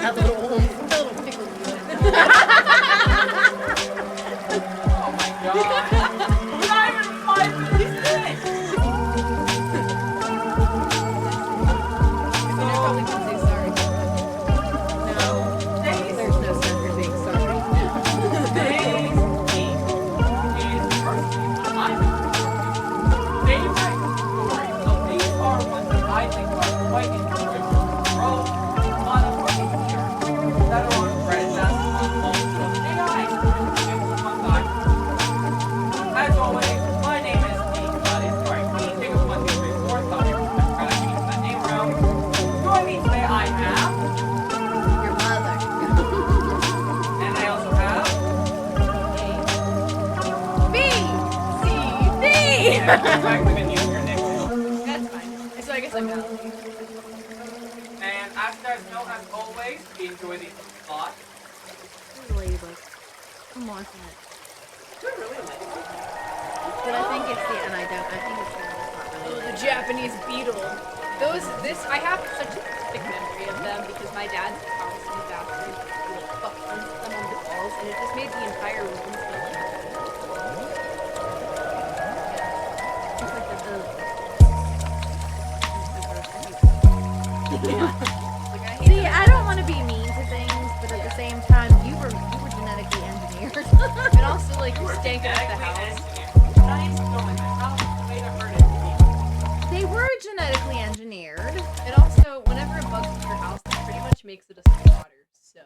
That little pickle. Oh my god. We're not even 5 minutes in. You're probably gonna say sorry. No, there's no sense for being sorry. Today's game is personally my favorite story. So these are ones that I think are quite enjoyable. Bro, on a fucking here. That are on Reddit, that's on most of AI stories. It's fun time. As always, my name is Steve. Sorry, Jacob 1234. Tell me if I'm trying to keep that name around. Join me today, I have. Your mother. And I also have. B C D. I've actually been using your name. That's fine. So I guess I'm out. And as you guys know, as always, we enjoy these a lot. Ladybug. Come on, Snap. They're really nice. But I think it's the, and I don't. I think it's the one that's not Oh, really. the Japanese beetle. I have such a specific memory of them because my dad's house in the bathroom fucked them on the walls, and it just made the entire room smell like It's like the. like I hate See, them. I don't want to be mean to things, but at the same time, you were genetically engineered. And also like you stank up the house. Nice going. How way to hurt it. They were genetically engineered. And also, whenever a bug hits your house, that pretty much makes it a slaughter. So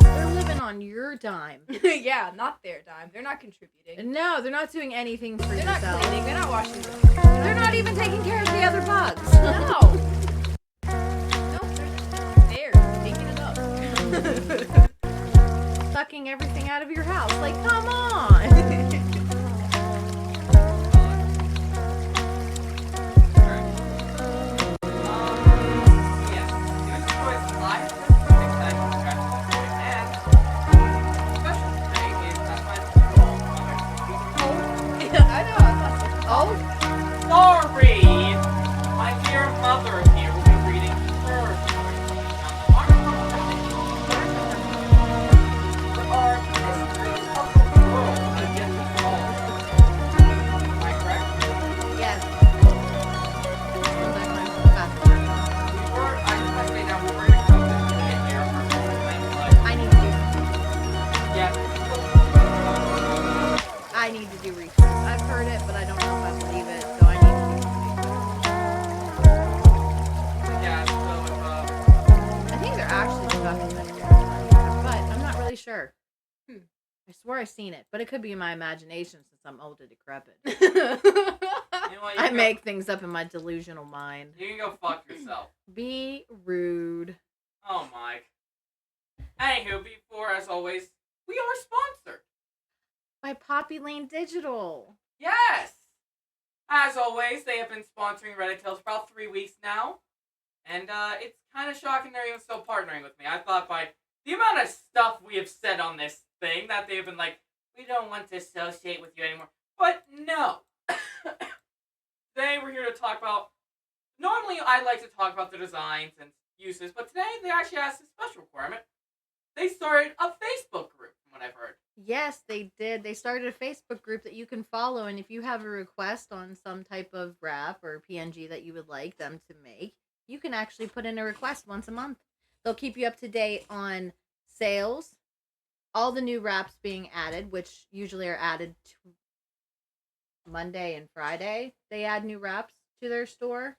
They're living on your dime. yeah, not their dime. They're not contributing. No, they're not doing anything for They're not yourself. cleaning. They're not washing. They're not even taking care of the other bugs. No. No, they're just there, taking it up. Sucking everything out of your house. Like, come on. I know. Oh, Sorry! My dear mother here will be reading her story. There are mysteries of the world that get solved. Am I correct? yes. I just want to say now we're going to come to the air for something I need to yeah. I need to do research. I've heard it, but I don't know if I believe it, so I need to do research. Yeah, I think they're actually documentaries, but I'm not really sure. I swear I've seen it, but it could be in my imagination since I'm old and decrepit. you know what, you I can make things up in my delusional mind. You can go fuck yourself. Be rude. Oh, Mike. Anywho, before, as always, we are sponsored. By Poppy Lane Digital. Yes! As always, they have been sponsoring Reddit Tales for about 3 weeks now. And it's kind of shocking they're even still partnering with me. I thought by the amount of stuff we have said on this thing that they've been like, we don't want to associate with you anymore. But no. Today we're here to talk about, normally I like to talk about the designs and uses, but today they actually asked a special requirement. They started a Facebook group, from what I've heard. Yes, they did. They started a Facebook group that you can follow, and if you have a request on some type of wrap or PNG that you would like them to make, you can actually put in a request once a month. They'll keep you up to date on sales, all the new wraps being added, which usually are added to Monday and Friday. They add new wraps to their store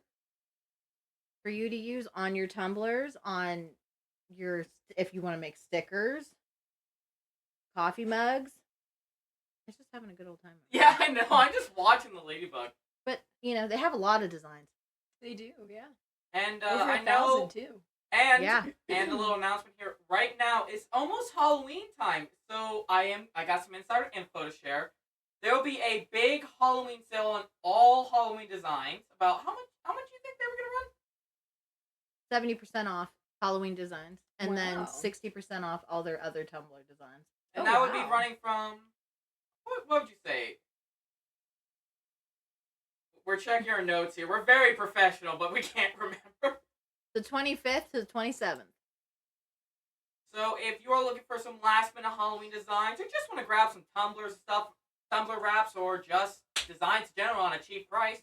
for you to use on your tumblers, on your, if you want to make stickers, coffee mugs. It's just having a good old time. Yeah, I know. I'm just watching the ladybug. But, you know, they have a lot of designs. They do, yeah. And Over I 1,000 know, too. and Yeah. and a little announcement here. Right now, it's almost Halloween time, so I got some insider info to share. There will be a big Halloween sale on all Halloween designs. About how much do you think they were gonna run? 70% off Halloween designs. And then Wow. 60% off all their other Tumblr designs. And Oh, that would be wow. running from what would you say? We're checking our notes here. We're very professional, but we can't remember. The 25th to the 27th. So if you're looking for some last minute Halloween designs or just want to grab some Tumblr stuff, Tumblr wraps, or just designs in general on a cheap price,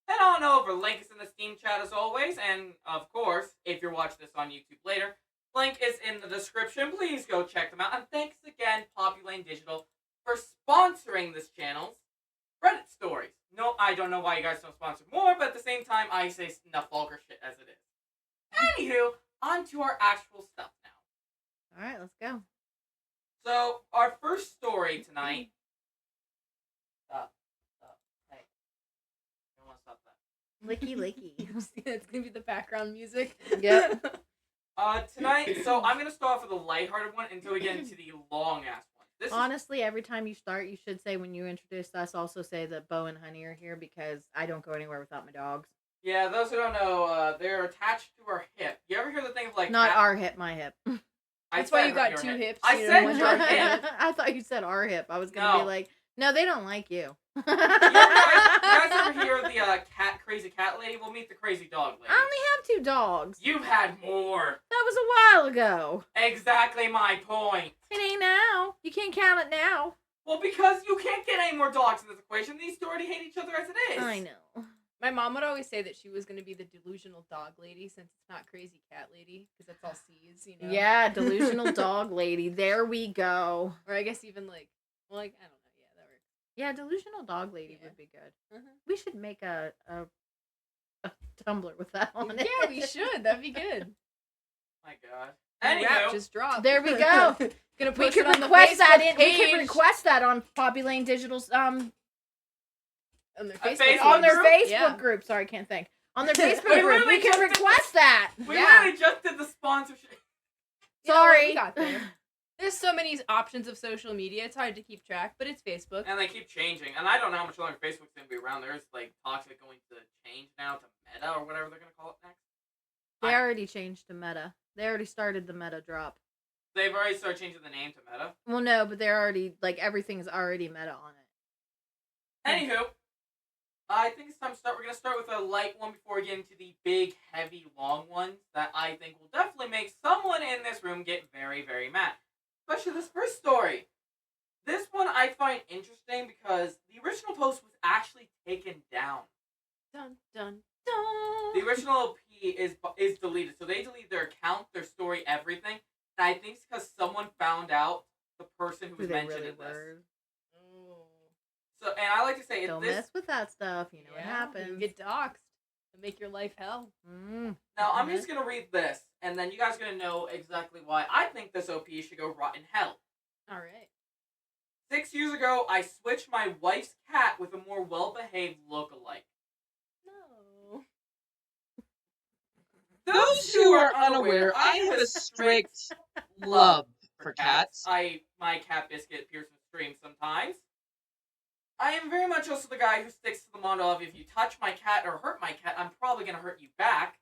head on over. Link is in the Steam chat as always. And of course, if you're watching this on YouTube later, link is in the description. Please go check them out. And thanks again, Populane Digital, for sponsoring this channel's Reddit stories. No, I don't know why you guys don't sponsor more, but at the same time, I say enough vulgar shit as it is. Anywho, on to our actual stuff now. All right, let's go. So, our first story tonight. Stop. Hey. I don't want to stop that. Licky, licky. It's gonna be the background music. Yep. Tonight, so I'm going to start off with a lighthearted one until we get into the long ass one. This Honestly, every time you start, you should say when you introduce us, also say that Bo and Honey are here because I don't go anywhere without my dogs. Yeah, those who don't know, they're attached to our hip. You ever hear the thing of like... Not our hip, my hip. That's why you got two hips. I you said know, your one hip. I thought you said our hip. I was going to be No. like, no, they don't like you. You guys ever hear the crazy cat lady? We'll meet the crazy dog lady. I only have 2 dogs. You've had more. That was a while ago. Exactly my point. It ain't now. You can't count it now. Well, because you can't get any more dogs in this equation. These two already hate each other as it is. I know. My mom would always say that she was going to be the delusional dog lady since it's not crazy cat lady because that's all C's, you know? Yeah, delusional dog lady. There we go. Or I guess even like, well, like, I don't know. Yeah, that works. Yeah, delusional dog lady Yeah. would be good. Uh-huh. We should make a Tumblr with that on it. Yeah, we should. That'd be good. My God. The rap Anywho, just dropped. There we go. Gonna We post could it on the request that Facebook in. We could page. request that on Populane Digital's on their A Facebook, Facebook on their group? Facebook Yeah. group. Sorry, can't think. On their Facebook We group, literally we can just did request that. we Yeah. literally just did the sponsorship. You know what? Sorry. We got there. There's so many options of social media. It's hard to keep track, but it's Facebook. And they keep changing. And I don't know how much longer Facebook's going to be around. There's like talks of it going to change now to Meta or whatever they're going to call it next. They already changed to Meta. They already started the Meta drop. They've already started changing the name to Meta. Well, no, but they're already like everything's already Meta on it. Anywho, I think it's time to start. We're going to start with a light one before we get into the big, heavy, long ones that I think will definitely make someone in this room get very, very mad. Especially this first story. This one I find interesting because the original post was actually taken down. Dun dun dun. The original OP is deleted. So they deleted their account, their story, everything. And I think it's because someone found out the person who Who was they mentioned really in this. were. Oh. So, and I like to say, if Don't this... mess with that stuff. You know what Yeah, happens. You get doxxed. It'll make your life hell. Now, I'm just going to read this, and then you guys are going to know exactly why I think this OP should go rot in hell. All right. 6 years ago, I switched my wife's cat with a more well-behaved look-alike. No. Those who are unaware, I have a strict love for cats. My cat Biscuit appears in streams sometimes. I am very much also the guy who sticks to the motto of if you touch my cat or hurt my cat, I'm probably going to hurt you back.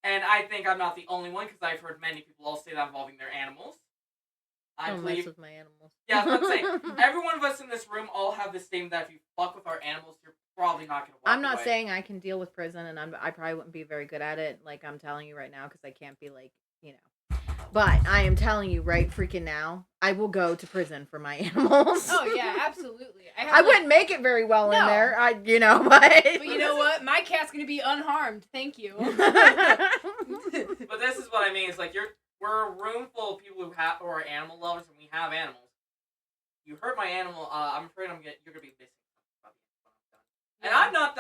And I think I'm not the only one because I've heard many people all say that involving their animals. I Don't mess believe. with my animals. Yeah, I was about to say, every one of us in this room all have this statement that if you fuck with our animals, you're probably not going to walk I'm not away. saying I can deal with prison, and I probably wouldn't be very good at it. Like I'm telling you right now, because I can't be like, you know. But I am telling you right freaking now, I will go to prison for my animals. Oh yeah, absolutely. I wouldn't make it very well in No. there. But But you know what? My cat's gonna be unharmed. Thank you. But this is what I mean. It's like we're a room full of people who are animal lovers, and we have animals. You hurt my animal, I'm afraid you're gonna be missing something. And I'm not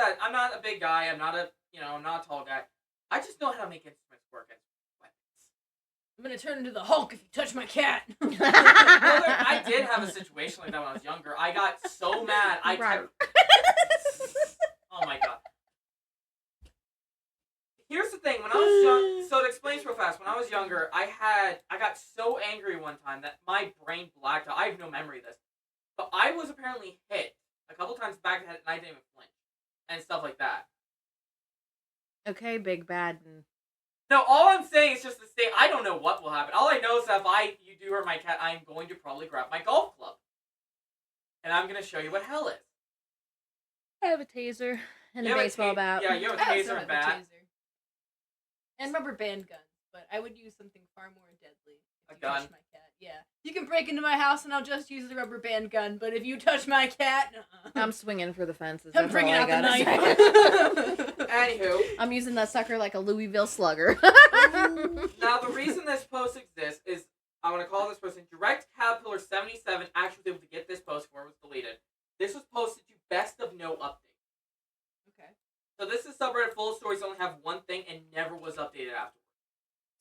a big guy. I'm not a tall guy. I just know how to make instruments work as weapons. I'm gonna turn into the Hulk if you touch my cat. I did have a situation like that when I was younger. I got so mad. Right. Oh my god. Here's the thing. When I was young, so to explain this real fast, when I was younger, I got so angry one time that my brain blacked out. I have no memory of this, but I was apparently hit a couple times back in the head, and I didn't even flinch and stuff like that. Okay, big bad. No, all I'm saying is just to say I don't know what will happen. All I know is that if you do hurt my cat, I'm going to probably grab my golf club. And I'm going to show you what hell is. I have a taser and You a have baseball bat. Yeah, you have a I also taser have and a bat. taser. And rubber band guns. but I would use something far more deadly. A If you touch gun? my cat, yeah. You can break into my house and I'll just use the rubber band gun, but if you touch my cat, nuh-uh. I'm swinging for the fences. I'm that's bringing all out I the gotta say. knife. Anywho, I'm using that sucker like a Louisville Slugger. now the reason this post exists is I want to call this person Direct Caterpillar 77 actually was able to get this post before it was deleted. This was posted to Best of No Update. Okay. So this is subreddit full of stories that only have one thing and never was updated afterwards.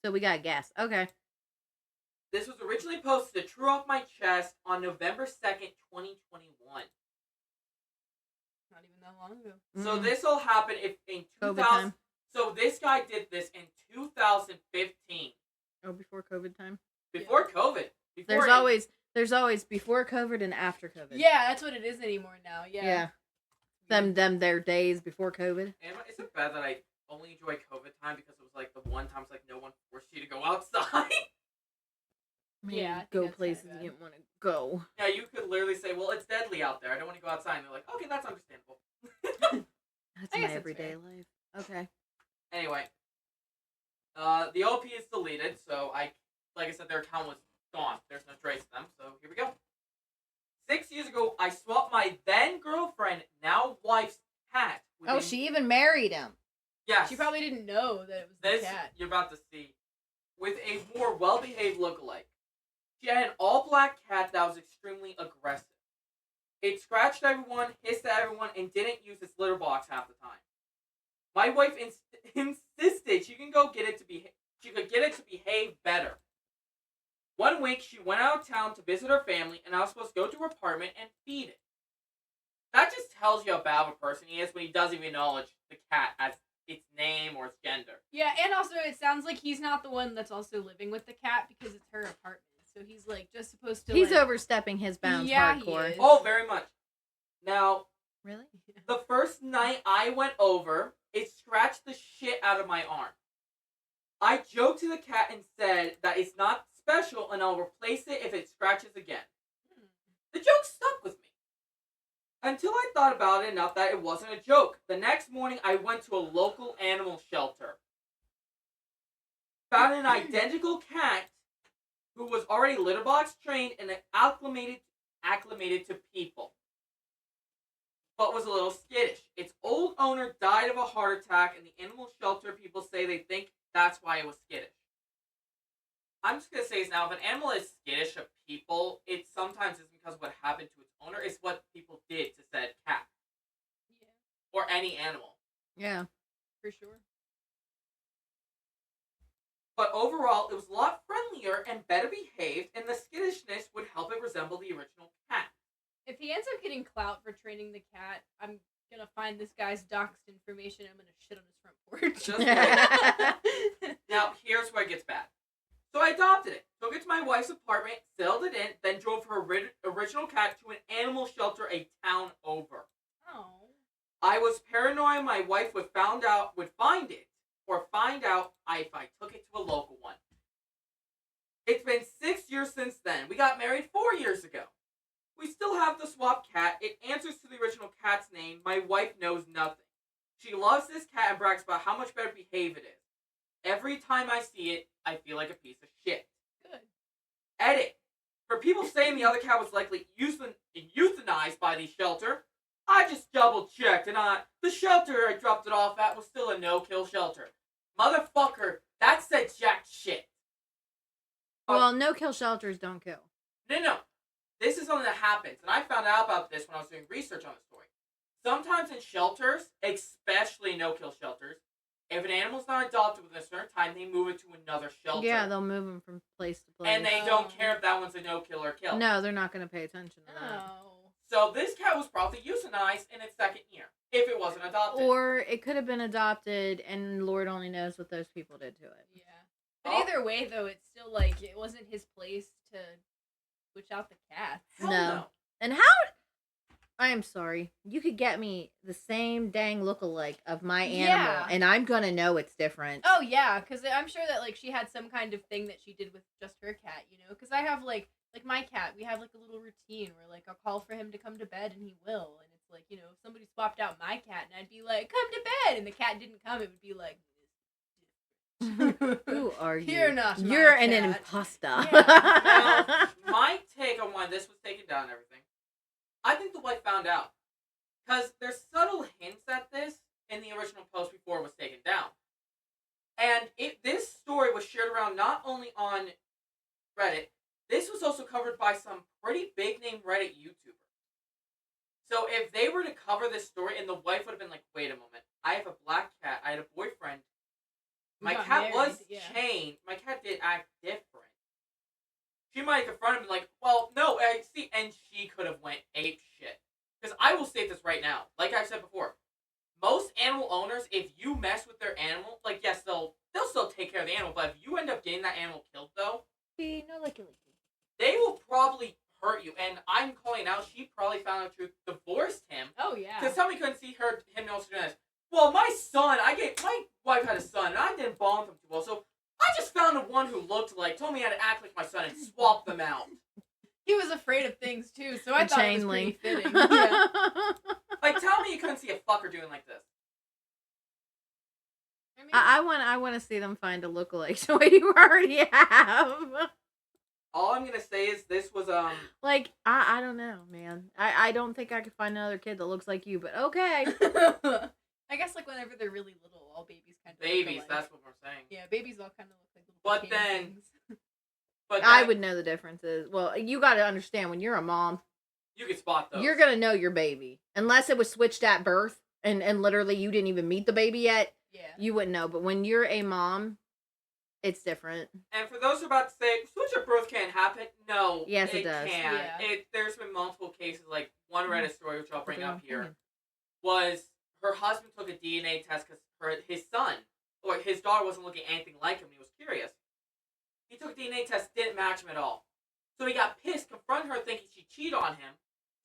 So we got gas. Okay. This was originally posted to True Off My Chest on November 2nd, 2021. Not even that long ago. So Mm. this all happened in COVID 2000. time. So this guy did this in 2015. Oh, before COVID time. Before COVID. Before There's always before COVID and after COVID. Yeah, that's what it is anymore now. Yeah. Yeah. Them their days before COVID. Is it bad that I only enjoy COVID time because it was like the one time like no one forced you to go outside? Yeah, I think Go that's places kinda you bad. didn't want to go. Yeah, you could literally say, well, it's deadly out there. I don't want to go outside. And they're like, okay, that's understandable. That's I my guess it's everyday fair. life. Okay. Anyway, the OP is deleted, so like I said, their account was gone. There's no trace of them, so here we go. 6 years ago, I swapped my then girlfriend, now wife's cat. with Oh, a- she even married him. Yes. She probably didn't know that it was the This cat. you're about to see, with a more well-behaved lookalike. She had an all-black cat that was extremely aggressive. It scratched everyone, hissed at everyone, and didn't use its litter box half the time. My wife insisted she could get it to behave better. One week, she went out of town to visit her family, and I was supposed to go to her apartment and feed it. That just tells you how bad of a person he is when he doesn't even acknowledge the cat as its name or its gender. Yeah, and also it sounds like he's not the one that's also living with the cat because it's her apartment. So he's like just supposed to. He's like, overstepping his bounds Yeah, he hardcore. is. Oh, very much. Now, Really? the first night I went over, it scratched the shit out of my arm. I joked to the cat and said that it's not special and I'll replace it if it scratches again. The joke stuck with me. Until I thought about it enough that it wasn't a joke. The next morning I went to a local animal shelter. Found an identical cat who was already litter box trained and acclimated to people, but was a little skittish. Its old owner died of a heart attack, and the animal shelter people say they think that's why it was skittish. I'm just gonna say this now: if an animal is skittish of people, it sometimes isn't because of what happened to its owner; it's what people did to said cat Yeah, or any animal. Yeah. for sure. But overall, it was a lot friendlier and better behaved, and the skittishness would help it resemble the original cat. If he ends up getting clout for training the cat, I'm gonna find this guy's doxed information. I'm gonna shit on his front porch. Just Now, here's where it gets bad. So I adopted it, took it to my wife's apartment, settled it in, then drove her original cat to an animal shelter a town over. Oh. I was paranoid my wife would find out if I took it to a local one. It's been 6 years since then. We got married 4 years ago. We still have the swap cat. It answers to the original cat's name. My wife knows nothing. She loves this cat and brags about how much better behaved it is. Every time I see it, I feel like a piece of shit. Good. Edit. For people saying the other cat was likely euthanized by the shelter, I just double checked, and the shelter I dropped it off at was still a no-kill shelter. Motherfucker, that said jack shit. Well, no kill shelters don't kill. No. This is something that happens, and I found out about this when I was doing research on the story. Sometimes in shelters, especially no-kill shelters, if an animal's not adopted within a certain time, they move it to another shelter. Yeah, they'll move them from place to place. And they don't care if that one's a no-kill or kill. No, they're not going to pay attention to that. Oh. So this cat was probably euthanized in its second year, if it wasn't adopted. Or it could have been adopted, and Lord only knows what those people did to it. Yeah. But Oh. either way, though, it's still like it wasn't his place to switch out the cats. Hell No. And how? I am sorry. You could get me the same dang lookalike of my animal, Yeah. and I'm gonna know it's different. Oh yeah, because I'm sure that like she had some kind of thing that she did with just her cat, you know. Because I have like my cat, we have like a little routine where like I'll call for him to come to bed and he will, and it's like, you know, if somebody swapped out my cat and I'd be like, come to bed, and the cat didn't come, it would be like, Who are you? You're not my You're an cat. imposter. Now, my take on why this was taken down and everything, I think the wife found out. Because there's subtle hints at this in the original post before it was taken down. And this story was shared around not only on Reddit, this was also covered by some pretty big name Reddit YouTubers. So if they were to cover this story and the wife would have been like, wait a moment, I have a black cat, I had a boyfriend, my got cat married, was yeah. chained, my cat did act different. She might have confronted me like, well, no, I see, and she could have went ape shit. Because I will state this right now, like I've said before, most animal owners, if you mess with their animal, like yes, they'll still take care of the animal, but if you end up getting that animal killed though, See, no licky. they will probably hurt you. And I'm calling out, she probably found out the truth, divorced him, Oh yeah. because somebody couldn't see him also doing this. Well, my wife had a son, and I didn't bond him too well, so I just found the one who looked like, told me how to act like my son, and swapped them out. He was afraid of things too, so I thought it was pretty fitting. Yeah. Like, tell me you couldn't see a fucker doing like this. I mean, I want to see them find a lookalike to what you already have. All I'm gonna say is this was Like I don't know, man. I don't think I could find another kid that looks like you, but okay. I guess like whenever they're really little, all babies kind of babies. look alike. That's what we're saying. Yeah, babies all kind of look like little. But pecan then- things. But I that- would know the differences. Well, you got to understand when you're a mom, You can spot those. you're gonna know your baby, unless it was switched at birth and literally you didn't even meet the baby yet. Yeah. You wouldn't know. But when you're a mom, it's different. And for those who are about to say switch at birth can't happen, no. Yes, it does. Can. Yeah. There's been multiple cases. Like one Reddit story, which I'll bring up here, Opinion. was her husband took a DNA test because his son or his daughter wasn't looking anything like him. He was curious. He took a DNA test, didn't match him at all. So he got pissed, confronted her, thinking she cheated on him.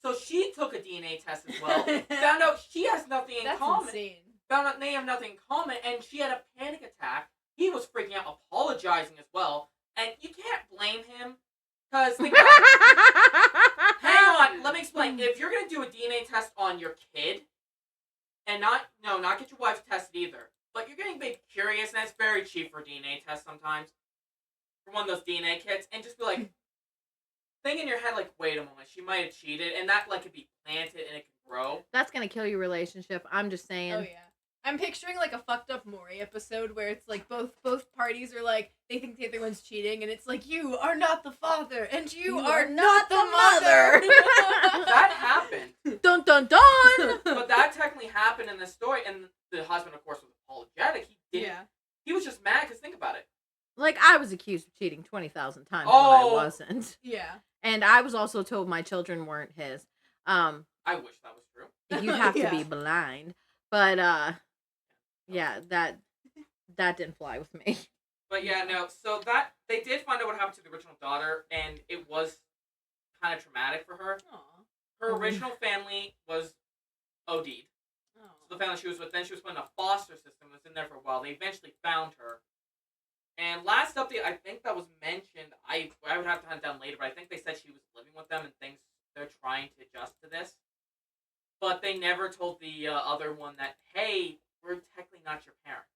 So she took a DNA test as well. Found out she has nothing in That's common. insane. Found out they have nothing in common, and she had a panic attack. He was freaking out, apologizing as well. And you can't blame him, because think about it. Hang on, let me explain. If you're gonna do a DNA test on your kid, and not get your wife tested either, but you're getting big curious, and it's very cheap for a DNA test sometimes, for one of those DNA kits, and just be like, think in your head like, wait a moment, she might have cheated, and that like could be planted and it could grow. That's gonna kill your relationship. I'm just saying. Oh yeah. I'm picturing like a fucked up Maury episode where it's like both parties are like they think the other one's cheating and it's like you are not the father and you are not the mother. That happened. Dun dun dun. But that technically happened in the story, and the husband, of course, was apologetic. He didn't. Yeah. He was just mad because think about it. Like I was accused of cheating 20,000 times Oh. when I wasn't, Yeah. and I was also told my children weren't his. I wish that was true. You'd have Yeah. to be blind, but yeah, that didn't fly with me. But yeah, no. So that they did find out what happened to the original daughter, and it was kind of traumatic for her. Aw. Her Mhm. original family was OD'd. Oh. So the family she was with, then she was put in a foster system. Was in there for a while. They eventually found her. And last update, I think that was mentioned. I would have to hunt down later, but I think they said she was living with them and things. They're trying to adjust to this, but they never told the other one that, hey, we're technically not your parents.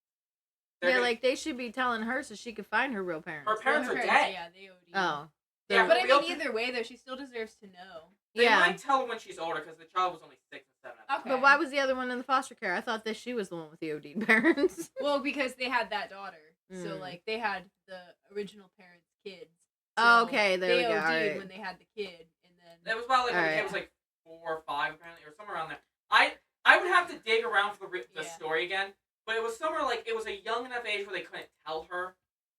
They're Yeah, gonna- like they should be telling her so she could find her real parents. Her parents Her are parents, dead. Yeah, they OD. Oh, Yeah, But I real mean, either way, though, she still deserves to know. They yeah. might tell her when she's older because the child was only 6 and 7 at the Okay. But why was the other one in the foster care? I thought that she was the one with the OD parents. Well, because they had that daughter, so Mm. like they had the original parents' kids. Oh, So okay, there they we go, OD'd alright. when they had the kid, and then It was about like when the Alright. kid was like 4 or 5 apparently, or somewhere around there. I would have to dig around for the Yeah. story again, but it was somewhere like it was a young enough age where they couldn't tell her,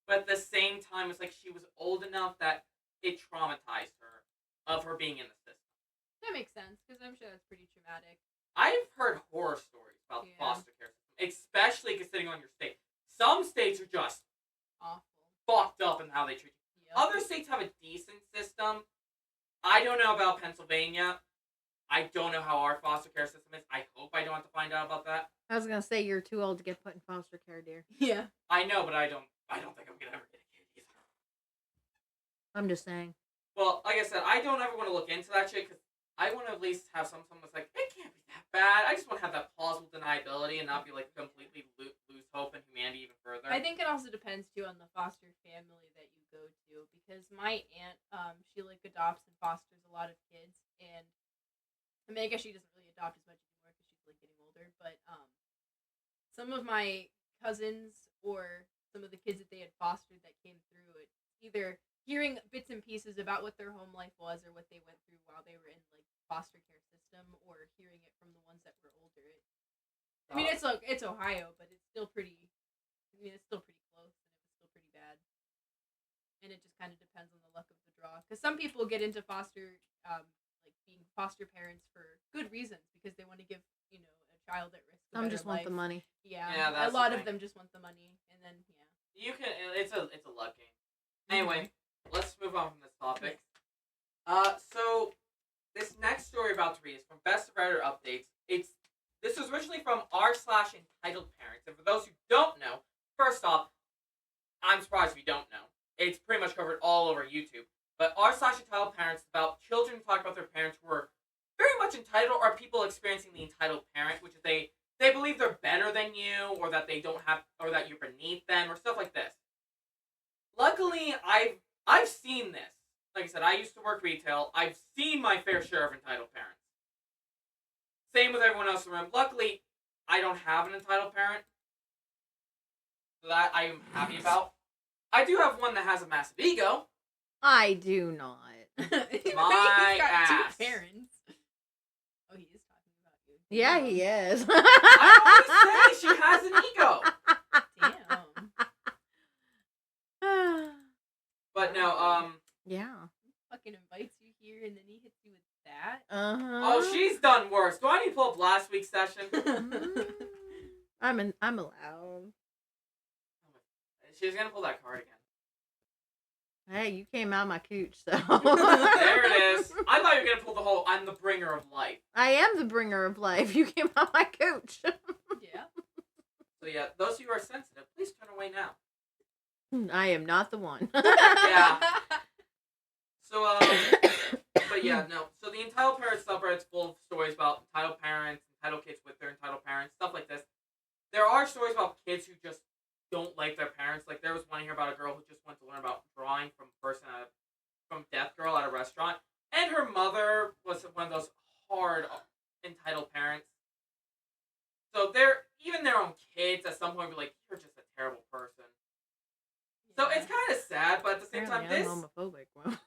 but at the same time it's like she was old enough that it traumatized her of her being in the system. that makes sense because I'm sure that's pretty traumatic. I've heard horror stories about the Yeah. foster care system, especially considering on your state. Some states are just Awful. fucked up in how they treat you. Yep. Other states have a decent system. I don't know about Pennsylvania. I don't know how our foster care system is. I hope I don't have to find out about that. I was gonna say you're too old to get put in foster care, dear. Yeah. I know, but I don't think I'm gonna ever get a kid either. I'm just saying. Well, like I said, I don't ever want to look into that shit because I want to at least have someone that's like, it can't be that bad. I just want to have that plausible deniability and not be like completely lose hope in humanity even further. I think it also depends too on the foster family that you go to, because my aunt, she like adopts and fosters a lot of kids, and I mean, I guess she doesn't really adopt as much anymore because she's like getting older. But some of my cousins or some of the kids that they had fostered that came through it, either hearing bits and pieces about what their home life was or what they went through while they were in like foster care system, or hearing it from the ones that were older. I mean, it's like it's Ohio, but it's still pretty. I mean, it's still pretty close, and it was still pretty bad. And it just kind of depends on the luck of the draw, because some people get into foster, like being foster parents for good reasons, because they want to give a child at risk. Some just want the money. Yeah, Yeah, that's a lot the of them just want the money, and then You can. It's a luck game. Anyway, let's move on from this topic. So this next story about to read is from Best of Reddit Updates. This was originally from r/entitled parents, and for those who don't know, first off, I'm surprised if you don't know. It's pretty much covered all over YouTube. But r/entitled parents is about children talk about their parents who are very much entitled, or people experiencing the entitled parent, which is they believe they're better than you, or that they don't have, or that you're beneath them, or stuff like this. Luckily, I've seen this. Like I said, I used to work retail. I've seen my fair share of entitled parents. Same with everyone else in the room. Luckily, I don't have an entitled parent. So that I am happy about. I do have one that has a massive ego. I do not. He's My got ass. 2 parents. Oh, he is talking about you. Yeah, he is. I always say she has an ego. Damn. But no, Yeah. Fucking invites you here, and then he hits you with that. Oh, she's done worse. Do I need to pull up last week's session? I'm allowed. She's gonna pull that card again. Hey, you came out my cooch, so. There it is. I thought you were gonna pull the whole "I'm the bringer of life." I am the bringer of life. You came out my cooch. Yeah. So yeah, those of you who are sensitive, please turn away now. I am not the one. Yeah. So but yeah, no. So the entitled parents subreddit's full of stories about entitled parents, entitled kids with their entitled parents, stuff like this. There are stories about kids who just don't like their parents. Like there was one here about a girl who just went to learn about drawing from Death Girl at a restaurant, and her mother was one of those hard entitled parents. So even their own kids at some point were like, "You're just a terrible person." So it's kind of sad, but at the same time, Apparently I'm homophobic. Well.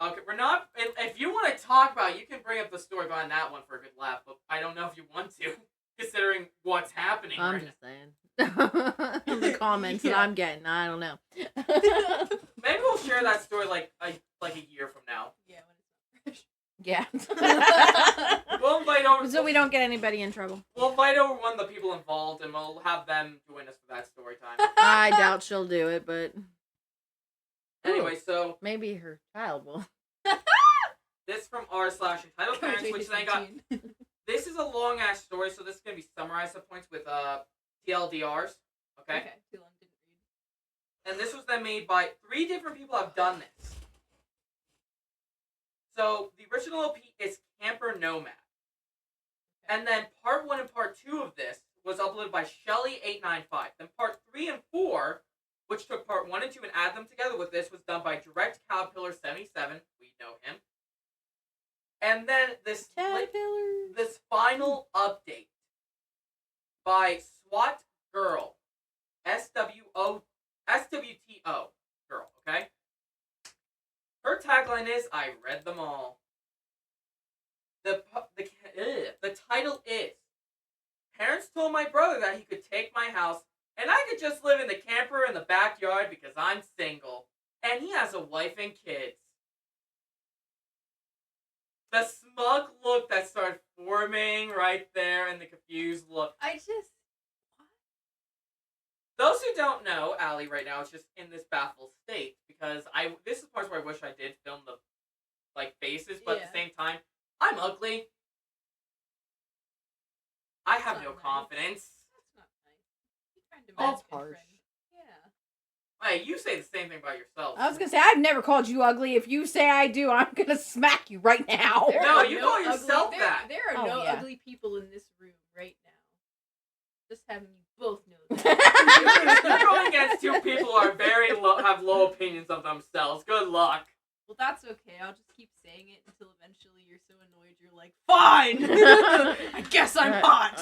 Okay, we're not. If you want to talk about it, you can bring up the story behind that one for a good laugh, but I don't know if you want to, considering what's happening. I'm right just saying. The comments that I'm getting, I don't know. now. Maybe we'll share that story like a year from now. Yeah, when it's Yeah. We'll invite over. So we don't get anybody in trouble. We'll invite over one of the people involved, and we'll have them join us for that story time. I doubt she'll do it, but Anyway, so maybe her child will. this from r/entitled parents, which then got. This is a long ass story, so this is gonna be summarized at points with TLDRs. Okay. Too long, didn't read. And this was then made by 3 different people have done this. So the original OP is Camper Nomad. And then part 1 and part 2 of this was uploaded by Shelly895. Then part 3 and 4, which took part 1 and 2 and add them together with this, was done by Direct Caterpillar77. We know him. And then this final update by SWAT Girl. SWTO Girl, okay? Her tagline is, "I read them all." The title is, "Parents told my brother that he could take my house and I could just live in the camper in the backyard because I'm single. And he has a wife and kids." The smug look that started forming right there and the confused look. Those who don't know, Allie right now is just in this baffled state because this is parts where I wish I did film the faces, but at the same time, I'm ugly. I have That's no not nice. confidence. That's not nice. You're trying to That's match good harsh. friend. Yeah. Hey, you say the same thing about yourself. I was gonna say I've never called you ugly. If you say I do, I'm gonna smack you right now. There No, are you call yourself ugly, that. There are Oh, no yeah. ugly people in this room right now. Just having you both know that. You're going against two people who are have low opinions of themselves. Good luck. Well, that's okay. I'll just keep saying it until eventually you're so annoyed you're like, fine! I guess I'm hot!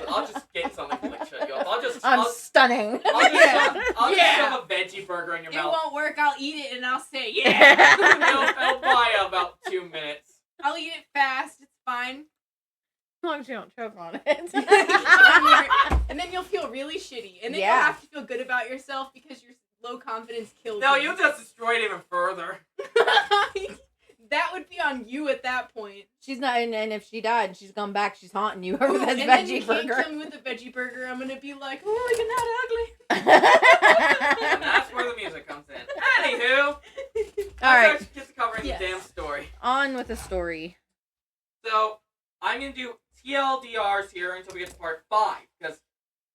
I'll just get something to like shut you up. I'm stunning. I'll just shove a veggie burger in your It mouth. won't work, I'll eat it and I'll say, yeah! It'll buy about 2 minutes. I'll eat it fast, it's fine. As long as you don't choke on it. And then you'll feel really shitty. And then Yeah. you'll have to feel good about yourself because your low confidence killed No, you. you just destroyed it even further. That would be on you at that point. She's not, and if she died, she's come back. She's haunting you over this And then you veggie can't burger. kill me with a veggie burger. I'm gonna be like, oh, you're not And that's where the music comes in. Anywho, All right, let's get to covering Yes. the damn story. on with the story. So, I'm going to do TLDRs here until we get to part 5, because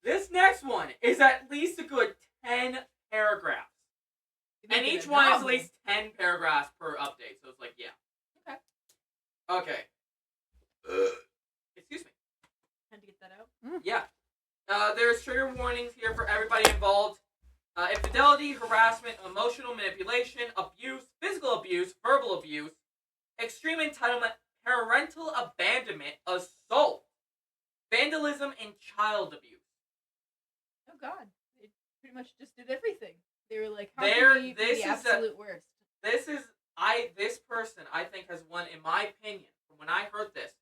this next one is at least a good 10 paragraphs. ugly. And each one is at least 10 paragraphs per update, so it's like, yeah. Okay. Excuse me. Had to get that out. Yeah. There's trigger warnings here for everybody involved. Infidelity, harassment, emotional manipulation, abuse, physical abuse, verbal abuse, extreme entitlement, parental abandonment, assault, vandalism, and child abuse. Oh God, they pretty much just did everything. They were like, how There- can we be this the is a- absolute worst? This person, I think, has won, in my opinion, from when I heard this.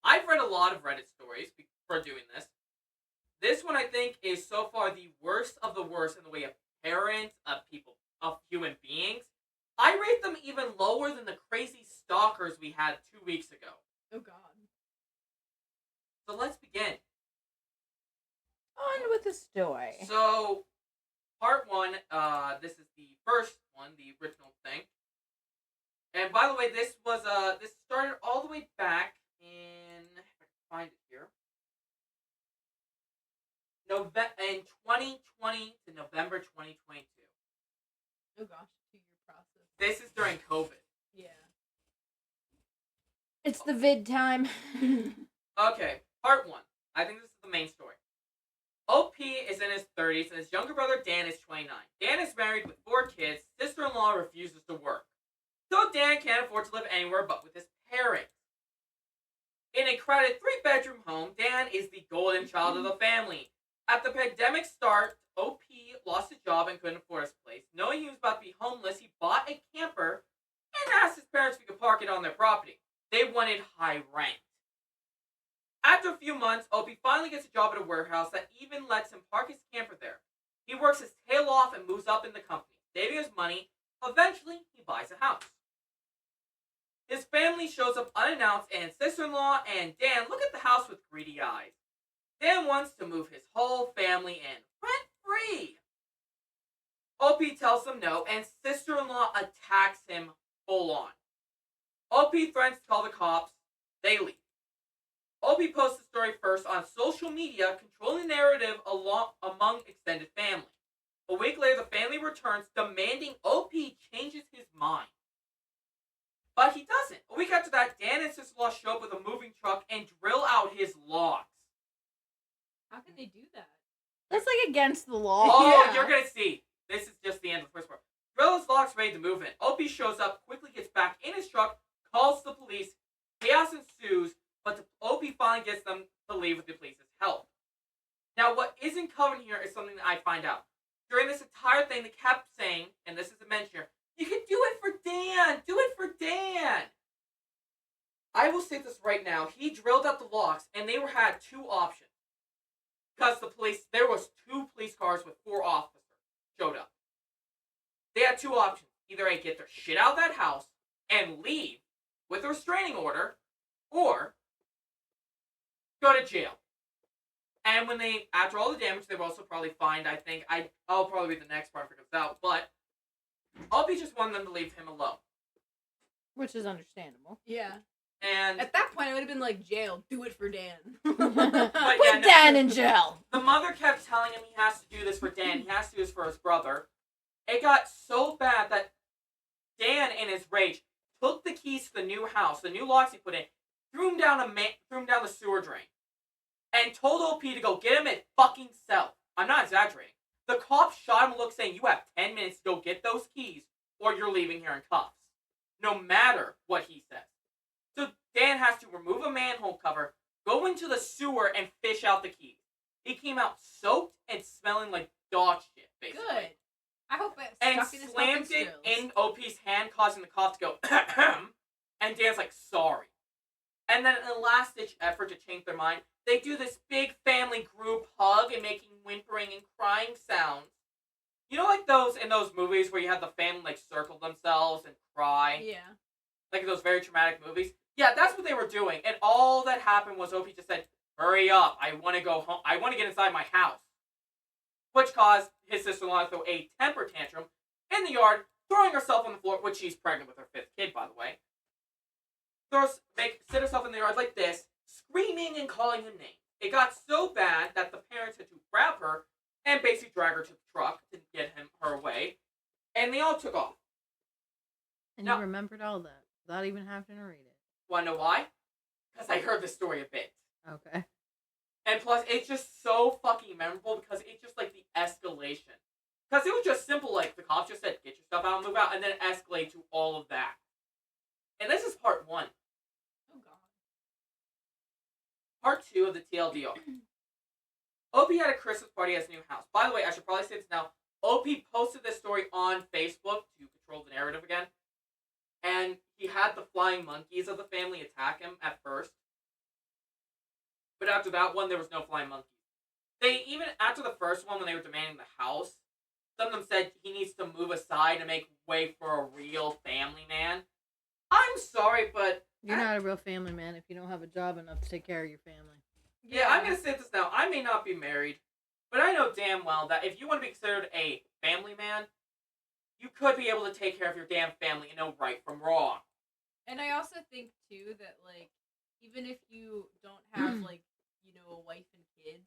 I've read a lot of Reddit stories for doing this. This one, I think, is so far the worst of the worst in the way of parents, of people, of human beings. I rate them even lower than the crazy stalkers we had 2 weeks ago. Oh God. So let's begin. On with the story. So, part 1, this is the first one, the original thing. And by the way, this started all the way back in, if I can find it here, in 2020 to November 2022. Oh gosh, 2-year process. This is during COVID. Yeah. It's the vid time. Okay, part 1. I think this is the main story. OP is in his 30s and his younger brother Dan is 29. Dan is married with 4 kids. Sister-in-law refuses to work. So Dan can't afford to live anywhere but with his parents. In a crowded 3-bedroom home, Dan is the golden child of the family. At the pandemic start, OP lost his job and couldn't afford his place. Knowing he was about to be homeless, he bought a camper and asked his parents if he could park it on their property. They wanted high rent. After a few months, Opie finally gets a job at a warehouse that even lets him park his camper there. He works his tail off and moves up in the company, saving his money. Eventually, he buys a house. His family shows up unannounced, and sister-in-law and Dan look at the house with greedy eyes. Dan wants to move his whole family in, rent-free. Opie tells them no, and sister-in-law attacks him full-on. Opie threatens to call the cops. They leave. Opie posts the story first on social media, controlling the narrative among extended family. A week later, the family returns, demanding Opie changes his mind. But he doesn't. A week after that, Dan and sister-in-law show up with a moving truck and drill out his logs. How can they do that? That's like against the law. Oh, Yeah. you're gonna see. This is just the end of the first part. Drill his logs ready to move in. Opie shows up, quickly gets back in his truck, calls the police. Chaos ensues, but Opie finally gets them to leave with the police's help. Now, what isn't covered here is something that I find out. During this entire thing, they kept saying, and this is a mention here, you can do it for Dan! Do it for Dan! I will say this right now. He drilled out the logs, and they had 2 options. Because there was 2 police cars with 4 officers showed up. They had 2 options. Either A, get their shit out of that house and leave with a restraining order, or go to jail. And when after all the damage, they were also probably fined, I think. I'll probably be the next part to figure this out, but Opie just wanted them to leave him alone. Which is understandable. Yeah. And At that point, I would have been like, jail. Do it for Dan. But Put yeah, no- Dan in jail. the mother kept telling him he has to do this for Dan. He has to do this for his brother. It got so bad that Dan, in his rage, took the keys to the new house, the new locks he put in, threw him down the sewer drain, and told OP to go get him at fucking cell. I'm not exaggerating. The cop shot him a look saying, "You have 10 minutes to go get those keys, or you're leaving here in cuffs." No matter what he says. So Dan has to remove a manhole cover, go into the sewer, and fish out the keys. He came out soaked and smelling like dog shit, basically. Good. I hope it And stuck in his slammed fucking it skills. in OP's hand, causing the cop to go, and Dan's like, sorry. And then in a last-ditch effort to change their mind, they do this big family group hug and making whimpering and crying sounds. You know, like those in those movies where you have the family like circle themselves and cry? Yeah. Like in those very traumatic movies? Yeah, that's what they were doing. And all that happened was OP just said, hurry up, I want to go home. I want to get inside my house. Which caused his sister-in-law to throw a temper tantrum in the yard, throwing herself on the floor, which she's pregnant with her 5th kid, by the way. Sit herself in the yard like this, screaming and calling him names. It got so bad that the parents had to grab her and basically drag her to the truck to get her away. And they all took off. And No. you remembered all that without even having to read it. Wanna know why? Because I heard the story a bit. Okay. And plus, it's just so fucking memorable because it's just like the escalation. Because it was just simple, like the cops just said, get your stuff out and move out, and then it escalated to all of that. And this is part 1. Oh god. Part 2 of the TLDR. OP had a Christmas party at his new house. By the way, I should probably say this now. OP posted this story on Facebook to control the narrative again. And he had the flying monkeys of the family attack him at first. But after that one, there was no flying monkeys. They even, after the first one, when they were demanding the house, some of them said he needs to move aside and make way for a real family man. I'm sorry, but You're not a real family man if you don't have a job enough to take care of your family. yeah, I'm going to say this now. I may not be married, but I know damn well that if you want to be considered a family man, you could be able to take care of your damn family and know right from wrong. And I also think too that like even if you don't have like a wife and kids,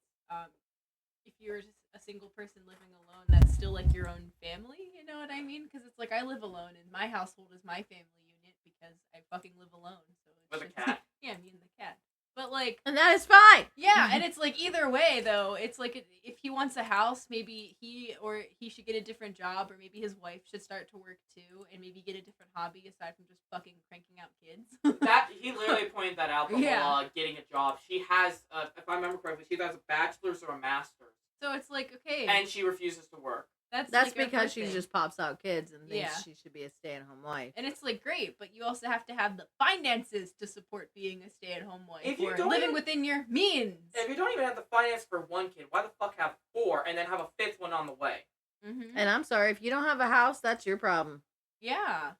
if you're just a single person living alone, that's still like your own family. You know what I mean? Because it's like I live alone, and my household is my family unit because I fucking live alone. So it's With a just- cat. Yeah, me and the cat. But like. And that is fine. Yeah, and it's like either way though. It's like if he wants a house, maybe he should get a different job, or maybe his wife should start to work too, and maybe get a different hobby aside from just fucking cranking out kids. That he literally pointed that out. The Yeah. whole getting a job. She has, if I remember correctly, she has a bachelor's or a master's, So it's like okay, and she refuses to work. that's That's like, a because she person. just pops out kids and thinks Yeah. she should be a stay-at-home wife. And it's like great, but you also have to have the finances to support being a stay-at-home wife If you or don't living even- within your means. If you don't even have the finance for one kid, why the fuck have 4 and then have a 5th one on the way? Mm-hmm. And I'm sorry, if you don't have a house, that's your problem. Yeah.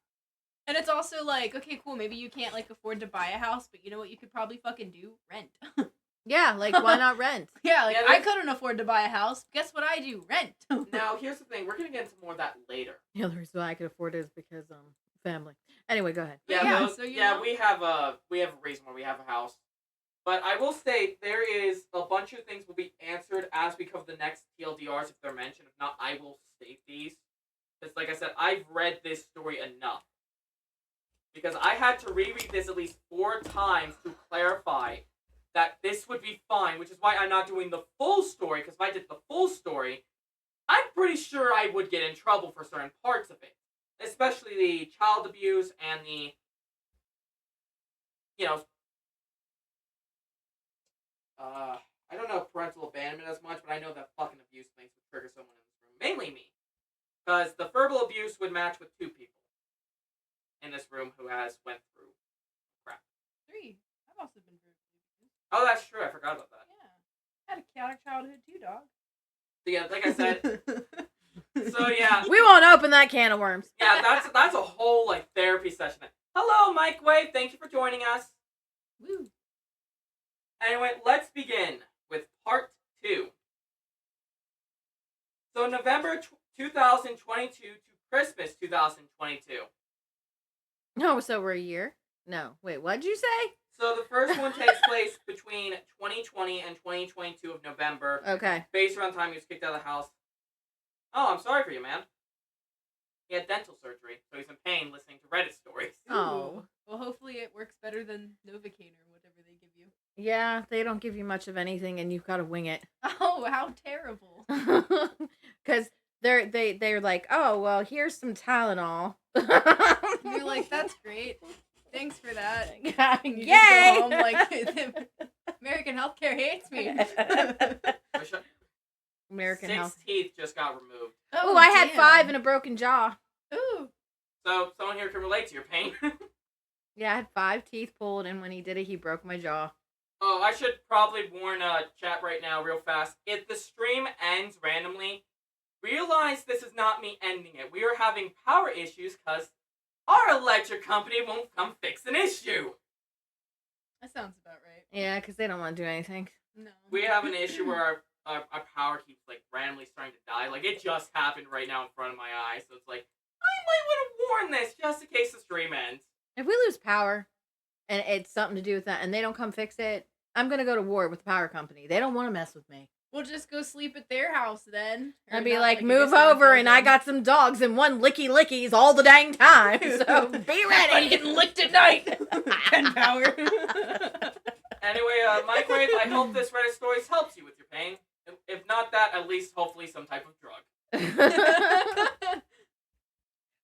And it's also like, okay, cool, maybe you can't like afford to buy a house, but you know what you could probably fucking do? Rent. Yeah, like why not rent? Yeah, like Yeah, I there's- couldn't afford to buy a house. Guess what I do? Rent. Now, here's the thing. We're gonna get into more of that later. The only reason why I could afford it is because family. Anyway, go ahead. But yeah, so you know. we have a reason why we have a house. But I will state there is a bunch of things will be answered as we cover the next TLDRs if they're mentioned. If not, I will state these. Because like I said, I've read this story enough. Because I had to reread this at least 4 times to clarify that this would be fine, which is why I'm not doing the full story, because if I did the full story, I'm pretty sure I would get in trouble for certain parts of it. Especially the child abuse and the, I don't know parental abandonment as much, but I know that fucking abuse things would trigger someone in this room. Mainly me. Because the verbal abuse would match with 2 people in this room who has went through crap. 3. I've also been very abused. Oh, that's true. I forgot about that. Yeah. I had a chaotic childhood too, dog. So yeah, like I said, so yeah, We won't open that can of worms. yeah, that's a whole like therapy session. Hello, Mike Wade. Thank you for joining us. Woo. Anyway, let's begin with part 2. So November 2022 to Christmas 2022. No, so we're a year. No. Wait, what'd you say? So the first one takes place between 2020 and 2022 of November. Okay. Based around the time he was kicked out of the house. Oh, I'm sorry for you, man. He had dental surgery, so he's in pain listening to Reddit stories. Oh. Well, hopefully it works better than Novocaine or whatever they give you. Yeah, they don't give you much of anything, and you've got to wing it. Oh, how terrible. Because they're like, oh well, here's some Tylenol. You're like, that's great. Thanks for that. You Yay! just go home like, American healthcare hates me. Wish I- American 6 health. teeth just got removed. Oh, I had damn. 5 and a broken jaw. Ooh. So someone here can relate to your pain. Yeah, I had 5 teeth pulled, and when he did it, he broke my jaw. Oh, I should probably warn chat right now real fast. If the stream ends randomly, realize this is not me ending it. We are having power issues because our electric company won't come fix an issue. That sounds about right. Yeah, because they don't want to do anything. No. We have an issue where our power keeps like randomly starting to die. Like it just happened right now in front of my eyes. So it's like, I might want to warn this just in case the stream ends. If we lose power, and it's something to do with that, and they don't come fix it, I'm gonna go to war with the power company. They don't want to mess with me. We'll just go sleep at their house then. Or I'd be not, like, I move guess not over, and I building. got some dogs and one licky lickies all the dang time. So be I'm ready. getting licked at night. Pen power. Anyway, Microwave, I hope this Reddit stories helps you with your pain. If not that, at least hopefully some type of drug.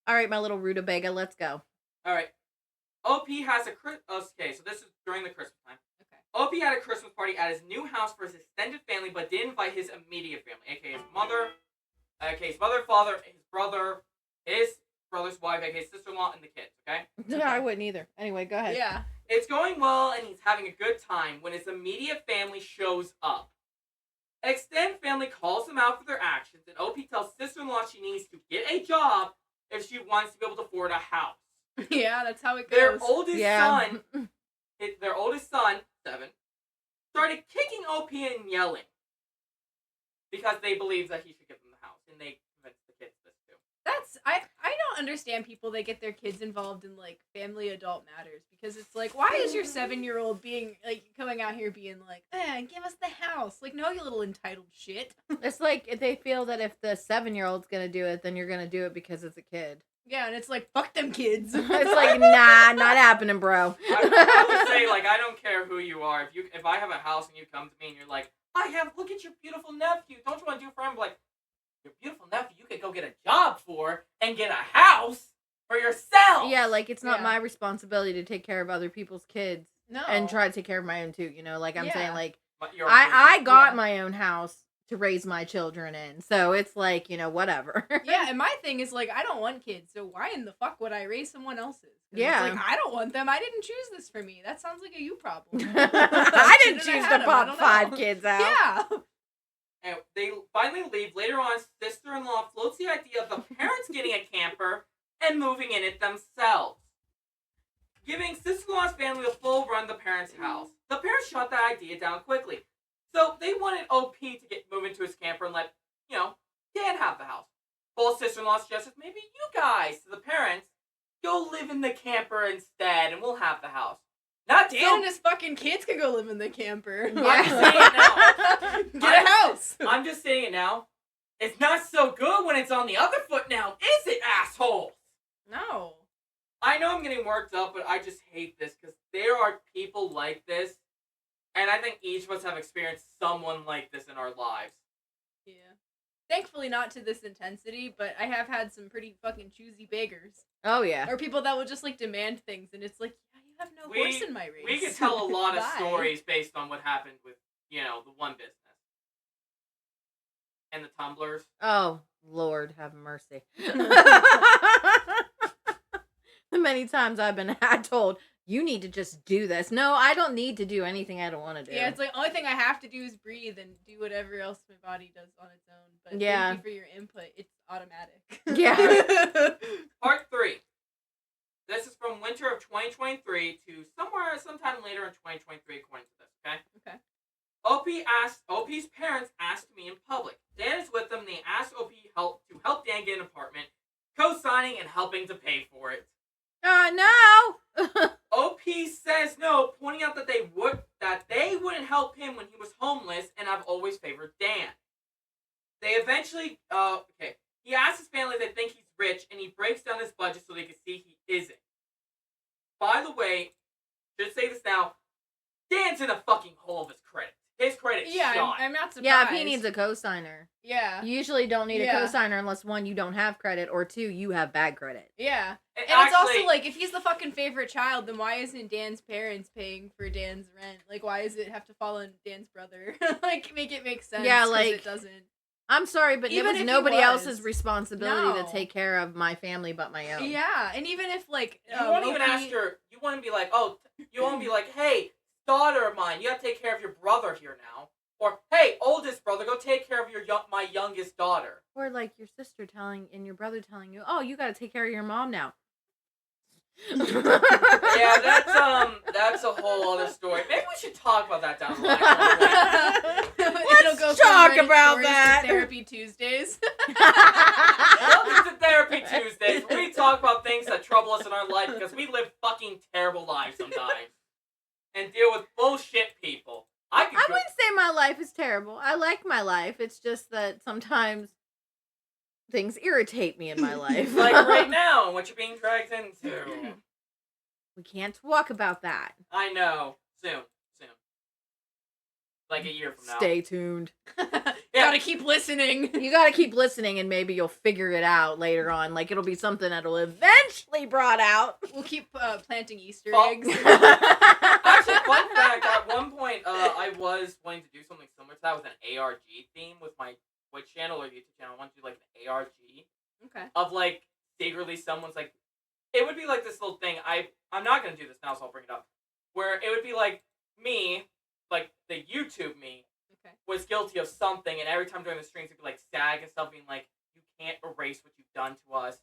All right, my little rutabaga, let's go. All right. OP has a okay, so this is during the Christmas time. Okay. OP had a Christmas party at his new house for his extended family, but didn't invite his immediate family, aka his mother, father, his brother's wife, aka his sister-in-law, and the kids. Okay. No, I wouldn't either. Anyway, go ahead. Yeah. It's going well, and he's having a good time when his immediate family shows up. Extended family calls him out for their actions, and OP tells sister-in-law she needs to get a job if she wants to be able to afford a house. Yeah, that's how it goes. Their oldest Yeah. son, 7, started kicking OP and yelling because they believe that he should give them the house, and they convinced the kids this too. That's I don't understand people that get their kids involved in like family adult matters, because it's like, why is your 7-year-old being like coming out here being like, give us the house? Like, no, you little entitled shit. It's like they feel that if the 7-year-old's gonna do it, then you're gonna do it because it's a kid. Yeah, and it's like, fuck them kids. It's like, nah, not happening, bro. I would say, like, I don't care who you are. If I have a house and you come to me and you're like, look at your beautiful nephew. Don't you want to do for him? I'm like, your beautiful nephew you could go get a job for and get a house for yourself. Yeah, like it's not Yeah. my responsibility to take care of other people's kids No. and try to take care of my own too. You know, like I'm saying, Yeah. like But you're I got Yeah. my own house to raise my children in, so it's like, you know, whatever. Yeah, and my thing is like, I don't want kids, so why in the fuck would I raise someone else's? 'Cause Yeah. it's like, I don't want them. I didn't choose this for me. That sounds like a you problem. I didn't Shouldn't have choose had to 'em, I pop don't 5 know. kids out. Yeah. And they finally leave. Later on, sister-in-law floats the idea of the parents getting a camper and moving in it themselves, giving sister-in-law's family a full run the parents' house. The parents shot that idea down quickly, so they wanted OP to move into his camper and let Dan have the house. Both sister-in-laws suggested maybe you guys, to the parents, go live in the camper instead, and we'll have the house. Not Dan and his fucking kids could go live in the camper. I'm saying it now. Get a house. I'm just saying it now. It's not so good when it's on the other foot now, is it, assholes? No. I know I'm getting worked up, but I just hate this because there are people like this, and I think each of us have experienced someone like this in our lives. Yeah. Thankfully not to this intensity, but I have had some pretty fucking choosy beggars. Oh yeah. Or people that will just like demand things, and it's like, yeah, you have no horse in my race. We could tell a lot of Bye. stories based on what happened with, the one business. And the tumblers. Oh, Lord, have mercy. The many times I've been told, you need to just do this. No, I don't need to do anything I don't want to do. Yeah, it's like, only thing I have to do is breathe and do whatever else my body does on its own. But Yeah. thank you for your input. It's automatic. Yeah. Part 3. This is from winter of 2023 to sometime later in 2023, according to this, okay? Okay. OP's parents asked me in public. Dan is with them, and they asked OP to help Dan get an apartment, co-signing and helping to pay for it. No. OP says no, pointing out that they wouldn't help him when he was homeless, and I've always favored Dan. They eventually, okay. He asks his family if they think he's rich, and he breaks down his budget so they can see he isn't. By the way, should say this now, Dan's in a fucking hole of his credit. His credit's shot. I'm not surprised. Yeah, if he needs a cosigner. Yeah. You usually don't need Yeah. a cosigner unless one, you don't have credit, or two, you have bad credit. Yeah. And And it's also actually- like, if he's the fucking favorite child, then why isn't Dan's parents paying for Dan's rent? Like, why does it have to fall on Dan's brother? Like, make it make sense. Yeah, 'cause like- it doesn't. I'm sorry, but Even it if was he nobody was. else's responsibility to No. take care of my family but my own. Yeah, and even if like You won't even OP ask your. You want to be like, oh, you won't be like, hey, daughter of mine, you have to take care of your brother here now, or hey, oldest brother, go take care of my youngest daughter. Or like your sister telling and your brother telling you, oh, you got to take care of your mom now. Yeah, that's a whole other story. Maybe we should talk about that down the line. It'll go from talk Reddit about stories to that. Therapy Tuesdays. Welcome to Therapy Tuesdays, where we talk about things that trouble us in our life because we live fucking terrible lives sometimes and deal with bullshit people. I I wouldn't say my life is terrible. I like my life. It's just that sometimes things irritate me in my life. like right now, what you're being dragged into. We can't talk about that. I know. Soon. Like a year from now. Stay tuned. Gotta keep listening. You gotta keep listening and maybe you'll figure it out later on. Like it'll be something that'll eventually brought out. We'll keep planting Easter Oh. eggs. Actually, fun fact, at one point, I was wanting to do something similar to that with an ARG theme with my Twitch channel or YouTube channel. I wanted to do like an ARG Okay. of like secretly someone's like, it would be like this little thing. I'm not gonna do this now, so I'll bring it up. Where it would be like me, like the YouTube me, Okay. was guilty of something, and every time during the streams it'd be like SAG and stuff being like, you can't erase what you've done to us,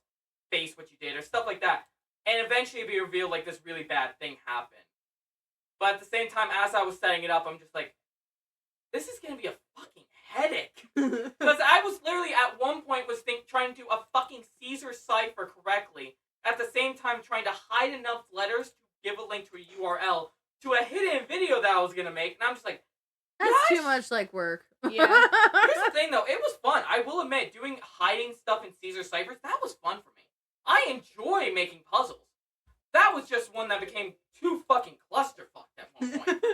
face what you did, or stuff like that. And eventually it'd be revealed like this really bad thing happened. But at the same time, as I was setting it up, I'm just like, this is gonna be a fucking headache. Because I was literally at one point trying to do a fucking Caesar cipher correctly, at the same time trying to hide enough letters to give a link to a URL to a hidden video that I was gonna make, and I'm just like, That's Gosh. too much like work. Yeah. here's the thing though, it was fun. I will admit, hiding stuff in Caesar ciphers, that was fun for me. I enjoy making puzzles. That was just one that became too fucking clusterfucked at one point.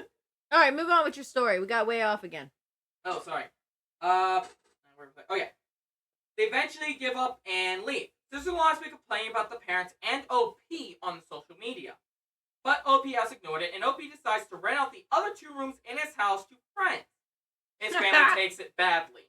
All right, move on with your story. We got way off again. Oh, sorry. Where was I? Oh, yeah. They eventually give up and leave. Sister-in-law has been complaining about the parents and OP on social media. But OP has ignored it, and OP decides to rent out the other 2 rooms in his house to friends. His family takes it badly.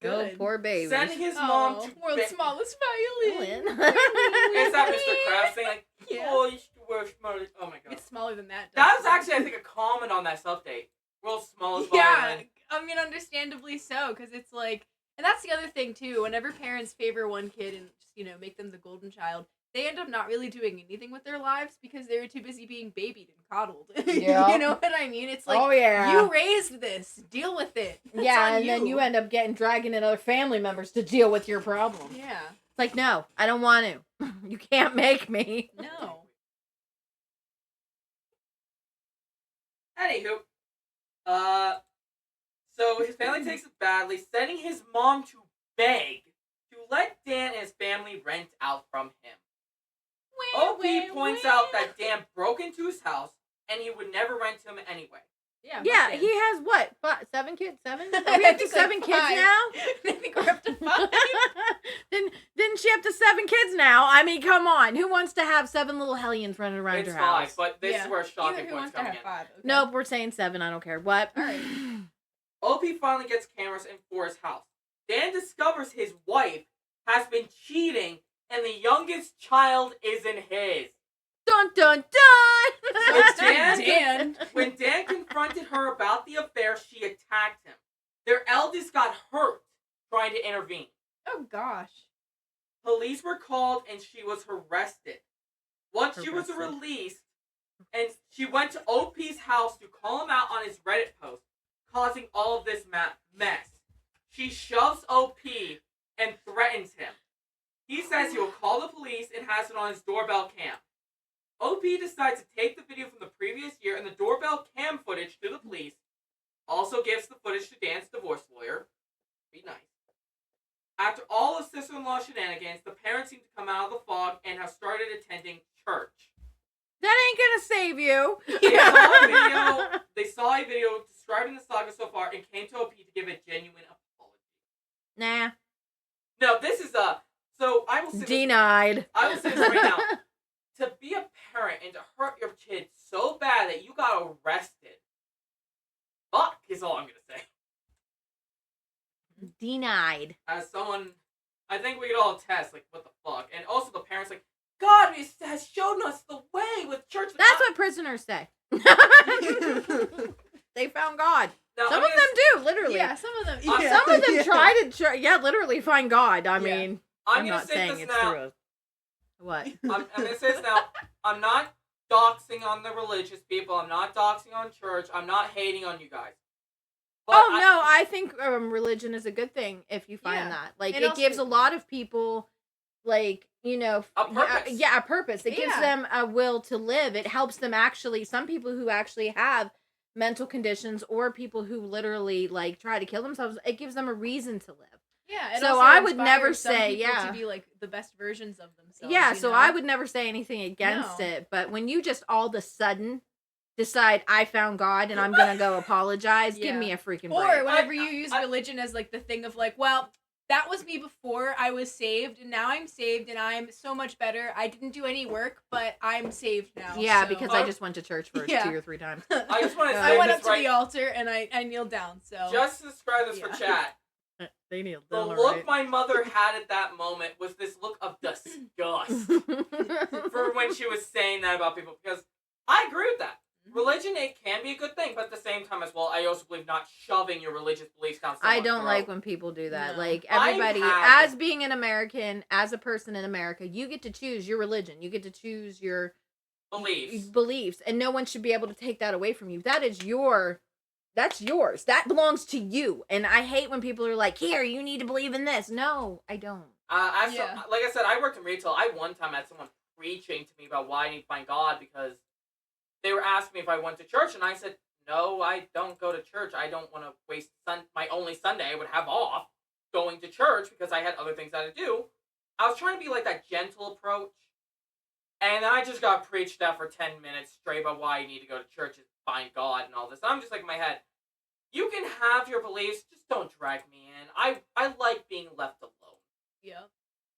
Go Good. poor baby. Sending his mom to world's bed. smallest violin. Is that Mr. Krabs saying, like, Yeah. oh, you should wear smart. Oh, my God. It's smaller than that. That was Dustin. actually, I think, a comment on that update. World's smallest Yeah, violin. I mean, understandably so, because it's like, and that's the other thing too. Whenever parents favor one kid and just make them the golden child, they end up not really doing anything with their lives because they were too busy being babied and coddled. Yeah. You know what I mean? It's like, oh yeah. you raised this, deal with it. It's yeah, on and then you end up dragging in other family members to deal with your problem. Yeah. It's like, no, I don't want to. You can't make me. No. Anywho, so his family takes it badly, sending his mom to beg to let Dan and his family rent out from him. OP points out that Dan broke into his house and he would never rent to him anyway. Yeah. Yeah, fuck he it. has what? 7 kids? 7? Are I we up to think like 7 kids 5. now? I think we're up to 5. Didn't she up to 7 kids now? I mean, come on. Who wants to have 7 little hellions running around It's her 5, house? but this Yeah. is where shocking Who points wants to come have in. 5? Okay. Nope, we're saying 7. I don't care. What? All right. OP finally gets cameras in for his house. Dan discovers his wife has been cheating and the youngest child isn't his. Dun dun dun! So Dan- Dan. When Dan confronted her about the affair, she attacked him. Their eldest got hurt trying to intervene. Oh gosh. Police were called and she was arrested. Once she was Arrested. released, and she went to OP's house to call him out on his Reddit post, causing all of this mess. She shoves OP and threatens him. He says he will call the police and has it on his doorbell cam. OP decides to take the video from the previous year and the doorbell cam footage to the police. Also gives the footage to Dan's divorce lawyer. Be nice. After all of sister-in-law shenanigans, the parents seem to come out of the fog and have started attending church. That ain't gonna save you. They saw a video describing the saga so far and came to OP to give a genuine apology. Nah. No, this is so I will say Denied. I will say this right now. To be a parent and to hurt your kid so bad that you got arrested. Fuck is all I'm gonna say. Denied. As someone, I think we could all attest, like, what the fuck. And also the parents, like, God has shown us the way with church. That's what prisoners say. They found God. Now, Some I'm of them do, literally. Yeah, some of them. Yeah. Some of them try to literally find God. I mean, I'm I'm gonna not say saying this it's now. true. What? I'm gonna say this now. I'm not doxing on the religious people. I'm not doxing on church. I'm not hating on you guys. But I think religion is a good thing if you find Yeah. that. Like, And it also- gives a lot of people, like, you know, A purpose. Yeah, a purpose. It gives Yeah. them a will to live. It helps them actually. Some people who actually have mental conditions or people who literally like try to kill themselves, it gives them a reason to live. Yeah, and So also I would inspires never some say, people yeah. to be like the best versions of themselves. Yeah, you so know? I would never say anything against No. it. But when you just all of a sudden decide I found God and I'm gonna go apologize, give Yeah. me a freaking Or break. whenever you use I- religion as like the thing of like, well, that was me before I was saved, and now I'm saved, and I'm so much better. I didn't do any work, but I'm saved now. Yeah, so- because I just went to church for Yeah. 2 or 3 times. I just want to I say went this up to right. the altar and I kneeled down. So Just to describe this Yeah. for chat. They kneeled The down, look alright. my mother had at that moment was this look of disgust for when she was saying that about people. Because I agree with that. Religion, it can be a good thing, but at the same time as well, I also believe not shoving your religious beliefs down I someone's don't throat. like when people do that. No. Like, I everybody, have- as being an American, as a person in America, you get to choose your religion. You get to choose your beliefs. and no one should be able to take that away from you. That's yours. That belongs to you. And I hate when people are like, here, you need to believe in this. No, I don't. Yeah. Like I said, I worked in retail. I one time had someone preaching to me about why I need to find God because they were asking me if I went to church, and I said, no, I don't go to church. I don't want to waste my only Sunday I would have off going to church because I had other things I had to do. I was trying to be like that gentle approach, and I just got preached at for 10 minutes straight about why you need to go to church and find God and all this. And I'm just like in my head, you can have your beliefs, just don't drag me in. I like being left alone. yeah.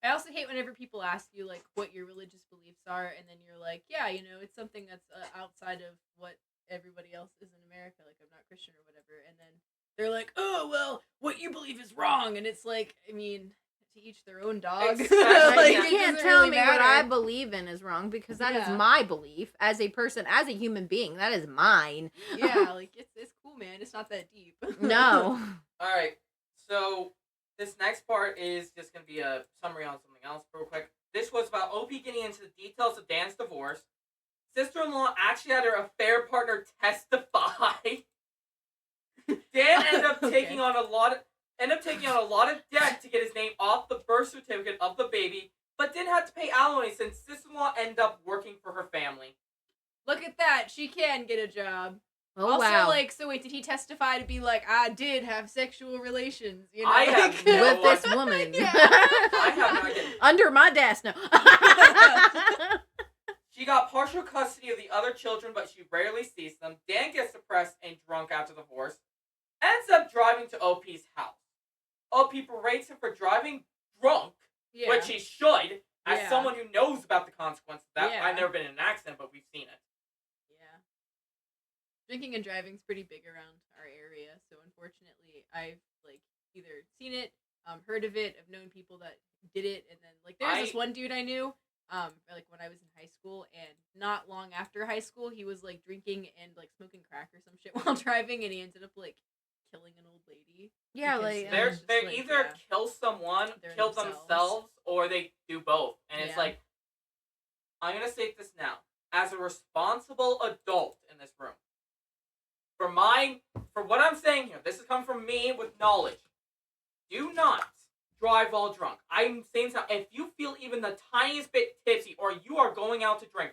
I also hate whenever people ask you like what your religious beliefs are, and then you're like, yeah, you know, it's something that's outside of what everybody else is in America. Like, I'm not Christian or whatever, and then they're like, oh well, what you believe is wrong, and it's like, I mean, to each their own, dog. Exactly. Like, You it can't doesn't tell really me what matter. I believe in is wrong because that is Yeah. my belief as a person, as a human being. That is mine. Yeah, like it's cool, man. It's not that deep. No. All right, so this next part is just going to be a summary on something else real quick. This was about Opie getting into the details of Dan's divorce. Sister-in-law actually had her affair partner testify. Dan ended up Okay. taking on a lot of debt to get his name off the birth certificate of the baby, but didn't have to pay alimony since sister-in-law ended up working for her family. Look at that. She can get a job. Oh, also, wow. like, so wait, did he testify to be like, I did have sexual relations? You know, I have like- no With this woman. Yeah. I have no idea. Under my desk. No. She got partial custody of the other children, but she rarely sees them. Dan gets depressed and drunk after the divorce. Ends up driving to OP's house. OP berates him for driving drunk, Yeah. which he should, as Yeah. someone who knows about the consequences of that. Yeah. I've never been in an accident, but we've seen it. Yeah. Drinking and driving's pretty big around our area, so unfortunately, I've like either seen it, heard of it, I've known people that did it, and then like there's this one dude I knew, like when I was in high school, and not long after high school, he was like drinking and like smoking crack or some shit while driving, and he ended up like killing an old lady. Yeah, Because like, they're They just, they like, either yeah. kill someone, They're kill themselves. themselves, or they do both. And it's Yeah. like, I'm going to state this now. As a responsible adult in this room, for what I'm saying here, this is coming from me with knowledge. Do not drive while drunk. I'm saying so. If you feel even the tiniest bit tipsy, or you are going out to drink,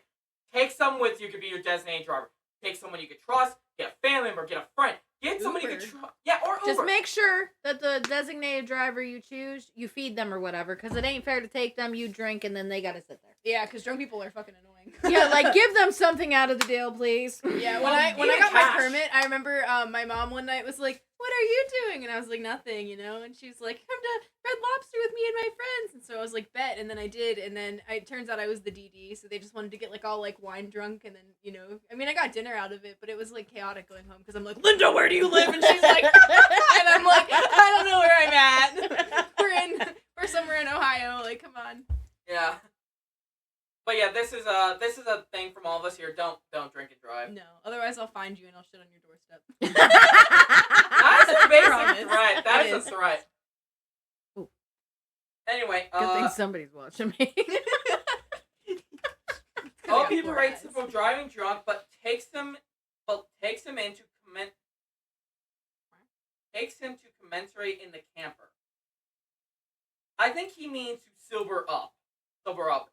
take someone with you. Could be your designated driver. Take someone you can trust. Get a family member. Get a friend. Get someone you can Uber. trust. Yeah, or Uber. Just make sure that the designated driver you choose, you feed them or whatever, because it ain't fair to take them, you drink, and then they gotta sit there. Yeah, because drunk people are fucking annoying. Yeah, like give them something out of the deal, please. Yeah, Well, when I even got my cash. permit, I remember my mom one night was like, "What are you doing?" And I was like, "Nothing," you know. And she's like, "Come to Red Lobster with me and my friends." And so I was like, "Bet." And then I did. And then it turns out I was the DD, so they just wanted to get like all like wine drunk. And then I mean, I got dinner out of it, but it was like chaotic going home because I'm like, "Linda, where do you live?" And she's like, and I'm like, "I don't know where I'm at. We're somewhere in Ohio. Like, come on." Yeah. But yeah, this is a thing from all of us here. Don't drink and drive. No, otherwise I'll find you and I'll shit on your doorstep. That's a basic Promise. threat. That It is a threat. Ooh. Anyway, Good thing somebody's watching me. all got people four rates eyes. him for driving drunk, but takes him to commensurate in the camper. I think he means to sober up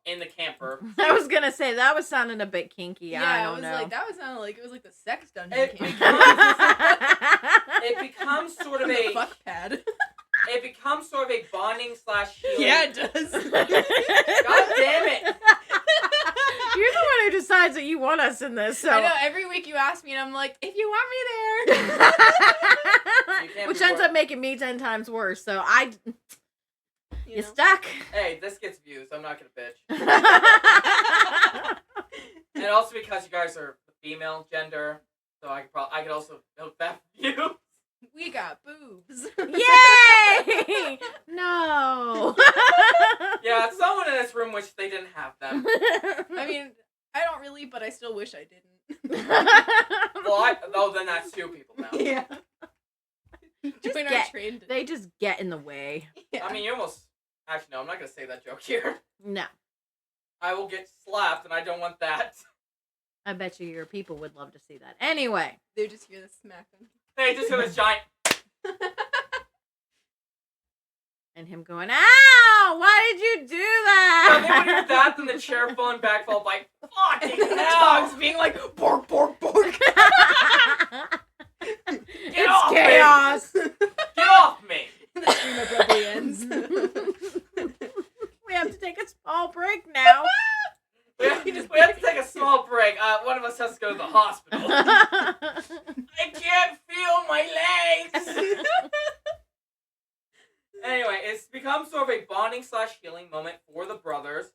in the camper. I was gonna say that was sounding a bit kinky. I don't was know. like that was sounding like it was like the sex dungeon. It camp. It becomes sort of The a fuck pad. it becomes sort of a bonding / healing. Yeah, it does. God damn it! You're the one who decides that you want us in this. So I know every week you ask me and I'm like, if you want me there. You can't which be ends wor- up making me 10 times worse. So You you're know? stuck. Hey, this gets views. I'm not gonna bitch. And also because you guys are the female gender, so I could also note that view. We got boobs. Yay! No. Yeah, someone in this room wished they didn't have them. I mean, I don't really, but I still wish I didn't. Well, then that's 2 people now. Yeah. Just Join our get- train. they just get in the way. Yeah. I mean, you almost. Actually, no, I'm not gonna say that joke here. No. I will get slapped, and I don't want that. I bet you your people would love to see that. Anyway. They just hear the smacking. Hey, just hear this giant. And him going, ow! Why did you do So they would hear that? that, then the chair falling back, followed by fucking And the hell! dogs being like, bork, bork, bork. Get off me! chaos. Get off me! And the stream abruptly ends. We have to take a small break now. We have to take a small break. One of us has to go to the hospital. I can't feel my legs! Anyway, it's become sort of a bonding / healing moment for the brothers.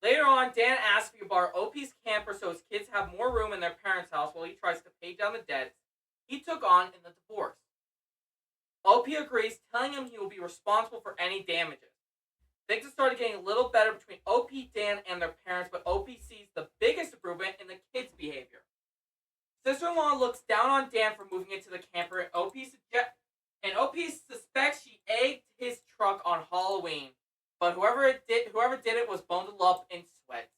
Later on, Dan asks if he can borrow OP's camper so his kids have more room in their parents' house while he tries to pay down the debts he took on in the divorce. OP agrees, telling him he will be responsible for any damages. Things have started getting a little better between OP, Dan, and their parents, but OP sees the biggest improvement in the kids' behavior. Sister-in-law looks down on Dan for moving into the camper, and OP suspects she egged his truck on Halloween, but whoever did it was bundled up in sweat.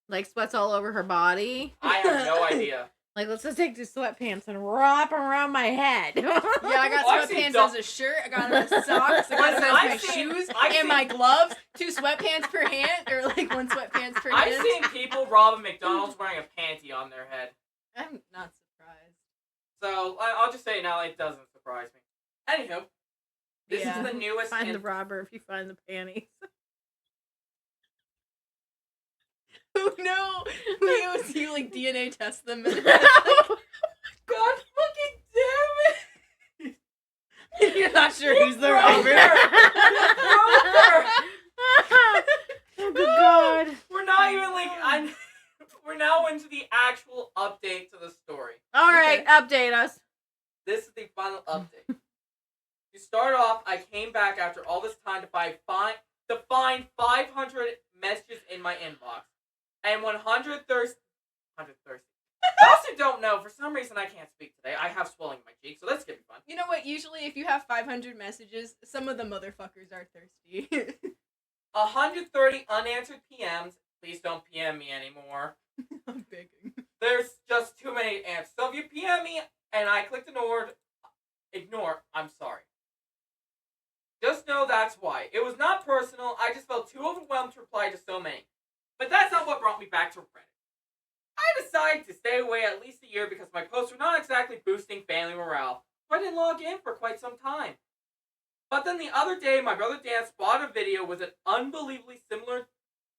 Like sweats all over her body. I have no idea. Like, let's just take these sweatpants and wrap them around my head. Yeah, I got Well, I've seen sweatpants as a shirt. I got them as socks. I got them as my I've seen- shoes I've and seen- my gloves. 2 sweatpants per hand, or like 1 sweatpants per I've hand. seen people rob a McDonald's wearing a panty on their head. I'm not surprised. So I'll just say now it doesn't surprise me. Anywho, this Yeah. is the newest. Find the robber if you find the panties. Oh no! You like DNA test them. And God fucking damn it! you're not sure who's the Robber! robber. Robber! Oh, good God. We're not even like we're now into the actual update to the story. All right, Okay. update us. This is the final update. To start off, I came back after all this time to find 500 messages in my inbox. And 100 thirst. For those who don't know, for some reason I can't speak today. I have swelling in my cheek, so that's gonna be fun. You know what? Usually, if you have 500 messages, some of the motherfuckers are thirsty. 130 unanswered PMs. Please don't PM me anymore. I'm begging. There's just too many answers. So if you PM me and I clicked ignore, I'm sorry. Just know that's why. It was not personal. I just felt too overwhelmed to reply to so many. But that's not what brought me back to Reddit. I decided to stay away at least a year because my posts were not exactly boosting family morale, so I didn't log in for quite some time. But then the other day, my brother Dan spotted a video with an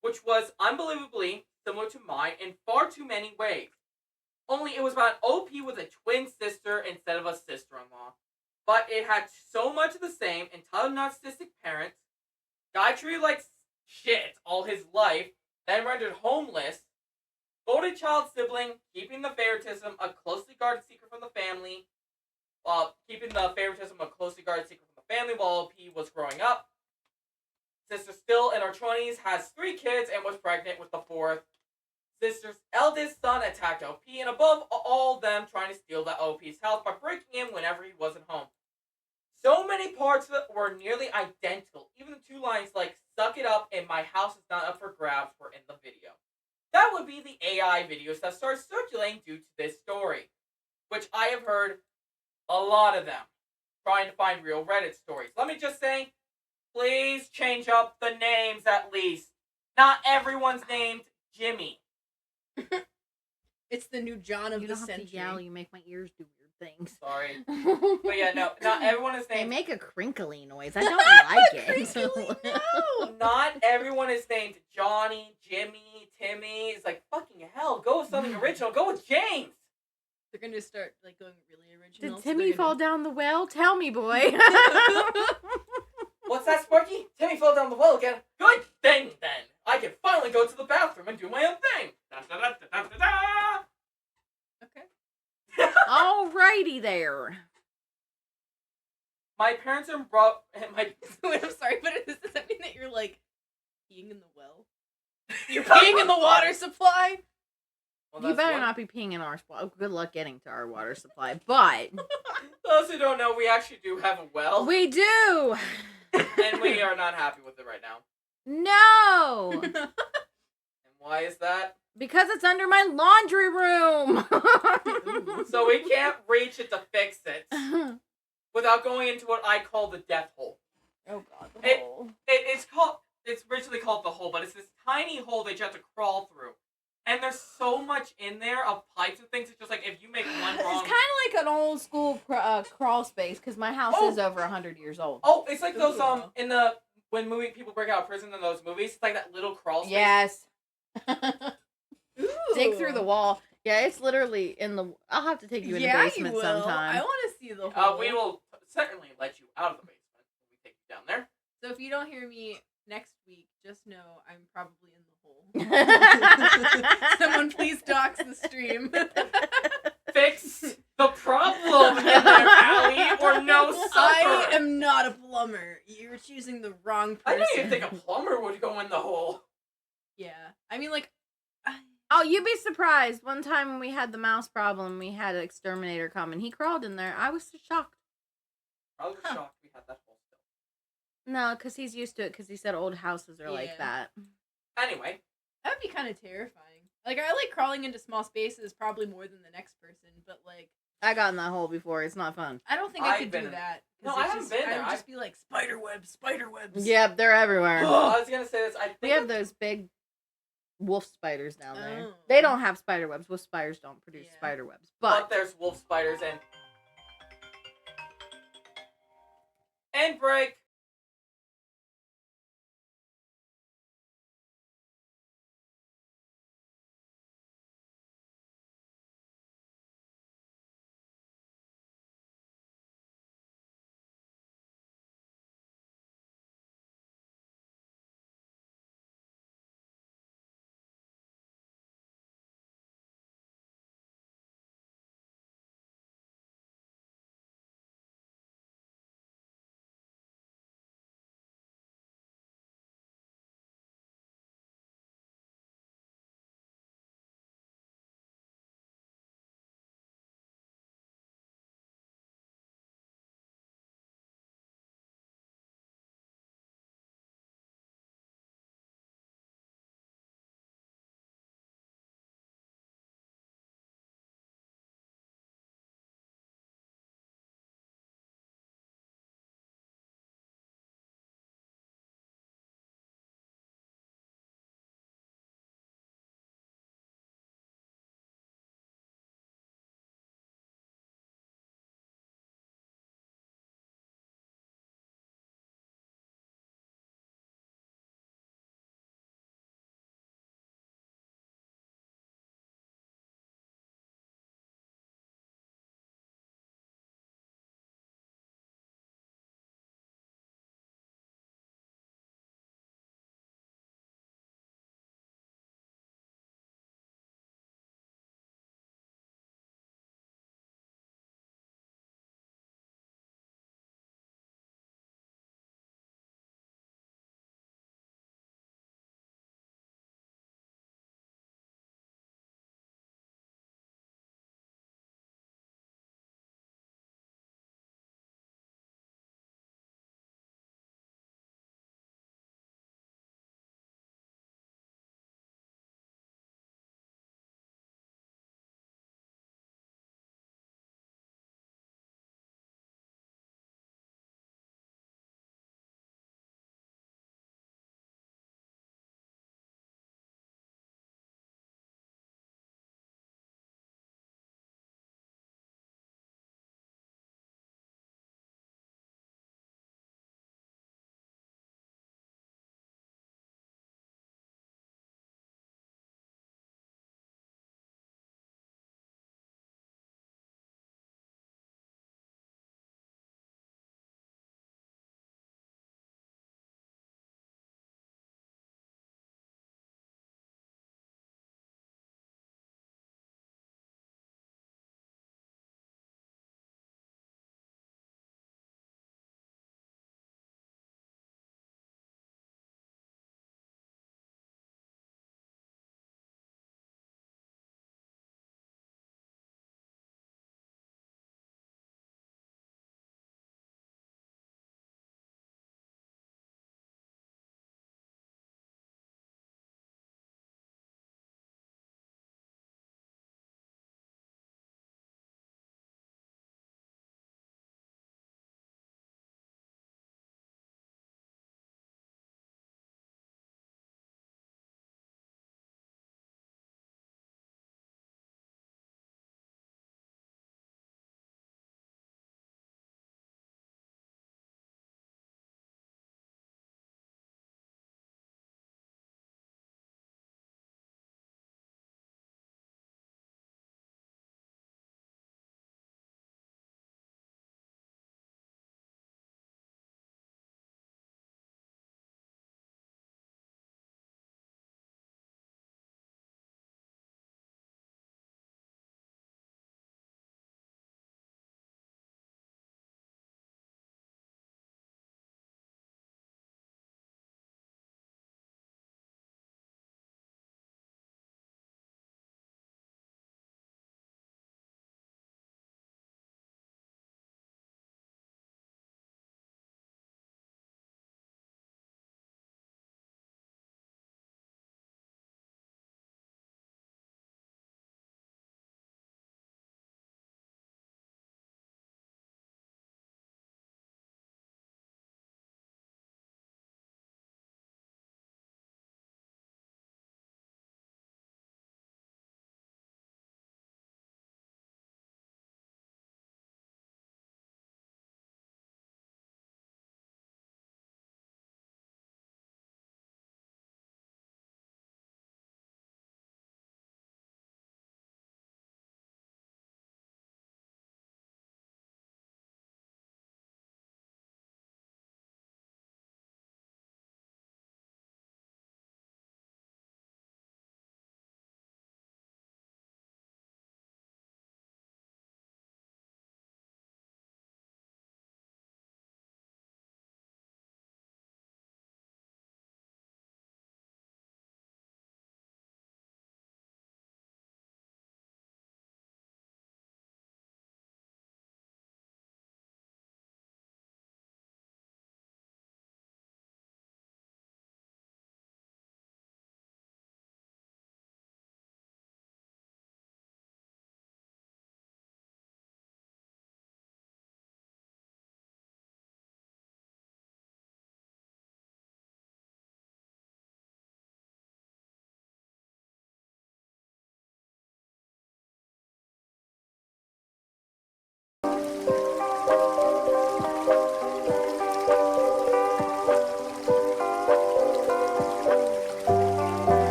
which was unbelievably similar to mine in far too many ways. Only it was about an OP with a twin sister instead of a sister-in-law. But it had so much of the same: entitled narcissistic parents, guy treated like shit all his life, then rendered homeless, voted child sibling, keeping the favoritism a closely guarded secret from the family, while OP was growing up. Sister still in her 20s, has 3 kids, and was pregnant with the 4th. Sister's eldest son attacked OP, and above all them trying to steal the OP's house by breaking in whenever he wasn't home. So many parts of it were nearly identical. Even the 2 lines like, "Suck it up" and "My house is not up for grabs" were in the video. That would be the AI videos that started circulating due to this story, which I have heard a lot of them, trying to find real Reddit stories. Let me just say, please change up the names at least. Not everyone's named Jimmy. It's the new John of You the don't have century. to yell. You make my ears do weird things. Sorry. But yeah, no, not everyone is They named. make a crinkly noise. I don't like it. Crinkly, no! Not everyone is named Johnny, Jimmy, Timmy. It's like, fucking hell, go with something original. Go with James. They're gonna start like going really original. Did so Timmy they're fall gonna- down the well? Tell me, boy. What's that, Sparky? Timmy fell down the well again. Good thing, then. I can finally go to the bathroom and do my own thing. Da, da, da, da, da, da. Okay. Alrighty there. My parents and bro... My... Wait, I'm sorry, but does that mean that you're like peeing in the well? You're peeing in the water supply? Well, You that's better one- not be peeing in our supply. Good luck getting to our water supply. But Those who don't know, we actually do have a well. we do. And we are not happy with it right now. No. And why is that? Because it's under my laundry room. So we can't reach it to fix it without going into what I call the death hole. Oh god, the It- hole. It's originally called the hole, but it's this tiny hole that you have to crawl through. And there's so much in there of pipes and things. It's just like, if you make one It's wrong... kind of like an old school crawl space because my house Oh. is over 100 years old. Oh, it's like those, Ooh. in the... When people break out of prison in those movies, it's like that little crawl space. Yes. Dig Ooh. through the wall. Yeah, it's literally in the. I'll have to take you in the basement you will. sometime. I want to see the hole. We will certainly let you out of the basement when we take you down there. So if you don't hear me next week, just know I'm probably in the hole. Someone please dox the stream. Fix the problem in there, Allie, or no supper. I am not a plumber. You're choosing the wrong person. I didn't even think a plumber would go in the hole. Yeah. I mean, like, Oh, you'd be surprised. One time when we had the mouse problem, we had an exterminator come and he crawled in there. I was so shocked. I was shocked we had that hole still. No, because he's used to it because he said old houses are like Yeah. that. Anyway, that would be kind of terrifying. Like, I like crawling into small spaces probably more than the next person, but, like, I got in that hole before. It's not fun. I don't think I I've could been do in- that. No, 'cause I it's haven't been I there. would just be like, spider webs. Yep, they're everywhere. I was gonna say this. I think We have those big wolf spiders down there. Oh. They don't have spider webs. Wolf spiders don't produce Yeah. spider webs. but But there's wolf spiders and break.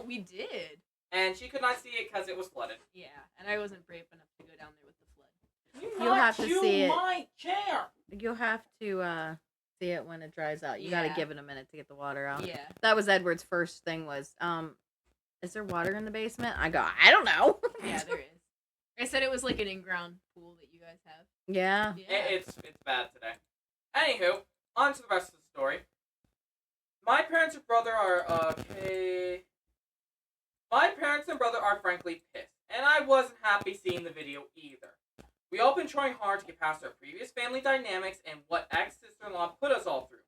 we did. And she could not see it because it was flooded. Yeah, and I wasn't brave enough to go down there with the flood. You'll have to see it. My chair. You'll have to see it when it dries out. You gotta Yeah. give it a minute to get the water out. Yeah. That was Edward's first thing was, is there water in the basement? I go, I don't know. Yeah, there is. I said it was like an in-ground pool that you guys have. Yeah. Yeah. It's bad today. Anywho, on to the rest of the story. My parents and brother are okay. My parents and brother are frankly pissed, and I wasn't happy seeing the video either. We all been trying hard to get past our previous family dynamics and what ex-sister-in-law put us all through.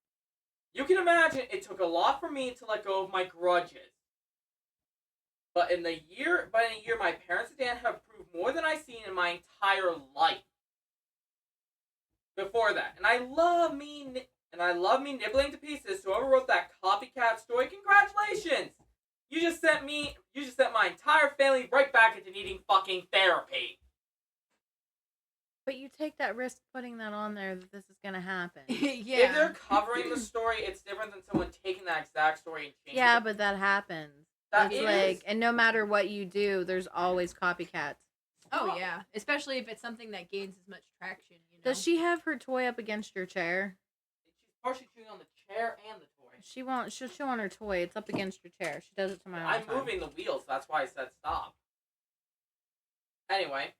You can imagine it took a lot for me to let go of my grudges. But in a year, my parents and Dan have proved more than I've seen in my entire life. Before that, and I love me nibbling to pieces. So whoever wrote that copycat story, congratulations! You just sent my entire family right back into needing fucking therapy. But you take that risk putting that on there that this is gonna happen. If they're covering the story, it's different than someone taking that exact story and changing Yeah, it. but that happens. That It's is- like, and no matter what you do, there's always copycats. Oh yeah, especially if it's something that gains as much traction. You know. Does she have her toy up against your chair? She's partially chewing on the chair and the toy. She won't. She'll chew on her toy. It's up against your chair. She does it to my. I'm moving the wheels, that's why I said stop. Anyway.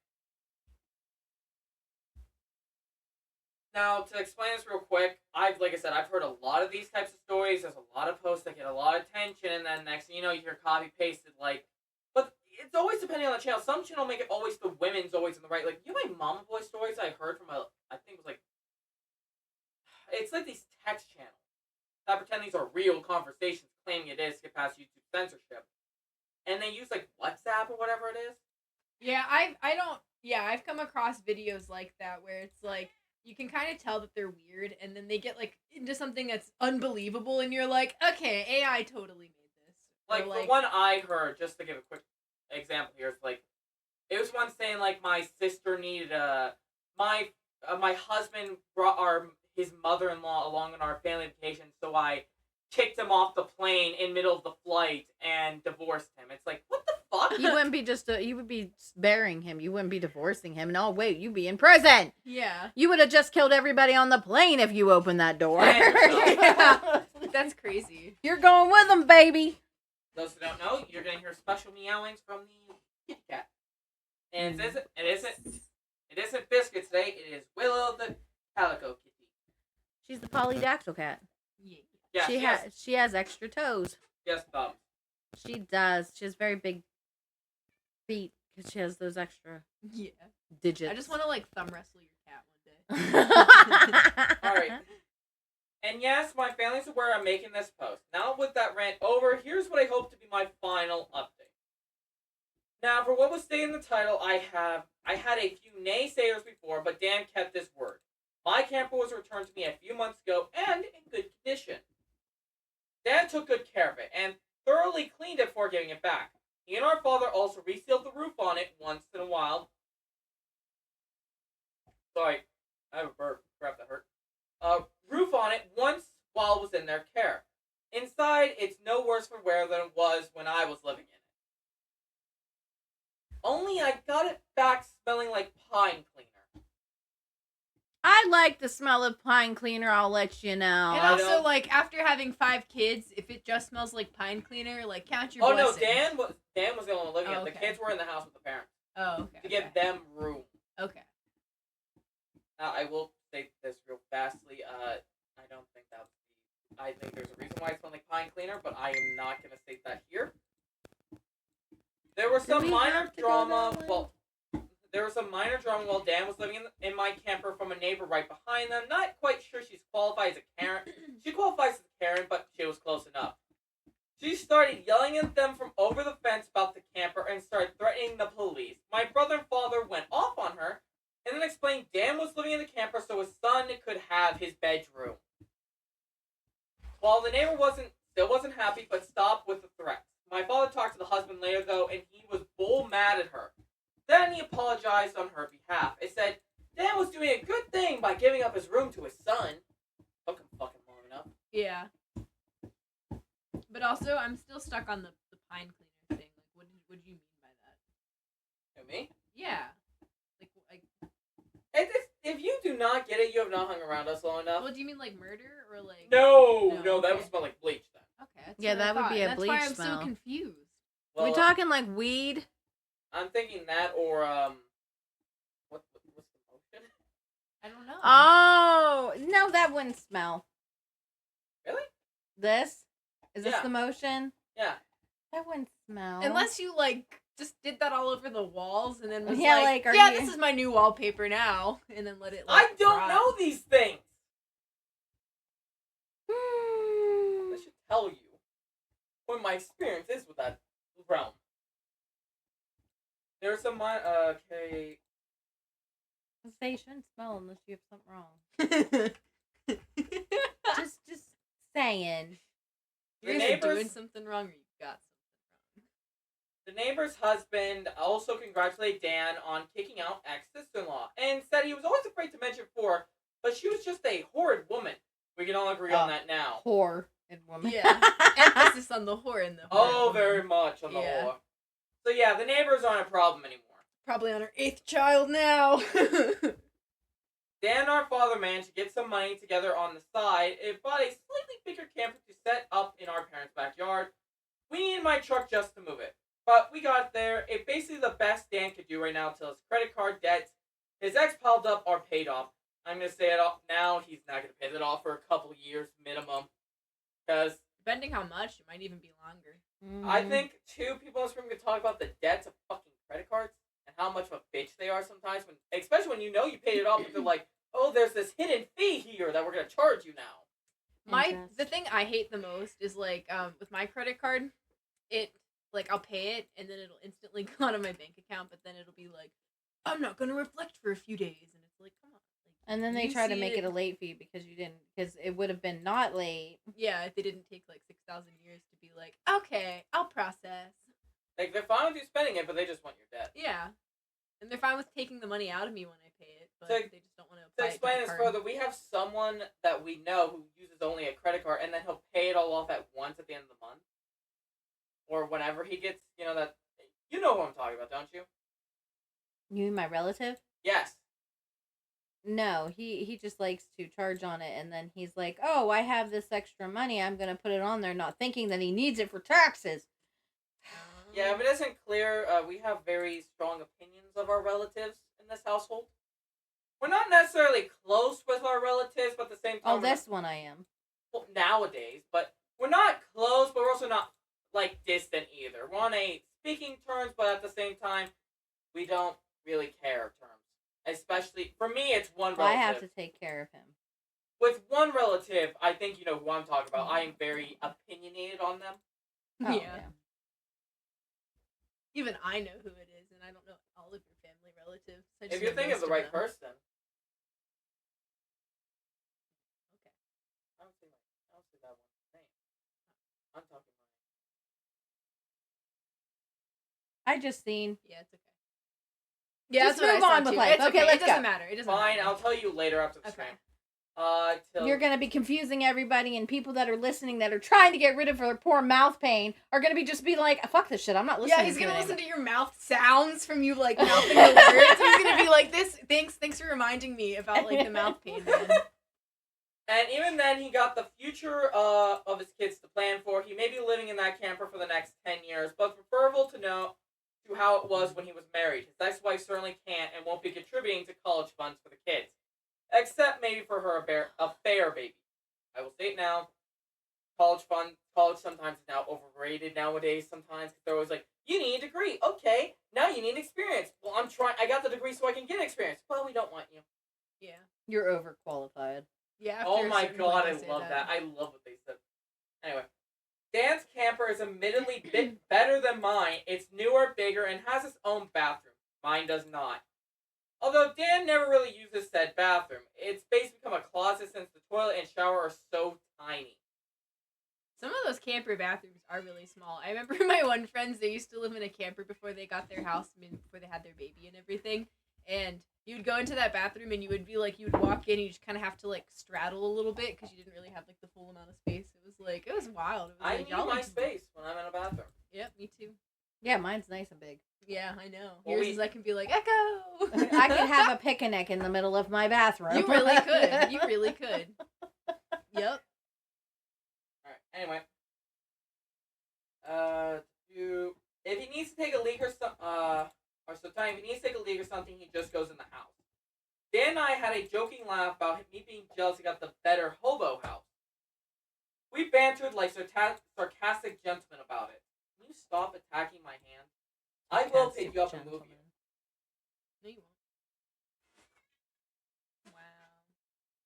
Now, to explain this real quick, I've heard a lot of these types of stories. There's a lot of posts that get a lot of attention, and then next thing you know, you hear copy pasted, but it's always depending on the channel. Some channel make it always the women's always in the right. Like, you know my mama boy stories I heard from it's like these text channels that pretend these are real conversations, claiming it is to get past YouTube censorship. And they use, WhatsApp or whatever it is. Yeah, I've come across videos like that where it's like you can kind of tell that they're weird, and then they get into something that's unbelievable, and you're like, okay, AI totally made this. Or, The one I heard, just to give a quick example here, is it was one saying my sister needed my husband brought his mother-in-law along on our family vacation, so I kicked him off the plane in middle of the flight and divorced him. It's like, what the fuck? You wouldn't be you would be burying him. You wouldn't be divorcing him. No, wait, you'd be in prison. Yeah. You would have just killed everybody on the plane if you opened that door. Yeah. That's crazy. You're going with them, baby. Those who don't know, you're gonna hear special meowings from the kitty cat. And it isn't Biscuit today, it is Willow the Calico Kitty. She's the polydactyl cat. Yeah. Yeah, She has extra toes. yes, thumbs. She does. She has very big feet because she has those extra Yeah. digits. I just want to thumb wrestle your cat one day. Alright. And yes, my family's aware I'm making this post. Now with that rant over, here's what I hope to be my final update. Now, for what was stated in the title, I had a few naysayers before, but Dan kept his word. My camper was returned to me a few months ago and in good condition. Dan took good care of it and thoroughly cleaned it before giving it back. He and our father also resealed the roof on it once in a while. Sorry, I have a burp. Crap, that hurt. Roof on it once while it was in their care. Inside, it's no worse for wear than it was when I was living in it. Only I got it back smelling like pine cleaner. I like the smell of pine cleaner. I'll let you know. And I also, don't- after having 5 kids, if it just smells like pine cleaner, count your Oh blessings. no, Dan was the only one living Oh, it. The okay. kids were in the house with the parents Oh, okay. to give them room. Okay. I will state this real fastly. I don't think that would be. I think there's a reason why it smells like pine cleaner, but I am not going to state that here. There was some we minor have to go drama. that way? Well, there was some minor drama while Dan was living in my camper from a neighbor right behind them. Not quite sure she's qualified as a Karen. She qualifies as a Karen, but she was close enough. She started yelling at them from over the fence about the camper and started threatening the police. My brother and father went off on her and then explained Dan was living in the camper so his son could have his bedroom. While the neighbor still wasn't happy, but stopped with the threats. My father talked to the husband later, though, and he was bull mad at her. Then he apologized on her behalf. It said Dan was doing a good thing by giving up his room to his son. Took him fucking long enough. Yeah. But also, I'm still stuck on the pine cleaner not get it? You have not hung around us long enough. Well, do you mean like murder or like? No, No, that okay. would smell like bleach then. Okay. That's Yeah, what I that would thought. be a That's bleach why I'm smell. so confused. Well, we talking like weed? I'm thinking that or what's the motion? I don't know. Oh no, that wouldn't smell. Really? This is this Yeah. the motion? Yeah. That wouldn't smell. Unless you like just did that all over the walls and then was Yeah, like, like, are yeah, you- this is my new wallpaper now, and then let it. Like, I don't rot. know these things. Hmm. I should tell you what my experience is with that realm. There's some okay. Say you shouldn't smell unless you have something wrong. just saying. You're The either neighbors- doing something wrong or you got something The neighbor's husband also congratulated Dan on kicking out ex-sister-in-law and said he was always afraid to mention before, but she was just a horrid woman. We can all agree on that now. Whore and wrong. woman. Yeah, emphasis on the whore and the. Oh, whore. very much on the Yeah. whore. So yeah, the neighbors aren't a problem anymore. Probably on her 8th child now. Dan and our father managed to get some money together on the side and bought a slightly bigger camper to set up in our parents' backyard. We needed my truck just to move it. But we got there. It's basically the best Dan could do right now until his credit card debts, his ex piled up, are paid off. I'm going to say it all now. He's not going to pay that off for a couple years minimum. Because Depending how much, it might even be longer. I think two people in this room can talk about the debts of fucking credit cards and how much of a bitch they are sometimes, when, especially when you know you paid it off, but they're like, oh, there's this hidden fee here that we're going to charge you now. The thing I hate the most is like with my credit card, it like I'll pay it and then it'll instantly go out of my bank account, but then it'll be like, I'm not gonna reflect for a few days, and it's like, come on. Like, And then they you try to see make it a late fee because it would have been not late. Yeah, if they didn't take like 6,000 years to be like, okay, I'll process. Like, they're fine with you spending it, but they just want your debt. Yeah, and they're fine with taking the money out of me when I pay it, but So- they just don't want to. To explain this further, we have someone that we know who uses only a credit card, and then he'll pay it all off at once at the end of the month. Or whenever he gets, that... You know who I'm talking about, don't you? You mean my relative? Yes. No, he just likes to charge on it, and then he's like, "Oh, I have this extra money. I'm gonna put it on there," not thinking that he needs it for taxes. Yeah, if it isn't clear, we have very strong opinions of our relatives in this household. We're not necessarily close with our relatives, but at the same time... Oh, we're this one I am. well, nowadays, but we're not close, but we're also not, distant either. We're on a speaking terms, but at the same time, we don't really care terms. Especially, for me, it's one Well, I relative. have to take care of him. With one relative, I think you know who I'm talking about. I am very opinionated on them. Oh, Yeah. Even I know who it is, and I don't know all of your family relatives. I just If you're know thinking of most the right them. person. Okay. I don't see that one's name. I'm talking about... I just seen. Yeah, it's okay. Yeah, Just that's what I move saw on with too. life. It's Okay, okay. let's It doesn't go. matter. It doesn't Fine, matter. I'll tell you later after the Okay. stream. Till... You're gonna be confusing everybody, and people that are listening that are trying to get rid of their poor mouth pain are gonna be like, "Fuck this shit. I'm not listening." Yeah, he's gonna to it listen anymore." to your mouth sounds from you like mouthing the words. He's gonna be like, "This, thanks for reminding me about like the mouth pain." Man. And even then, he got the future of his kids to plan for. He may be living in that camper for the next 10 years, but preferable to know to how it was when he was married. His ex-wife certainly can't and won't be contributing to college funds for the kids. Except maybe for her a fair baby. I will say it now. College sometimes is now overrated nowadays sometimes. Because they're always like, you need a degree. Okay, now you need experience. Well, I got the degree so I can get experience. Well, we don't want you. Yeah. You're overqualified. Yeah. Oh after a my certain god, I point they say love that. I love what they said. Anyway, Dan's camper is admittedly bit better than mine. It's newer, bigger, and has its own bathroom. Mine does not. Although Dan never really uses said bathroom. It's basically become a closet since the toilet and shower are so tiny. Some of those camper bathrooms are really small. I remember my one friends, they used to live in a camper before they got their house, before they had their baby and everything. And you would go into that bathroom and you would walk in and you just kind of have to like straddle a little bit because you didn't really have like the full amount of space. It was wild. It was I like, need my space when I'm in a bathroom. Yep, me too. Yeah, mine's nice and big. Yeah, I know. Well, Yours we- is I can be like Echo. I could have a picnic in the middle of my bathroom. You really could. You really could. Yep. Alright, anyway. If he needs to take a leak or something, if he needs to take a leak or something, he just goes in the house. Dan and I had a joking laugh about me being jealous he got the better hobo house. We bantered like sarcastic gentlemen about it. Can you stop attacking my hand? I will pick you up and move you. No, you won't. Wow.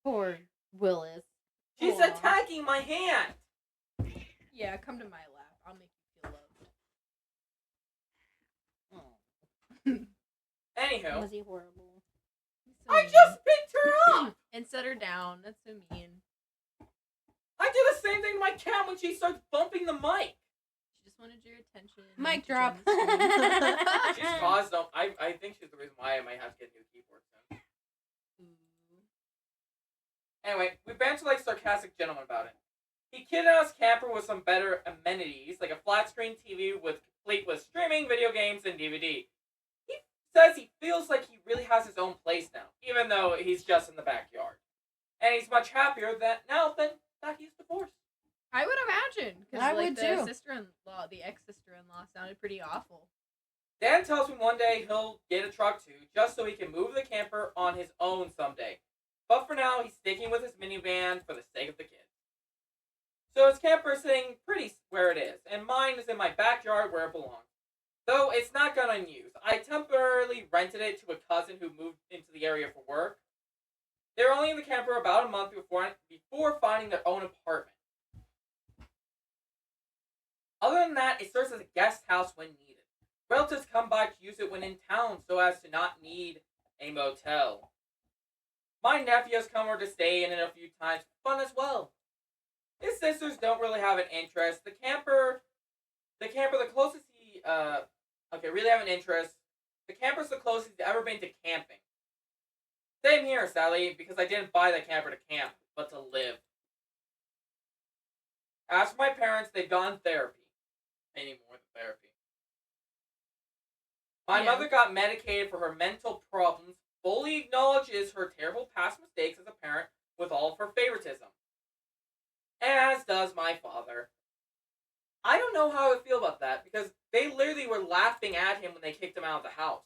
Poor Willis. She's Aw. attacking my hand! Yeah, come to my lap. I'll make you feel loved. Anywho, Was he horrible? He's so I mean. just picked her up! And set her down. That's so mean. I did the same thing to my cat when she starts bumping the mic. She just wanted your attention. Mic to join drop. the stream. She's caused them. I think she's the reason why I might have to get a new keyboard soon. Ooh. Anyway, we bantered like sarcastic gentlemen about it. He kitted out his camper with some better amenities, like a flat screen TV complete with streaming, video games, and DVD. He says he feels like he really has his own place now, even though he's just in the backyard. And he's much happier than he's divorced. I would imagine. Because I like, would the too. sister-in-law, the ex-sister-in-law sounded pretty awful. Dan tells me one day he'll get a truck too, just so he can move the camper on his own someday. But for now, he's sticking with his minivan for the sake of the kids. So his camper is sitting pretty where it is, and mine is in my backyard where it belongs. Though it's not gone unused. I temporarily rented it to a cousin who moved into the area for work. They were only in the camper about a month before finding their own apartment. Other than that, it serves as a guest house when needed. Relatives come by to use it when in town so as to not need a motel. My nephew has come over to stay in it a few times for fun as well. His sisters don't really have an interest. The camper's the closest really have an interest. The camper's the closest he's ever been to camping. Same here, Sally, because I didn't buy the camper to camp, but to live. As for my parents, they've gone therapy. Any more than therapy. My Yeah. mother got medicated for her mental problems, fully acknowledges her terrible past mistakes as a parent with all of her favoritism. As does my father. I don't know how I feel about that, because they literally were laughing at him when they kicked him out of the house.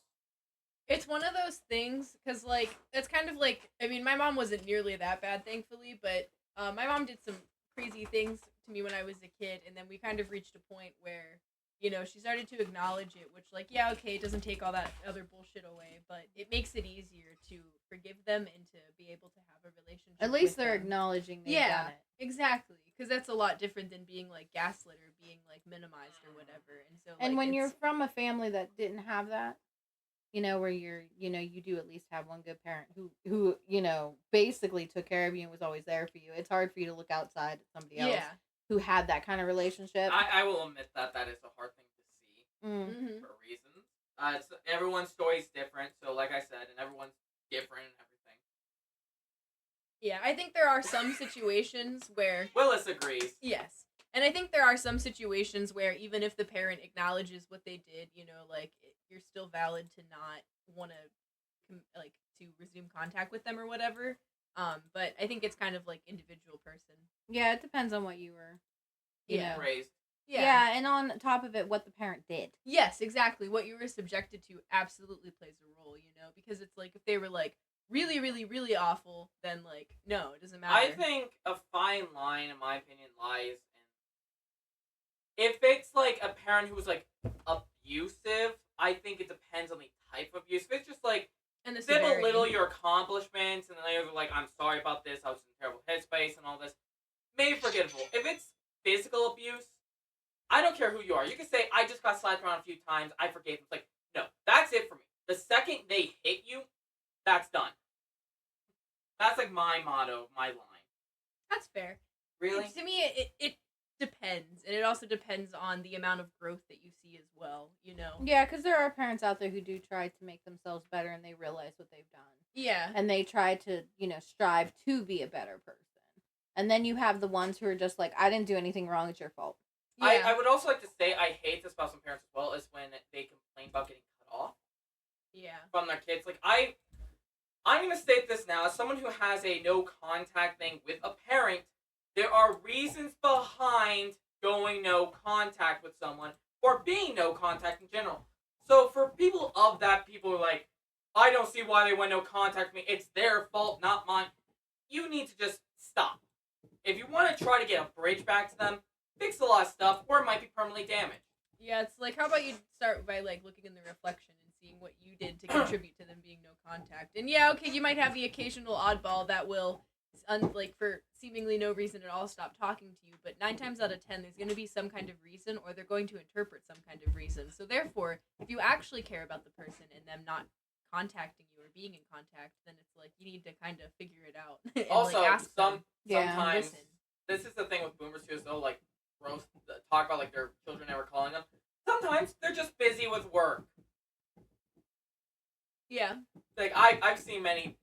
It's one of those things, because, like, it's kind of like, I mean, my mom wasn't nearly that bad, thankfully, but my mom did some crazy things to me when I was a kid, and then we kind of reached a point where, you know, she started to acknowledge it, which, like, yeah, okay, it doesn't take all that other bullshit away, but it makes it easier to forgive them and to be able to have a relationship At least with they're them. acknowledging they've Yeah. done it. Exactly, because that's a lot different than being, like, gaslit or being, like, minimized or whatever, and so, And like, when you're it's- from a family that didn't have that, you know, where you do at least have one good parent who basically took care of you and was always there for you. It's hard for you to look outside at somebody else yeah. who had that kind of relationship. I will admit that is a hard thing to see Mm. Mm-hmm. for reasons. Everyone's story is different, so like I said, and everyone's different and everything. Yeah, I think there are some situations where Willis agrees. yes. And I think there are some situations where even if the parent acknowledges what they did, you know, like you're still valid to not want to resume contact with them or whatever. But I think it's kind of like individual person. Yeah, it depends on what you were. You Yeah. know. Raised. Yeah, and on top of it, what the parent did. Yes, exactly. What you were subjected to absolutely plays a role, you know, because it's like if they were like really, really, really awful, then like no, it doesn't matter. I think a fine line, in my opinion, lies in if it's like a parent who's like abusive. I think it depends on the type of abuse. If it's just like and the they severity. belittle your accomplishments and then they're like, "I'm sorry about this. I was in a terrible headspace and all this." Maybe forgettable. If it's physical abuse, I don't care who you are. You can say, "I just got slapped around a few times. I forgave." It's like, no, that's it for me. The second they hit you, that's done. That's like my motto, my line. That's fair. Really? To me, it depends, and it also depends on the amount of growth that you see as well. You know. Yeah, because there are parents out there who do try to make themselves better and they realize what they've done. Yeah. And they try to, strive to be a better person. And then you have the ones who are just like, I didn't do anything wrong, it's your fault. I would also like to say I hate this about some parents as well, is when they complain about getting cut off Yeah. from their kids. Like, I'm going to state this now. As someone who has a no contact thing with a parent, there are reasons behind going no contact with someone or being no contact in general. So for people of that, people are like, I don't see why they went no contact with me. It's their fault, not mine. You need to just stop. If you want to try to get a bridge back to them, fix a lot of stuff, or it might be permanently damaged. Yeah, it's like, how about you start by, like, looking in the reflection and seeing what you did to contribute to them being no contact. And yeah, okay, you might have the occasional oddball that will, like, for seemingly no reason at all, stop talking to you, but 9 times out of 10, there's going to be some kind of reason, or they're going to interpret some kind of reason. So therefore, if you actually care about the person and them not contacting you or being in contact, then it's like, you need to kind of figure it out. And, Also, like, ask them. sometimes, Listen. this is the thing with boomers too, so like, talk about like their children never calling them. Sometimes they're just busy with work. Yeah. Like, I've seen many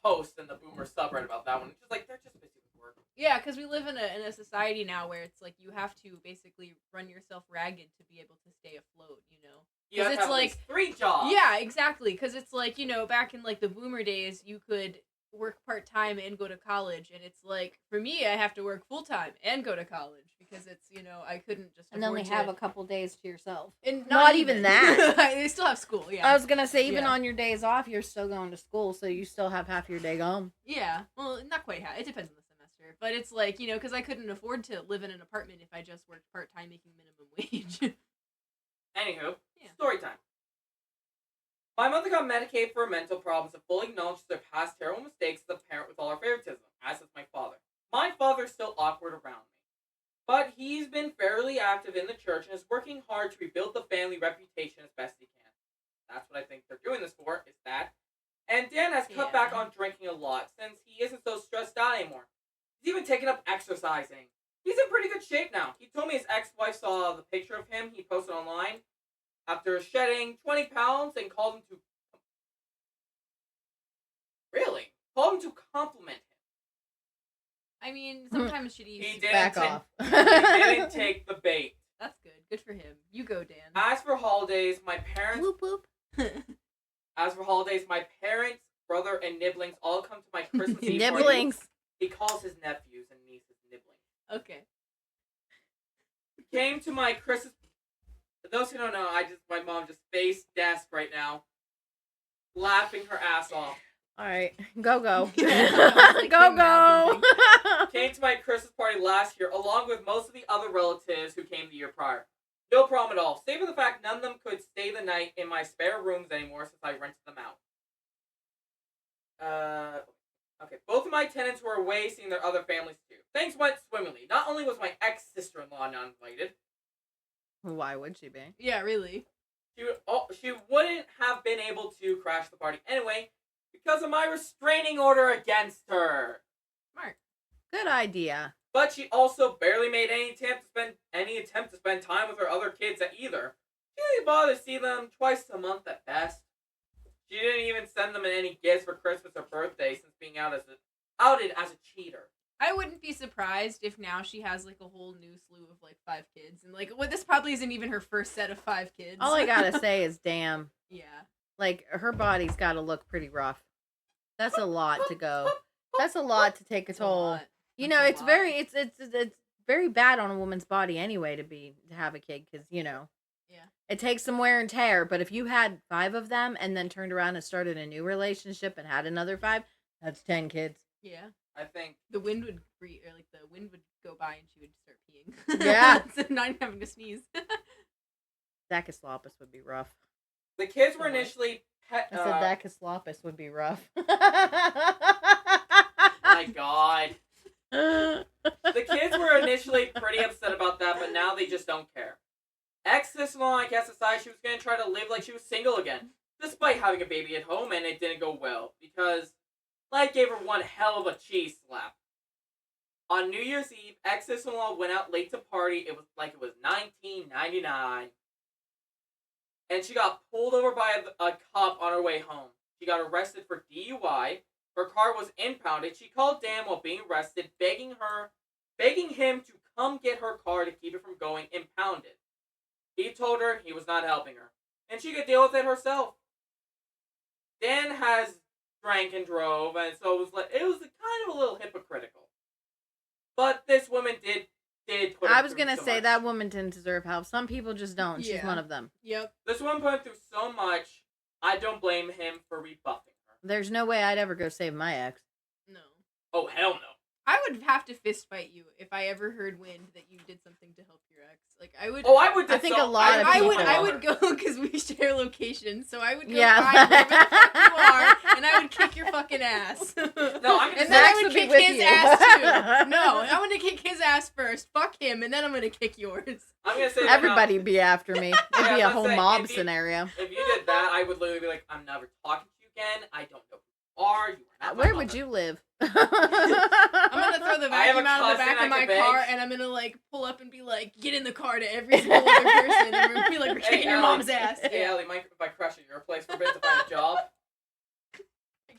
posts in the boomer subreddit about that one. It's just like, they're just busy with work. Yeah, because we live in a society now where it's like you have to basically run yourself ragged to be able to stay afloat, you know? You have to it's have at like- least 3 jobs. Yeah, exactly. Because it's like, you know, back in like the boomer days, you could work part-time and go to college. And it's like, for me, I have to work full-time and go to college because it's, you know, I couldn't just And afford only to... have a couple days to yourself. and not even that. They still have school, yeah. I was gonna say, even Yeah. on your days off, you're still going to school, so you still have half your day gone. Yeah, well, not quite half. It depends on the semester. But it's like, you know, because I couldn't afford to live in an apartment if I just worked part-time making minimum wage. Anywho, Yeah. story time. My mother got medicated for her mental problems and fully acknowledges their past terrible mistakes as a parent with all her favoritism, as is my father. My father's still awkward around me, but he's been fairly active in the church and is working hard to rebuild the family reputation as best he can. That's what I think they're doing this for, is that. And Dan has cut back Yeah. on drinking a lot since he isn't so stressed out anymore. He's even taken up exercising. He's in pretty good shape now. He told me his ex-wife saw the picture of him he posted online after shedding 20 pounds and called him to... Really? Called him to compliment him. I mean, sometimes shitty. He didn't Back take- off. He didn't take the bait. That's good. Good for him. You go, Dan. As for holidays, my parents... Whoop whoop. As for holidays, my parents, brother, and nibblings all come to my Christmas Eve party. Nibblings. He calls his nephews and nieces nibblings. Okay. Came to my Christmas... For those who don't know, my mom just face desk right now, laughing her ass off. All right, go go, Like go him now, go. Came to my Christmas party last year, along with most of the other relatives who came the year prior. No problem at all, save for the fact none of them could stay the night in my spare rooms anymore since I rented them out. Okay, both of my tenants were away seeing their other families too. Things went swimmingly. Not only was my ex-sister-in-law not invited, Why would she be? Yeah, really. she wouldn't have been able to crash the party anyway because of my restraining order against her. Smart. Good idea. But she also barely made any attempt to spend time with her other kids either. She didn't bother to see them twice a month at best. She didn't even send them any gifts for Christmas or birthday since being outed as a cheater. I wouldn't be surprised if now she has like a whole new slew of like 5 kids, and like, well, this probably isn't even her first set of 5 kids. All I gotta say is, damn. Yeah. Like, her body's gotta look pretty rough. That's a lot to go. That's a lot to take a It's a toll. lot. You That's know, a it's lot. very it's very bad on a woman's body anyway to have a kid, because you know, Yeah. it takes some wear and tear. But if you had 5 of them and then turned around and started a new relationship and had another 5, that's 10 kids. Yeah. I think The wind would the wind would go by and she would start peeing. Yeah. So not even having to sneeze. Dachyslopus would be rough. the kids were What? initially I said Dachyslopus would be rough. my God. The kids were initially pretty upset about that, but now they just don't care. Ex-sister-in-law, I guess, decided she was going to try to live like she was single again, despite having a baby at home, and it didn't go well, because life gave her one hell of a cheese slap. On New Year's Eve, ex-sister-in-law went out late to party. It was like it was 1999. And she got pulled over by a cop on her way home. She got arrested for DUI. Her car was impounded. She called Dan while being arrested, begging him to come get her car to keep it from going impounded. He told her he was not helping her, and she could deal with it herself. Dan has drank and drove, and so it was kind of a little hypocritical. But this woman did put him I was through gonna so say much. that woman didn't deserve help. Some people just don't. She's Yeah. one of them. Yep. This woman put him through so much, I don't blame him for rebuffing her. There's no way I'd ever go save my ex. No. Oh, hell no. I would have to fist fight you if I ever heard wind that you did something to help your ex. Like I would. Oh, I would. I think a lot of I people- would. I would go because we share locations, so I would go Yeah. find wherever the fuck you are, and I would kick your fucking ass. No, I'm gonna and say- then I Max would would be kick with his you. ass too. No, I'm gonna kick his ass first. Fuck him, and then I'm gonna kick yours. I'm gonna say that now. Everybody be after me. It'd Yeah, be I a was whole gonna say, mob if you- scenario. If you did that, I would literally be like, I'm never talking to you again. I don't know who you are. You are not my Where would mother." you live? I'm gonna throw the I have a vacuum out of the cousin back I of my can car, beg. and I'm gonna like pull up and be like, "Get in the car" to every single other person, and we're gonna be like, "We're Hey, kicking your Ellie. mom's ass." Hey, Ellie, my crush at your place forbid to find a job.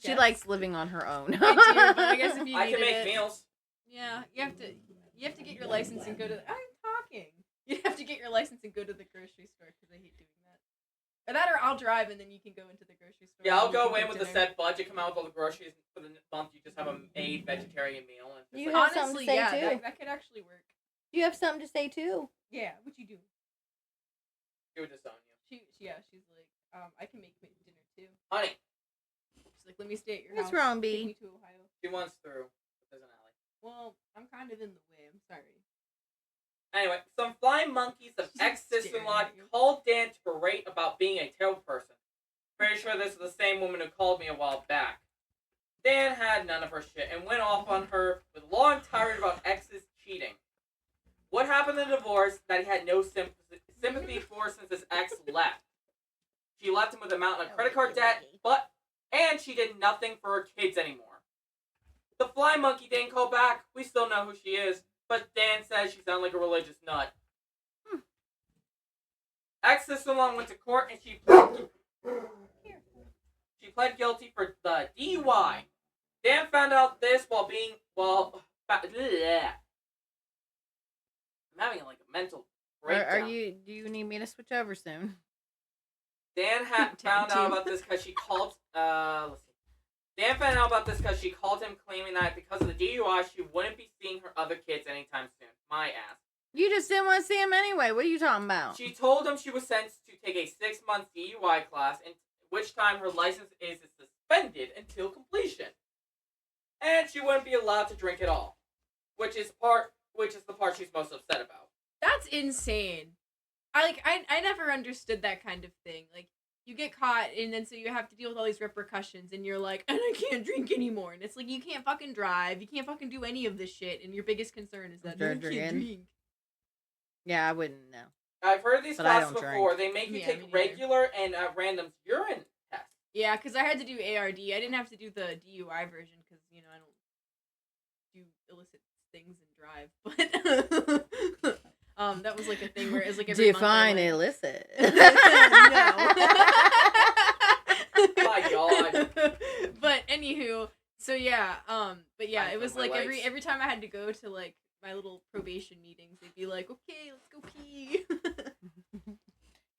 She Yes. likes living on her own. I do, but I guess if you I can needed make it, meals. yeah, you have to get your license and go to. I'm talking. You have to get your license and go to the grocery store because I hate doing that. Or that, or I'll drive and then you can go into the grocery store. Yeah, I'll and you go can in cook with a dinner. set budget, come out with all the groceries for the month. You just have a made vegetarian meal. And You just have like, something to Honestly, say, yeah, too. that could actually work. You have something to say too. Yeah, what you do? she would disown you. She's like, I can make dinner too. Honey, She's like, let me stay at your What's house. wrong, Take B? me to Ohio. she wants through. But there's an alley. Well, I'm kind of in the way. I'm sorry. Anyway, some flying monkeys of She's ex-sister-in-law staring at you. called Dan to berate about being a terrible person. Pretty sure this is the same woman who called me a while back. Dan had none of her shit and went off on her with a long tirade about exes cheating. What happened in the divorce that he had no sympathy for since his ex left. She left him with a mountain of credit card debt, and she did nothing for her kids anymore. The fly monkey didn't call back. We still know who she is, but Dan says she sounded like a religious nut. Ex-sister-in-law went to court and she pled guilty for the DUI. Dan found out this I'm having like a mental breakdown. Do you need me to switch over soon? Dan had found Tag out team. about this because she called. Let's see. Dan found out about this because she called him, claiming that because of the DUI, she wouldn't be seeing her other kids anytime soon. My ass. You just didn't want to see him anyway. What are you talking about? She told him she was sentenced to take a 6-month DUI class, in which time her license is suspended until completion, and she wouldn't be allowed to drink at all, which is the part she's most upset about. That's insane. I never understood that kind of thing. Like, you get caught, and then so you have to deal with all these repercussions, and you're like, and I can't drink anymore. And it's like, you can't fucking drive, you can't fucking do any of this shit, and your biggest concern is that Start you can't drinking. drink. Yeah, I wouldn't know. I've heard these But I classes don't before. They make you Yeah, me take neither. regular and random urine tests. Yeah, because I had to do ARD. I didn't have to do the DUI version, because, you know, I don't do illicit things and drive. But, that was like a thing where it was like every month I Define went- illicit. My God. But anywho, so yeah, but yeah, I it was feel my like legs. every time I had to go to like my little probation meetings, they'd be like, "Okay, let's go pee."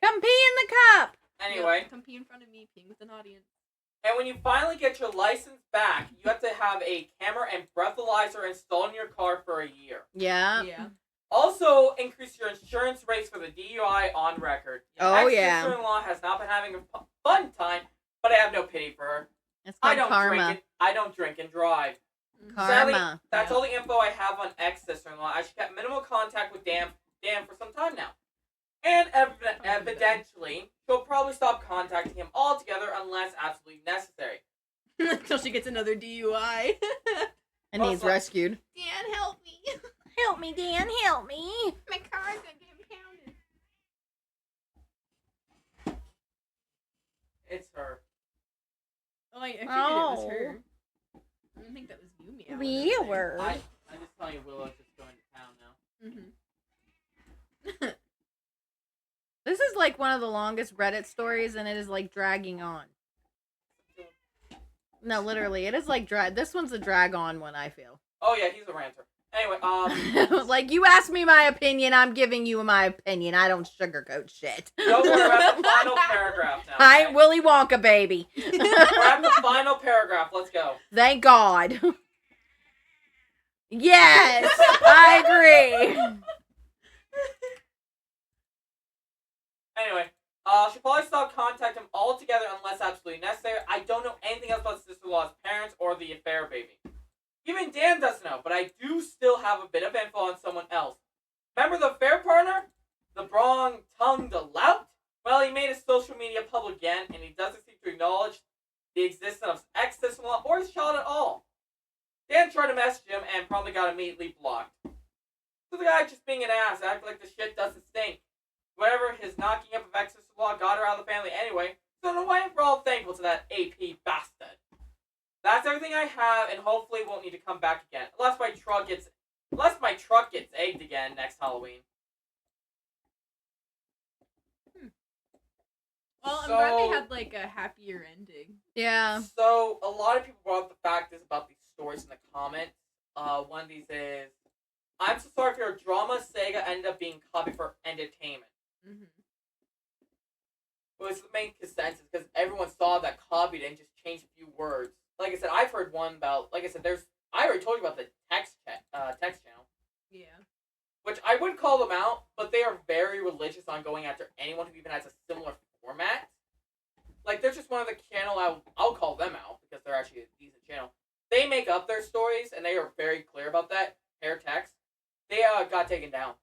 Come pee in the cup. Anyway, Yep, come pee in front of me, peeing with an audience. and when you finally get your license back, you have to have a camera and breathalyzer installed in your car for a year. Yeah. Yeah. Also, increase your insurance rates for the DUI on record. Oh, yeah. Ex-sister-in-law has not been having a fun time, but I have no pity for her. It's I called don't drink karma. and I don't drink and drive. Karma. Sadly, that's Yeah. all the info I have on ex-sister-in-law. I kept minimal contact with Dan for some time now. And evidently, she'll probably stop contacting him altogether unless absolutely necessary. Until she gets another DUI. And he's Also- rescued. Dan, help me! Help me, Dan. Help me. My car's gonna get impounded. It's her. Oh, I figured it was Oh. her. I didn't think that was you, meow. Weird. I just tell you, Willow's just going to town now. Mm-hmm. This is like one of the longest Reddit stories, and it is like dragging on. No, literally, it is like drag. This one's a drag on one. I feel. Oh yeah, he's a ranter. Anyway, Like, you asked me my opinion, I'm giving you my opinion. I don't sugarcoat shit. no, we're at the final paragraph now. Hi, Okay? Willy Wonka, baby. We're at the final paragraph. Let's go. Thank God. Yes, I agree. Anyway, should probably stop contacting him altogether unless absolutely necessary. I don't know anything else about sister-in-law's parents or the affair baby. Even Dan doesn't know, but I do still have a bit of info on someone else. Remember the affair partner? The wrong-tongued lout? Well, he made his social media public again, and he doesn't seem to acknowledge the existence of his ex-sister-in-law or his child at all. Dan tried to message him and probably got immediately blocked. So the guy just being an ass, acting like the shit doesn't stink. Whatever, his knocking up of ex-sister-in-law got her out of the family anyway, so no way we're all thankful to that AP bastard. That's everything I have, and hopefully won't need to come back again, unless my truck gets egged again next Halloween. Well, I'm glad they had like a happier ending. Yeah. So, a lot of people brought up the fact about these stories in the comments. One of these is, I'm so sorry for your drama. Sega ended up being copied for entertainment. Mm-hmm. It was the main consensus because everyone saw that copied it and just changed a few words. Like I said, I've heard one about. Like I said, I already told you about the text channel, Yeah. which I would call them out, but they are very religious on going after anyone who even has a similar format. Like they're just one of the channel. I'll call them out because they're actually a decent channel. They make up their stories and they are very clear about that. Hair text. They got taken down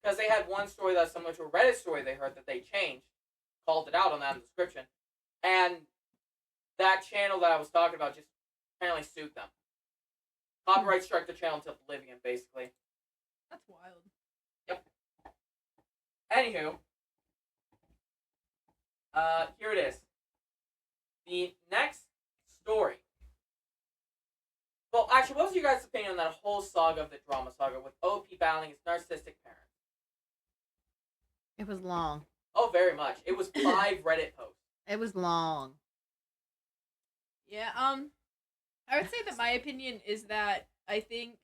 because they had one story that's similar to a Reddit story they heard that they changed, called it out on that in the description, and that channel that I was talking about just apparently sued them. Copyright struck the channel until oblivion, basically. That's wild. Yep. Anywho, here it is. The next story. Well, actually, what was your guys' opinion on that whole saga of the drama saga with OP battling his narcissistic parents? It was long. Oh, very much. It was 5 Reddit posts. It was long. Yeah, I would say that my opinion is that I think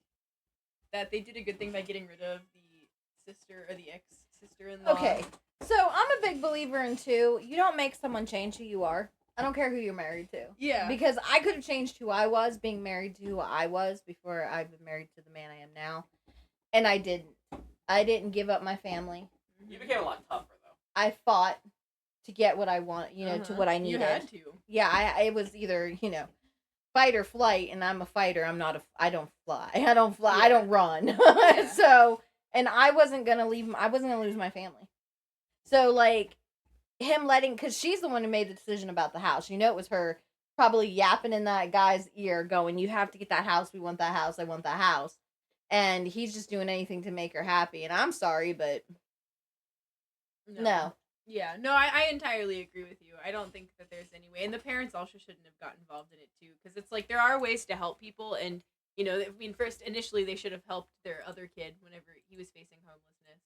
that they did a good thing by getting rid of the sister or the ex-sister-in-law. Okay, so I'm a big believer in too. You don't make someone change who you are. I don't care who you're married to. Yeah. Because I could have changed who I was, being married to who I was before I've been married to the man I am now. And I didn't. I didn't give up my family. You became a lot tougher, though. I fought to get what I want, to Uh-huh. what I needed. You had to. Yeah, it was either, fight or flight, and I'm a fighter. I don't fly. I don't fly. I don't run. Yeah. So, and I wasn't going to lose my family. So, like, him because she's the one who made the decision about the house. It was her probably yapping in that guy's ear going, you have to get that house. We want that house. I want that house. And he's just doing anything to make her happy. And I'm sorry, but no. Yeah, no, I entirely agree with you. I don't think that there's any way. And the parents also shouldn't have gotten involved in it, too. Because it's like, there are ways to help people. And, initially they should have helped their other kid whenever he was facing homelessness,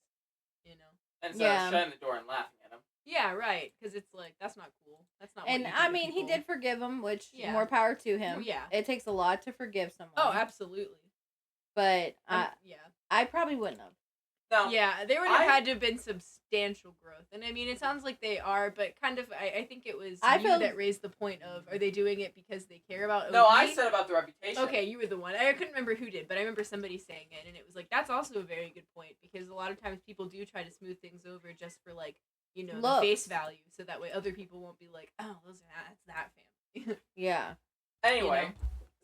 And so shutting the door and laughing at him. Yeah, right. Because it's like, that's not cool. That's not And what you do I to mean, he people. did forgive him, which Yeah. more power to him. Yeah. It takes a lot to forgive someone. Oh, absolutely. But Yeah. I probably wouldn't have. No. Yeah, there would have had to have been substantial growth. And I mean, it sounds like they are, but kind of, I think it was I you feel- that raised the point of, are they doing it because they care about No, OP? I said about the reputation. Okay, you were the one. I couldn't remember who did, but I remember somebody saying it, and it was like, that's also a very good point, because a lot of times people do try to smooth things over just for, like, the Looks. face value, so that way other people won't be like, oh, that's that family. Yeah. Anyway,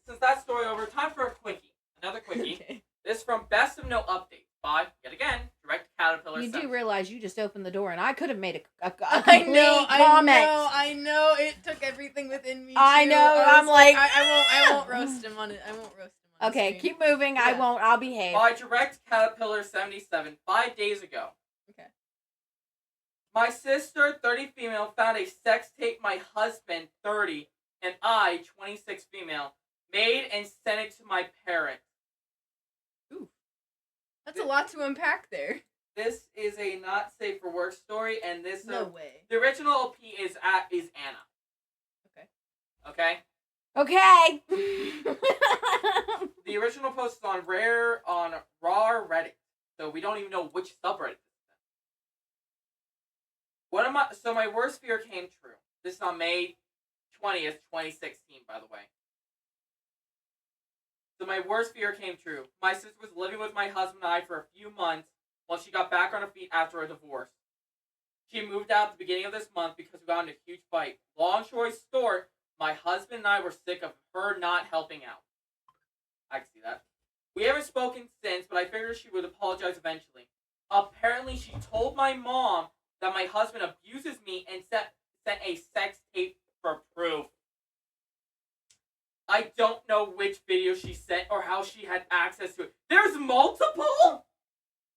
since that story over, time for a quickie. Another quickie. Okay. This is from Best of No Update by, yet again, Direct Caterpillar. You do 7. realize you just opened the door, and I could have made a I complete know, comment. I know. It took everything within me. I too. know, I was I'm like, I won't roast him on it. I won't roast him on Okay, the keep moving. I Yeah. won't. I'll behave. By Direct Caterpillar 77, 5 days ago. Okay. My sister, 30 female, found a sex tape my husband, 30, and I, 26 female, made and sent it to my parents. That's a lot to unpack there. This is a not safe for work story, and this No way. the original OP is Anna. Okay. Okay. Okay. The original post is on raw Reddit, so we don't even know which subreddit this is in. So my worst fear came true. This is on May 20th, 2016, by the way. So my worst fear came true. My sister was living with my husband and I for a few months while she got back on her feet after a divorce. She moved out at the beginning of this month because we got in a huge fight. Long story short, my husband and I were sick of her not helping out. I can see that. We haven't spoken since, but I figured she would apologize eventually. Apparently, she told my mom that my husband abuses me and sent a sex tape for proof. I don't know which video she sent or how she had access to it. There's multiple?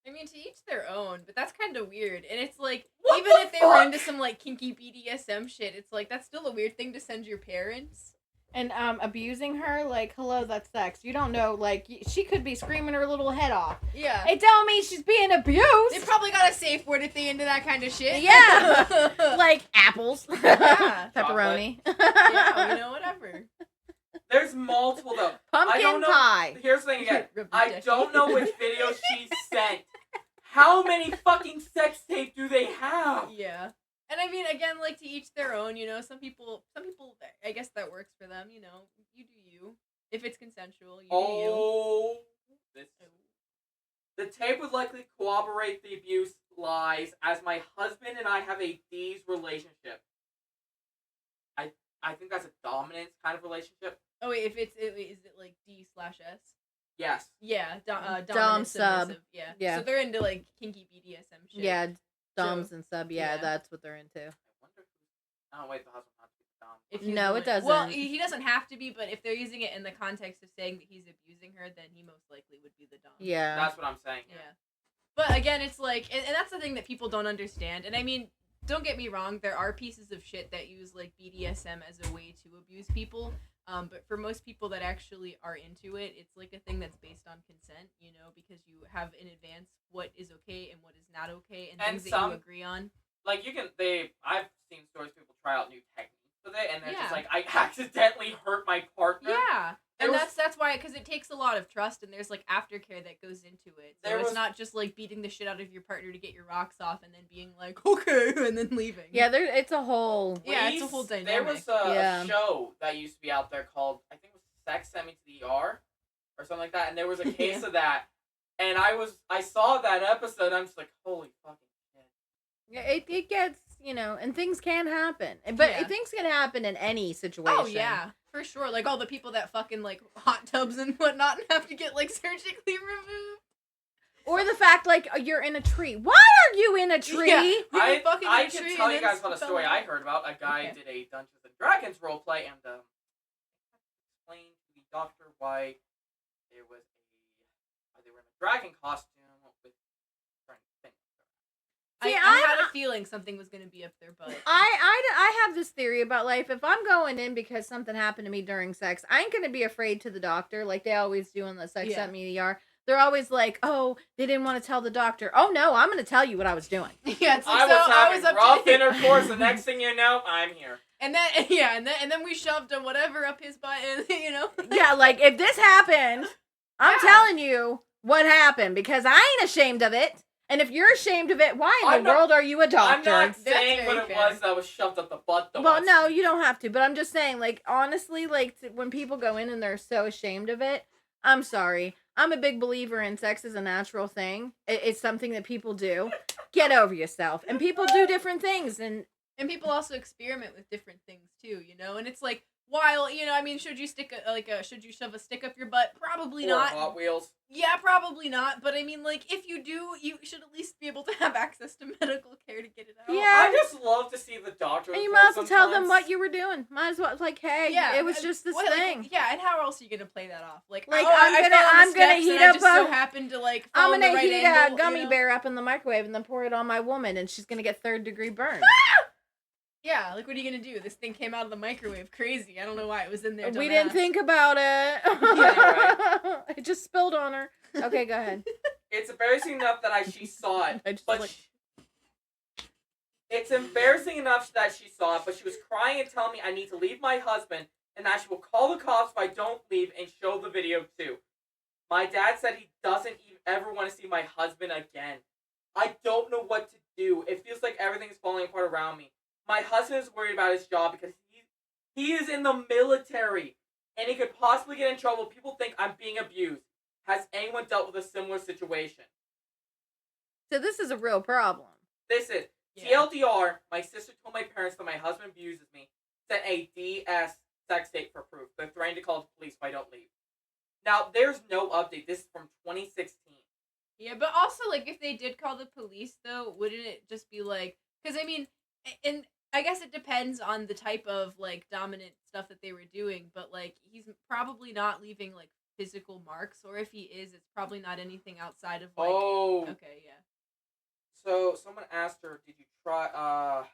I mean, to each their own, but that's kind of weird. And it's like, What even the if they were fuck? into some like kinky BDSM shit, it's like that's still a weird thing to send your parents. And abusing her, like, hello, that's sex. You don't know, like, she could be screaming her little head off. Yeah. It don't mean she's being abused. They probably got a safe word if they into that kind of shit. Yeah. Like apples. Yeah. Pepperoni. Yeah, you know, whatever. There's multiple though. I Pumpkin don't know. pie. Here's the thing again. Rubber I ducky. don't know which video she sent. How many fucking sex tape do they have? Yeah. And I mean, again, like, to each their own, you know, some people, I guess that works for them, you know, you do you. If it's consensual, you Oh, the tape would likely corroborate the abuse lies, as my husband and I have a D's relationship. I think that's a dominance kind of relationship. do. Oh, wait, is it like D/S? Yes. Yeah, Dom dominant, sub. submissive, yeah. Yeah. So they're into, like, kinky BDSM shit. Yeah, doms and sub. Yeah, yeah. that's what they're into. I wonder who. Oh wait, the husband has to be the dom. If he's No, the it one- Well, doesn't. he doesn't have to be, but if they're using it in the context of saying that he's abusing her, then he most likely would be the dom. Yeah. That's what I'm saying. Yeah. But again, it's like, and that's the thing that people don't understand. And I mean, don't get me wrong, there are pieces of shit that use like BDSM as a way to abuse people. But for most people that actually are into it, it's like a thing that's based on consent, you know, because you have in advance what is okay and what is not okay and, And things that some- you agree on. Like I've seen stories people try out new techniques with it, and they're just Yeah. like, I accidentally hurt my partner. Yeah. There And was- that's why, because it takes a lot of trust, and there's like aftercare that goes into it. So There it's was- not just like beating the shit out of your partner to get your rocks off, and then being like, okay, and then leaving. Yeah, it's a whole. Yeah, it's a whole There was dynamic. a Yeah. show that used to be out there called, I think it was Sex Sent Me to the ER or something like that, and there was a case Yeah. of that, and I saw that episode, I'm just like, holy fucking shit. Yeah, it gets, you know, and things can happen. But Yeah. things can happen in any situation. Oh yeah, for sure. Like all the people that fucking like hot tubs and whatnot and have to get like surgically removed. Or the fact, like, you're in a tree. Why are you in a tree? Yeah. We were I fucking in I a can tree tell and you then guys about a fell story out. I heard about. A guy Okay. did a Dungeons and Dragons roleplay, and explained to the doctor why they were in a dragon costume with different things. See, I had I'm- a feeling something was gonna be up their butt. I have this theory about life. If I'm going in because something happened to me during sex, I ain't gonna be afraid to the doctor like they always do in the sex Yeah. at me ER. They're always like, oh, they didn't want to tell the doctor. Oh no, I'm gonna tell you what I was doing. Yeah, it's like, I was so having up rough to, intercourse. The next thing you know, I'm here. and then yeah, and then we shoved a whatever up his butt, and you know. Yeah, like if this happened, I'm Yeah. telling you what happened because I ain't ashamed of it. And if you're ashamed of it, why in I'm the not- world are you a I'm doctor? not saying what very it fair. was that was shoved up the butt, though. Well, no, you don't have to. But I'm just saying, like, honestly, like, when people go in and they're so ashamed of it, I'm sorry. I'm a big believer in sex is a natural thing. It's something that people do. Get over yourself. And people do different things. And And people also experiment with different things too, you know. And it's like, while you know, I mean, should you should you shove a stick up your butt? Probably Or not. Hot Wheels. Yeah, probably not. But I mean, like, if you do, you should at least be able to have access to medical care to get it out. Yeah. I just love to see the doctor. you might as well tell them sometimes. what you were doing. Might as well, like, hey, it was and just this what, like, thing. yeah, and how else are you gonna play that off? Like, Like, oh, I'm I gonna- fell on the I'm gonna steps heat and I up just so a- happened to like. I'm fall in the gonna right heat angle, a gummy you know? bear up in the microwave and then pour it on my woman, and she's gonna get 3rd-degree burn. Yeah, like what are you gonna do? This thing came out of the microwave, crazy. I don't know why it was in there. We didn't dumbass. think about it. Yeah, It just spilled on her. Okay, go ahead. It's embarrassing enough that she saw it, I just but like- it's embarrassing enough that she saw it, but she was crying and telling me I need to leave my husband and that she will call the cops if I don't leave and show the video too. My dad said he doesn't ever want to see my husband again. I don't know what to do. It feels like everything's falling apart around me. My husband is worried about his job because he is in the military and he could possibly get in trouble. People think I'm being abused. Has anyone dealt with a similar situation? So this is a real problem. This is Yeah. TLDR. My sister told my parents that my husband abuses me. Sent a DS sex tape for proof. They're threatening to call the police if I don't leave. Now, there's no update. This is from 2016. Yeah, but also, like, if they did call the police, though, wouldn't it just be like, because I mean, and I guess it depends on the type of like dominant stuff that they were doing, but like he's probably not leaving like physical marks, or if he is, it's probably not anything outside of like. Oh. Okay, yeah. So, someone asked her, did you try,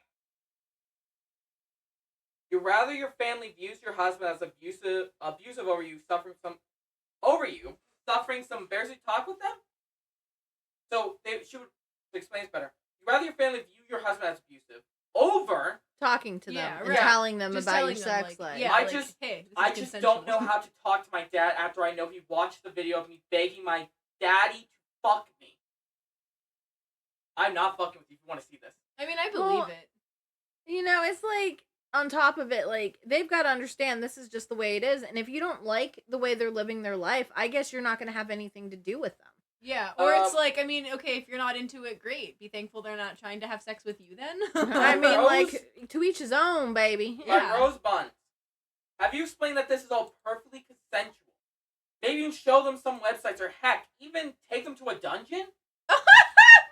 you rather your family views your husband as abusive over you, suffering some embarrassing talk with them? So, she would explain this better. You rather your family view your husband as abusive over... Talking to them Yeah, and right. telling them Just about your telling them, sex like, life. yeah, I like, just- hey, this I is just consensual. don't know how to talk to my dad after I know he watched the video of me begging my daddy to fuck me. I'm not fucking with you if you want to see this. I mean, I believe Well, it. You know, it's like on top of it, like they've got to understand this is just the way it is, and if you don't like the way they're living their life, I guess you're not going to have anything to do with them. Yeah, or it's like, I mean, okay, if you're not into it, great. Be thankful they're not trying to have sex with you then. I mean, Rose- like to each his own, baby. Yeah. Like Rose Buns, have you explained that this is all perfectly consensual? Maybe you show them some websites, or heck, even take them to a dungeon?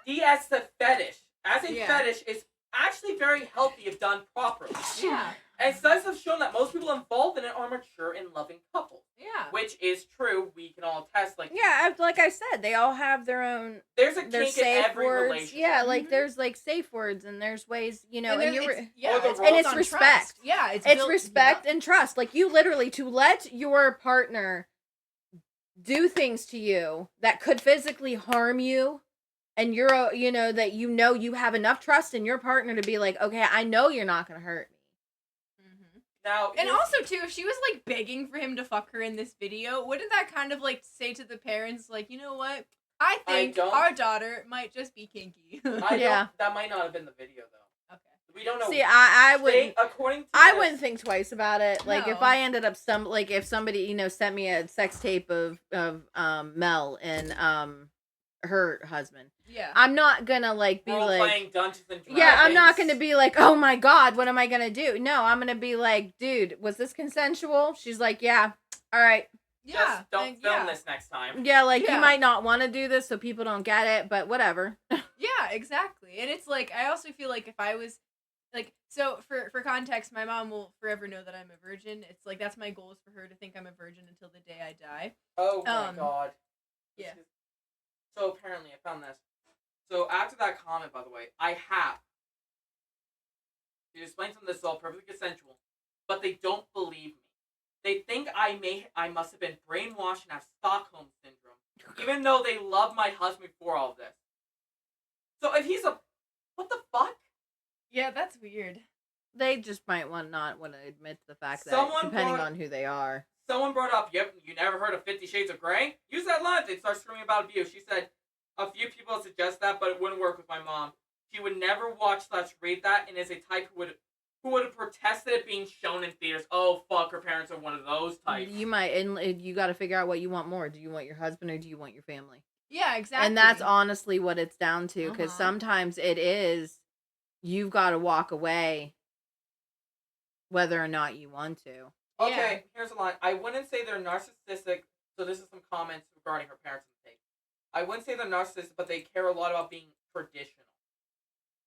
DS the fetish. As a Yeah. fetish is actually very healthy if done properly. Yeah, And studies have shown that most people involved in it are mature and loving couples. yeah. Which is true. We can all attest. Like, Yeah, like I said, they all have their own there's a their kink in safe every words. relationship. Yeah, like Mhm. there's like safe words and there's ways, you know, and there's- you're it's, yeah, Or the it's rules. built And it's on respect. trust. Yeah, it's it's built- respect yeah. and trust. Like you literally to let your partner do things to you that could physically harm you, and you're that you have enough trust in your partner to be like, okay, I know you're not gonna hurt me. Mhm. Now, And here's- also too, if she was like begging for him to fuck her in this video, wouldn't that kind of like say to the parents, like, you know what? I think don't- our daughter might just be kinky. Yeah. that might not have been the video though. Okay. We don't know. See, I wouldn't. According to I this- wouldn't think twice about it. Like if No. I ended up if somebody sent me a sex tape of Mel and her husband, Yeah. I'm not gonna like be We're all like, playing Dungeons and Dragons. yeah, I'm not gonna be like, oh my god, what am I gonna do? No, I'm gonna be like, dude, was this consensual? She's like, yeah, all right, Yeah. Just don't and- film yeah. this next time. yeah, like Yeah. you might not want to do this so people don't get it, but whatever. Yeah, exactly. And it's like I also feel like if I was like so for context, my mom will forever know that I'm a virgin. It's like that's my goal is for her to think I'm a virgin until the day I die. Oh my god. yeah. So apparently, I found this. So after that comment, by the way, I have to explain to them this is all perfectly consensual, but they don't believe me. They think I must have been brainwashed and have Stockholm syndrome, even though they love my husband for all of this. So if he's what the fuck? Yeah, that's weird. They just might not want to admit to the fact that Someone depending brought- on who they are. Someone brought up, you never heard of 50 Shades of Grey? Use that line. They start screaming about abuse. She said, a few people suggest that, but it wouldn't work with my mom. She would never watch/read that, and is a type who would have protested it being shown in theaters. Oh, fuck, her parents are one of those types. You might, and you got to figure out what you want more. Do you want your husband or do you want your family? Yeah, exactly. And that's honestly what it's down to, because Uh-huh. sometimes it is you've got to walk away whether or not you want to. Okay, here's a line. I wouldn't say they're narcissistic, so this is some comments regarding her parents' mistake. I wouldn't say they're narcissistic, but they care a lot about being traditional.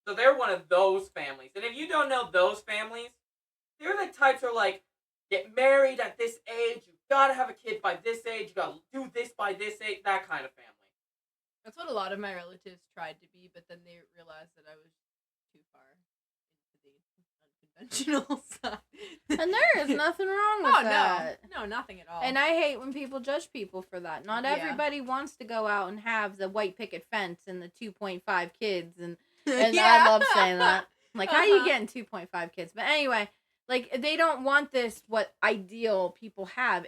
So they're one of those families. And if you don't know those families, they're the types who are like, get married at this age, you gotta have a kid by this age, you gotta do this by this age, that kind of family. That's what a lot of my relatives tried to be, but then they realized that I was too far into the unconventional side. And there is nothing wrong with Oh that. no, nothing at all. And I hate when people judge people for that. Not Yeah. everybody wants to go out and have the white picket fence and the 2.5 kids and I love saying that. Like, how you Uh-huh. getting 2.5 kids? But anyway, like they don't want this what ideal people have.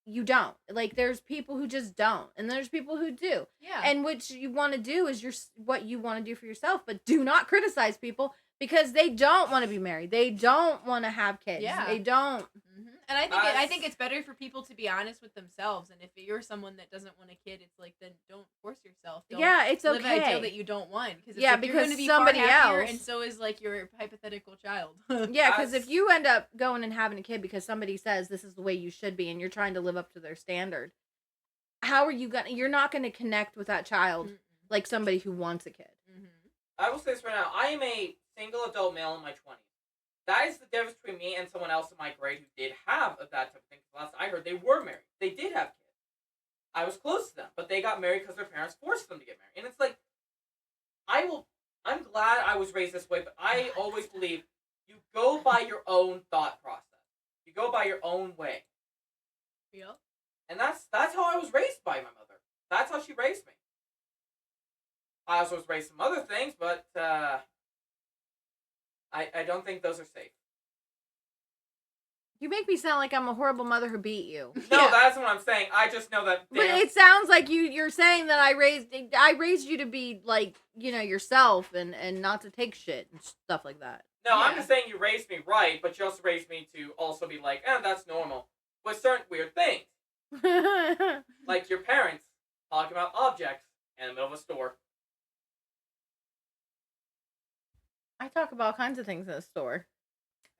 you don't. Like, there's people who just don't, and there's people who do. Yeah. And what you want to do is what you want to do for yourself, but do not criticize people because they don't want to be married. They don't want to have kids. Yeah. They don't. And I think it's better for people to be honest with themselves. And if you're someone that doesn't want a kid, it's like, then don't force yourself. Don't Yeah, it's live an ideal okay. that you don't want. Cause it's Yeah, like, you're because gonna be somebody far happier, else- and so is like your hypothetical child. Yeah, because That's- if you end up going and having a kid because somebody says this is the way you should be and you're trying to live up to their standard, how are you gonna? You're not gonna connect with that child like somebody who wants a kid. I will say this right now. I am a single adult male in my 20s. That is the difference between me and someone else in my grade who did have that type of thing. Last I heard, they were married. They did have kids. I was close to them, but they got married because their parents forced them to get married. And it's like, I'm glad I was raised this way, but I always believe you go by your own thought process. You go by your own way. Yep. And that's how I was raised by my mother. That's how she raised me. I also was raised some other things, but I don't think those are safe. You make me sound like I'm a horrible mother who beat you. No, Yeah. that's what I'm saying. I just know that. But it sounds like you're saying that I raised you to be like, yourself and not to take shit and stuff like that. No, I'm Yeah. just saying you raised me right, but you also raised me to also be like, that's normal. With certain weird things. Like your parents talking about objects in the middle of a store. I talk about all kinds of things in the store.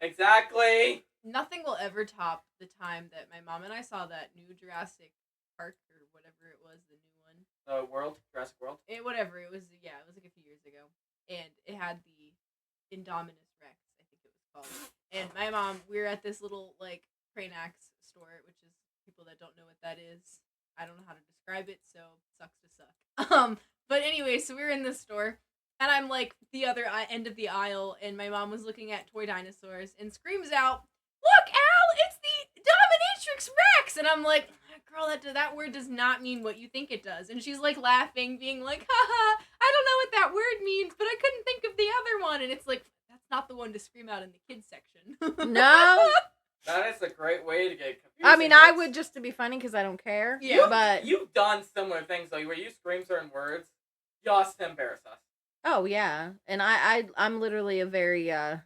Exactly. Nothing will ever top the time that my mom and I saw that new Jurassic Park or whatever it was, the new one. Jurassic World. It was like a few years ago, and it had the Indominus Rex, I think it was called. And my mom, we were at this little like Cranax store, which is, people that don't know what that is, I don't know how to describe it, so sucks to suck. But anyway, so we were in this store, and I'm like the other end of the aisle, and my mom was looking at toy dinosaurs and screams out, "Look, Al, it's the Dominatrix Rex!" And I'm like, girl, that word does not mean what you think it does. And she's like laughing, being like, haha, I don't know what that word means, but I couldn't think of the other one. And it's like, that's not the one to scream out in the kids section. No. That is a great way to get confused. I mean, I would just to be funny because I don't care. Yeah. But You've done similar things though, where you scream certain words just to embarrass us. oh yeah, and I'm literally a very I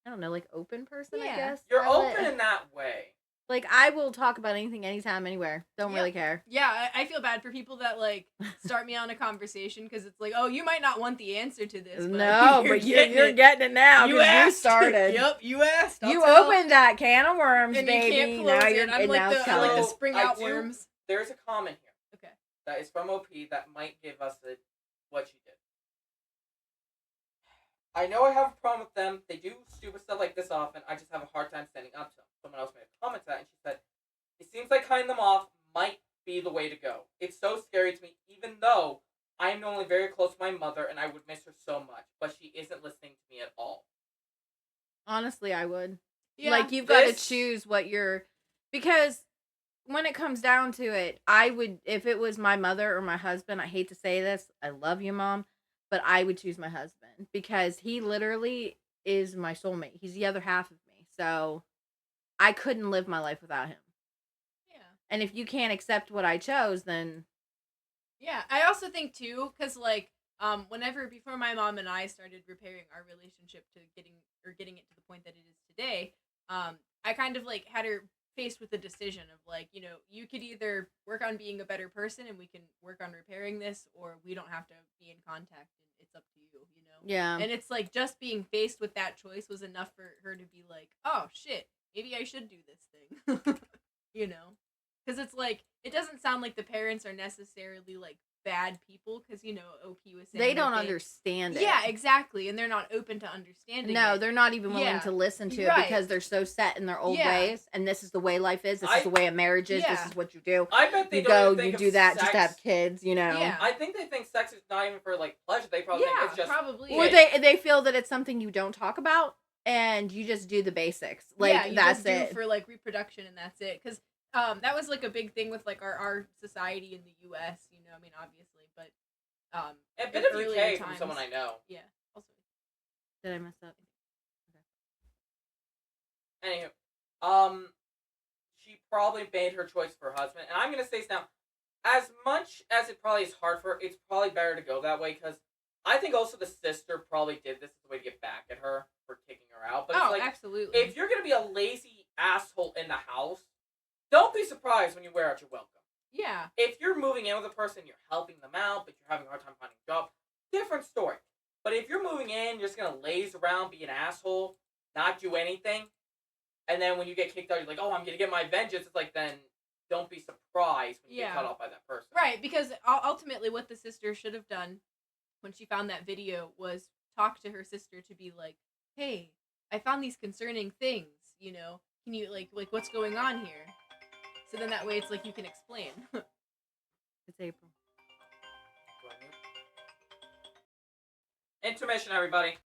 don't know, like open person. I Yeah. guess You're I'll open in that way. Like I will talk about anything, anytime, anywhere. Don't Yeah. really care. Yeah, I feel bad for people that like start me on a conversation because it's like, oh, you might not want the answer to this. But No, but you're getting it now because you asked. started. Yep, you asked. I'll You tell. opened that can of worms, and baby. you can't close Now it. you're I'm and like now the, it's I'm like the coming. So, spring I out do- worms. There's a comment here. Okay. That is from OP that might give us what she did. I know I have a problem with them. They do stupid stuff like this often. I just have a hard time standing up to them. Someone else made a comment to that, and she said, "It seems like cutting them off might be the way to go. It's so scary to me, even though I am normally very close to my mother, and I would miss her so much. But she isn't listening to me at all." Honestly, I would. Yeah. Like you've got to This- choose what you're because when it comes down to it, I would if it was my mother or my husband, I hate to say this, I love you, Mom, but I would choose my husband because he literally is my soulmate. He's the other half of me. So I couldn't live my life without him. Yeah. And if you can't accept what I chose, then Yeah, I also think too, because like, before my mom and I started repairing our relationship to getting it to the point that it is today, I kind of like had her faced with the decision of like, you could either work on being a better person and we can work on repairing this, or we don't have to be in contact and it's up to you, yeah. And it's like just being faced with that choice was enough for her to be like, oh shit, maybe I should do this thing, because it's like it doesn't sound like the parents are necessarily like bad people because OP was saying They that don't understand it. Yeah, exactly, and they're not open to understanding. No, it. they're not even willing Yeah. to listen to it Right. because they're so set in their old Yeah. ways. And this is the way life is. This is the way a marriage is. This Yeah. is what you do. I bet they You don't go, even think you of do that sex. just to have kids, Yeah. I think they think sex is not even for like pleasure. They probably think Yeah, it's just probably. Or Yeah. they feel that it's something you don't talk about and you just do the basics. Like yeah, you that's just do it. for like reproduction and that's it. Because that was like a big thing with like our society in the U.S. I mean, obviously, but a bit in of earlier UK from times- someone I know. Yeah. Also. Did I mess up? Anywho, she probably made her choice for her husband. And I'm gonna say this now, as much as it probably is hard for her, it's probably better to go that way because I think also the sister probably did this as a way to get back at her for kicking her out. But it's Oh, like, absolutely. if you're gonna be a lazy asshole in the house, don't be surprised when you wear out your welcome. Yeah. If you're moving in with a person, you're helping them out, but you're having a hard time finding a job, different story. But if you're moving in, you're just gonna laze around, be an asshole, not do anything, and then when you get kicked out, you're like, oh, I'm gonna get my vengeance. It's like, then don't be surprised when you get Yeah. cut off by that person. Right, because ultimately what the sister should have done when she found that video was talk to her sister to be like, "Hey, I found these concerning things, you know. Can you like what's going on here?" So then that way it's like you can explain. It's April. Intermission, everybody.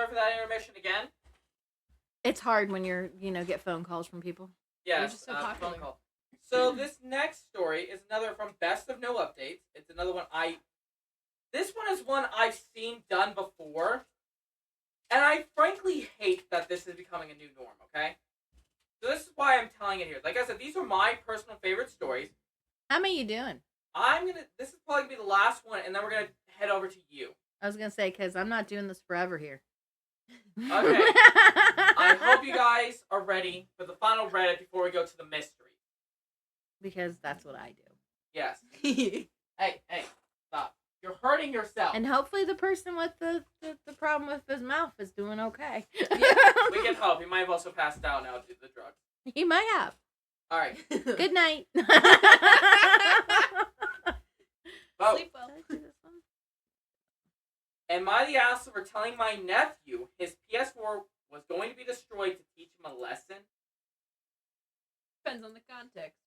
sorry for that intermission again. It's hard when you're, get phone calls from people. Yes, just so phone popular. call. So this next story is another from Best of No Updates. It's another one This one is one I've seen done before, and I frankly hate that this is becoming a new norm. Okay, so this is why I'm telling it here. Like I said, these are my personal favorite stories. How many you doing? This is probably gonna be the last one, and then we're gonna head over to you. I was gonna say because I'm not doing this forever here. Okay. I hope you guys are ready for the final Reddit before we go to the mystery. Because that's what I do. Yes. Hey, stop. You're hurting yourself. And hopefully the person with the problem with his mouth is doing okay. We can hope. He might have also passed out now due to the drugs. He might have. All right. Good night. Vote. Sleep well. Am I the asshole for telling my nephew his PS4 was going to be destroyed to teach him a lesson? Depends on the context.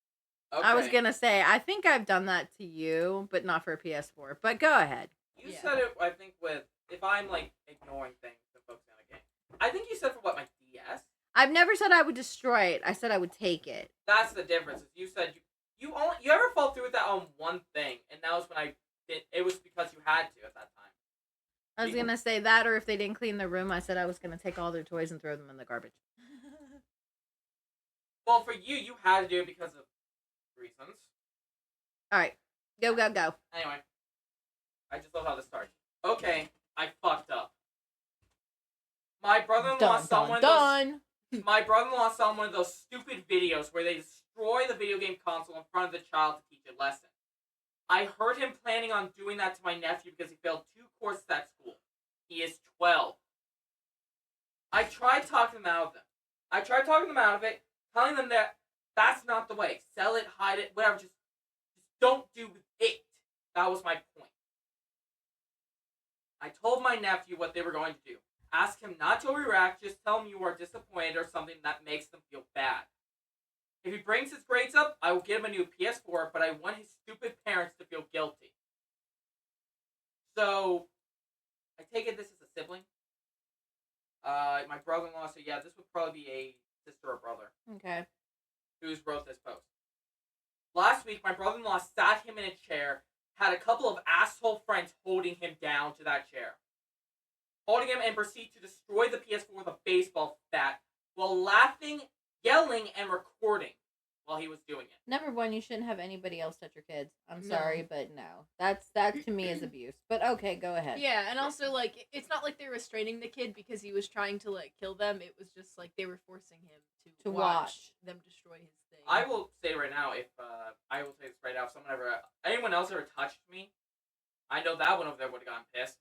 Okay. I was gonna say, I think I've done that to you, but not for a PS4. But go ahead. You Yeah. said it, I think, with, if I'm, like, ignoring things and focusing on a game. I think you said for what, my DS? I've never said I would destroy it. I said I would take it. That's the difference. Is you said you ever fall through with that on one thing, and that was when I did. It was because you had to at that time. I was gonna say that, or if they didn't clean their room, I said I was gonna take all their toys and throw them in the garbage. Well, for you, you had to do it because of reasons. All right, go. Anyway, I just love how this started. Okay, I fucked up. My brother-in-law saw one of those. My brother-in-law saw one of those stupid videos where they destroy the video game console in front of the child to teach a lesson. I heard him planning on doing that to my nephew because he failed 2 courses at school. He is 12. I tried talking them out of it, telling them that that's not the way. Sell it, hide it, whatever. Just don't do it. That was my point. I told my nephew what they were going to do. Ask him not to overreact, just tell him you are disappointed or something that makes them feel bad. If he brings his grades up, I will get him a new PS4, but I want his stupid parents to feel guilty. So, I take it this is a sibling. My brother-in-law, so yeah, this would probably be a sister or brother Okay. who's wrote this post. Last week, my brother-in-law sat him in a chair, had a couple of asshole friends holding him down to that chair. Holding him and proceed to destroy the PS4 with a baseball bat while laughing, yelling, and recording while he was doing it. Number one, you shouldn't have anybody else touch your kids. I'm No. sorry, but no. That to me is abuse. But okay, go ahead. Yeah, and also, like, it's not like they're restraining the kid because he was trying to, like, kill them. It was just, like, they were forcing him to watch them destroy his thing. I will say right now, if anyone else ever touched me, I know that one over there would have gotten pissed.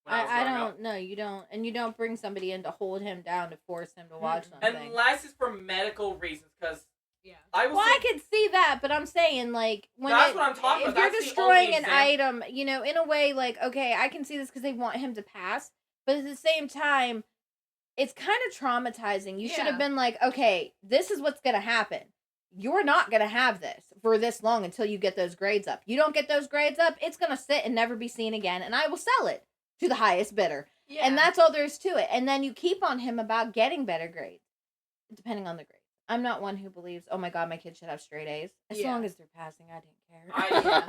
When I was I growing up. don't. No, you don't. And you don't bring somebody in to hold him down to force him to watch something. Unless it's for medical reasons, because Yeah. I will Well, say, I could see that, but I'm saying like when That's what I'm talking if about. you're That's the destroying only an item, in a way, like okay, I can see this because they want him to pass, but at the same time, it's kind of traumatizing. You should have Yeah. been like, okay, this is what's gonna happen. You're not gonna have this for this long until you get those grades up. You don't get those grades up, it's gonna sit and never be seen again, and I will sell it to the highest bidder. Yeah. And that's all there is to it. And then you keep on him about getting better grades, depending on the grade. I'm not one who believes, oh my god, my kid should have straight A's. As Yeah. long as they're passing, I didn't care.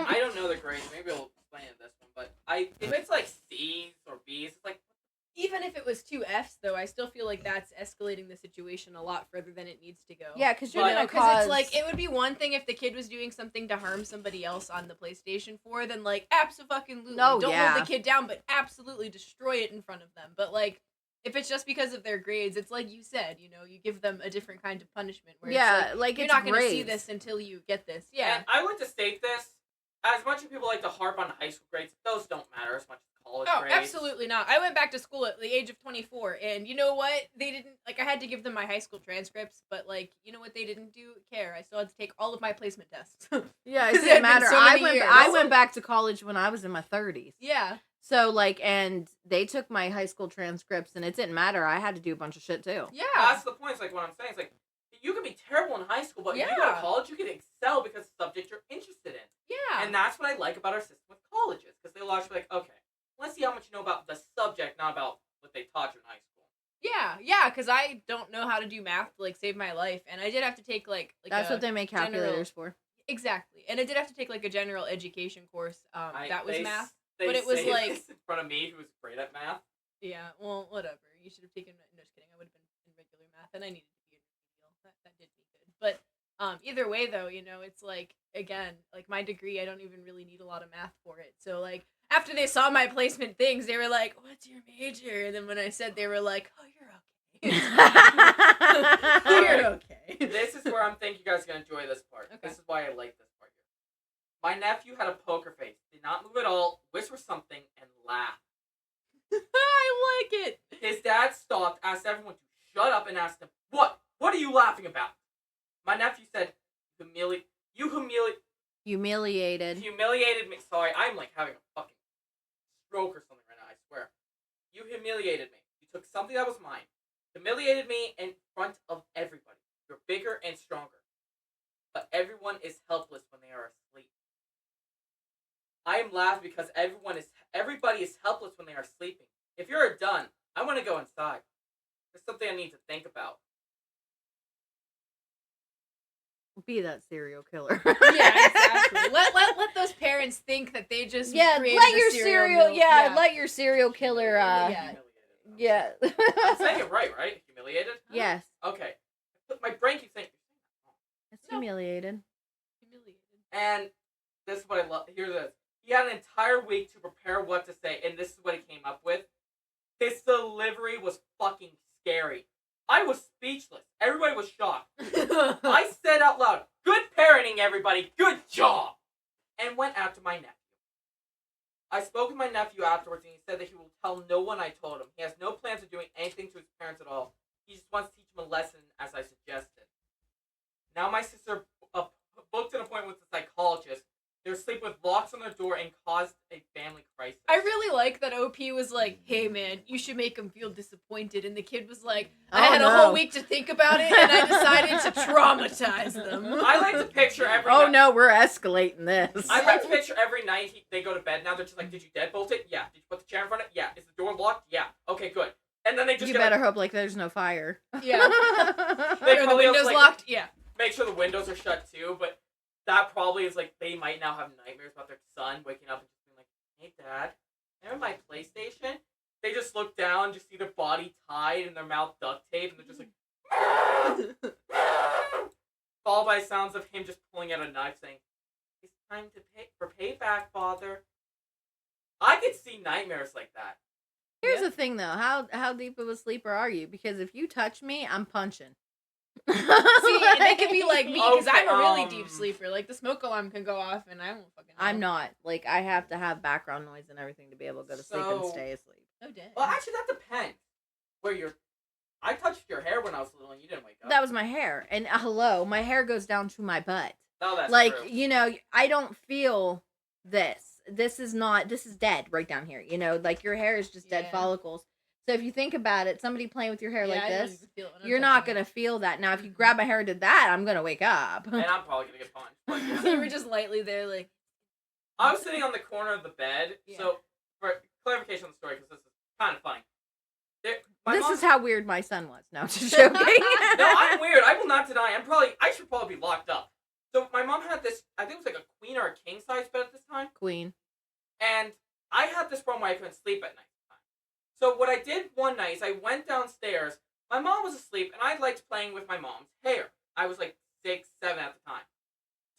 I don't know the grades. Maybe I'll explain it this one, but if it's like C's or B's, it's like even if it was 2 Fs, though, I still feel like that's escalating the situation a lot further than it needs to go. Yeah, because you're But- gonna Because cause. it's like, it would be one thing if the kid was doing something to harm somebody else on the PlayStation 4, then, like, absolutely. No, don't yeah. hold the kid down, but absolutely destroy it in front of them. But, like, if it's just because of their grades, it's like you said, you give them a different kind of punishment. Where yeah, it's like you're it's not going to see grades. this until you get this. Yeah. And I want to state this. As much as people like to harp on high school grades, those don't matter as much as college Oh, grades. absolutely not. I went back to school at the age of 24, and you know what? They didn't, like, I had to give them my high school transcripts, but, like, you know what they didn't do? Care. I still had to take all of my placement tests. Yeah, it Because it didn't had been matter. so I many went. years. I went back to college when I was in my 30s. Yeah. So like, and they took my high school transcripts, and it didn't matter. I had to do a bunch of shit too. Yeah. That's the point. It's like what I'm saying. It's like you can be terrible in high school, but if you go to Yeah. college, you can excel because it's a subject you're interested in. Yeah. And that's what I like about our system with colleges, because they'll actually be like, okay, let's see how much you know about the subject, not about what they taught you in high school. Yeah, because I don't know how to do math to like save my life, and I did have to take like That's a what they make calculators for. Exactly, and I did have to take like a general education course. That was math. They but it was say like- this in front of me, who was great at math. Yeah, well, whatever. You should have taken. No, just kidding. I would have been in regular math, and I needed to be in remedial. That did me good. But either way, though, it's like again, like my degree, I don't even really need a lot of math for it. So like after they saw my placement things, they were like, "What's your major?" And then when I said, they were like, "Oh, you're okay." You're okay. This is where I'm thinking you guys are gonna enjoy this part. Okay. This is why I like this part here. My nephew had a poker face, did not move at all, whisper something, and laugh. I like it. His dad stopped, asked everyone to shut up, and asked him, "What? What are you laughing about?" My nephew said, "You Humiliated. humiliated me." Sorry, I'm like having a fucking stroke or something right now, I swear. "You humiliated me. You took something that was mine. Humiliated me in front of everybody. You're bigger and stronger. But everyone is helpless when they are asleep. I am laughing because everybody is helpless when they are sleeping. If you're done, I want to go inside. There's something I need to think about." Be that serial killer. Yeah, exactly. Let those parents think that they just created let the your serial serial let your serial killer Yeah. yeah. I'm saying it right? Humiliated? Yes. Okay. My brain keeps saying, It's No. humiliated. humiliated. and this is what I love. Hear this. He had an entire week to prepare what to say, and this is what he came up with. His delivery was fucking scary. I was speechless. Everybody was shocked. I said out loud, "Good parenting, everybody. Good job." And went after my nephew. I spoke with my nephew afterwards, and he said that he will tell no one I told him. He has no plans of doing anything to his parents at all. He just wants to teach him a lesson, as I suggested. Now my sister booked an appointment with a psychologist. They're asleep with locks on their door and caused a family crisis. I really like that OP was like, "Hey man, you should make him feel disappointed," and the kid was like, "I Oh, had a no. whole week to think about it, and I decided to traumatize them." I like to picture every Oh night. no, we're escalating this. I like to picture every night they go to bed. Now they're just like, "Did you deadbolt it? Yeah. Did you put the chair in front of it? Yeah. Is the door locked? Yeah. Okay, good." And then they just You get, better hope like there's no fire. Yeah. They Are the probably windows also, like, locked? Yeah. make sure the windows are shut too. But that probably is like they might now have nightmares about their son waking up and just being like, "Hey, Dad, remember my PlayStation?" They just look down, just see their body tied and their mouth duct taped, and they're just like, followed by sounds of him just pulling out a knife, saying, "It's time to pay for payback, Father." I could see nightmares like that. Here's the thing though, how deep of a sleeper are you? Because if you touch me, I'm punching. See, they could be like me because Okay, I'm a really um, deep sleeper. Like the smoke alarm can go off, and I won't fucking know. I'm not. Like I have to have background noise and everything to be able to go to sleep and So- stay asleep. Oh dang. Well, actually, that depends. Where you're, I touched your hair when I was little, and you didn't wake up. That was my hair. And hello, my hair goes down to my butt. No, that's Like, true. you know, I don't feel this. This is dead right down here. You know, like your hair is just dead Yeah. follicles. So if you think about it, somebody playing with your hair Yeah, like I don't this, even feel it when I'm you're not touching going to feel that. Now, if you grab my hair and did that, I'm going to wake up. And I'm probably gonna get punched. But it. yeah. So you were just lightly there, like. I was sitting on the corner of the bed. Yeah. So, for clarification on the story, because this is kind of funny. My This mom- is how weird my son was. No, just joking. No, I'm weird. I will not deny. I should probably be locked up. So my mom had this. I think it was like a queen or a king size bed at this time. Queen. And I had this problem where I couldn't sleep at night. So what I did one night is I went downstairs. My mom was asleep, and I liked playing with my mom's hair. I was like 6, 7 at the time.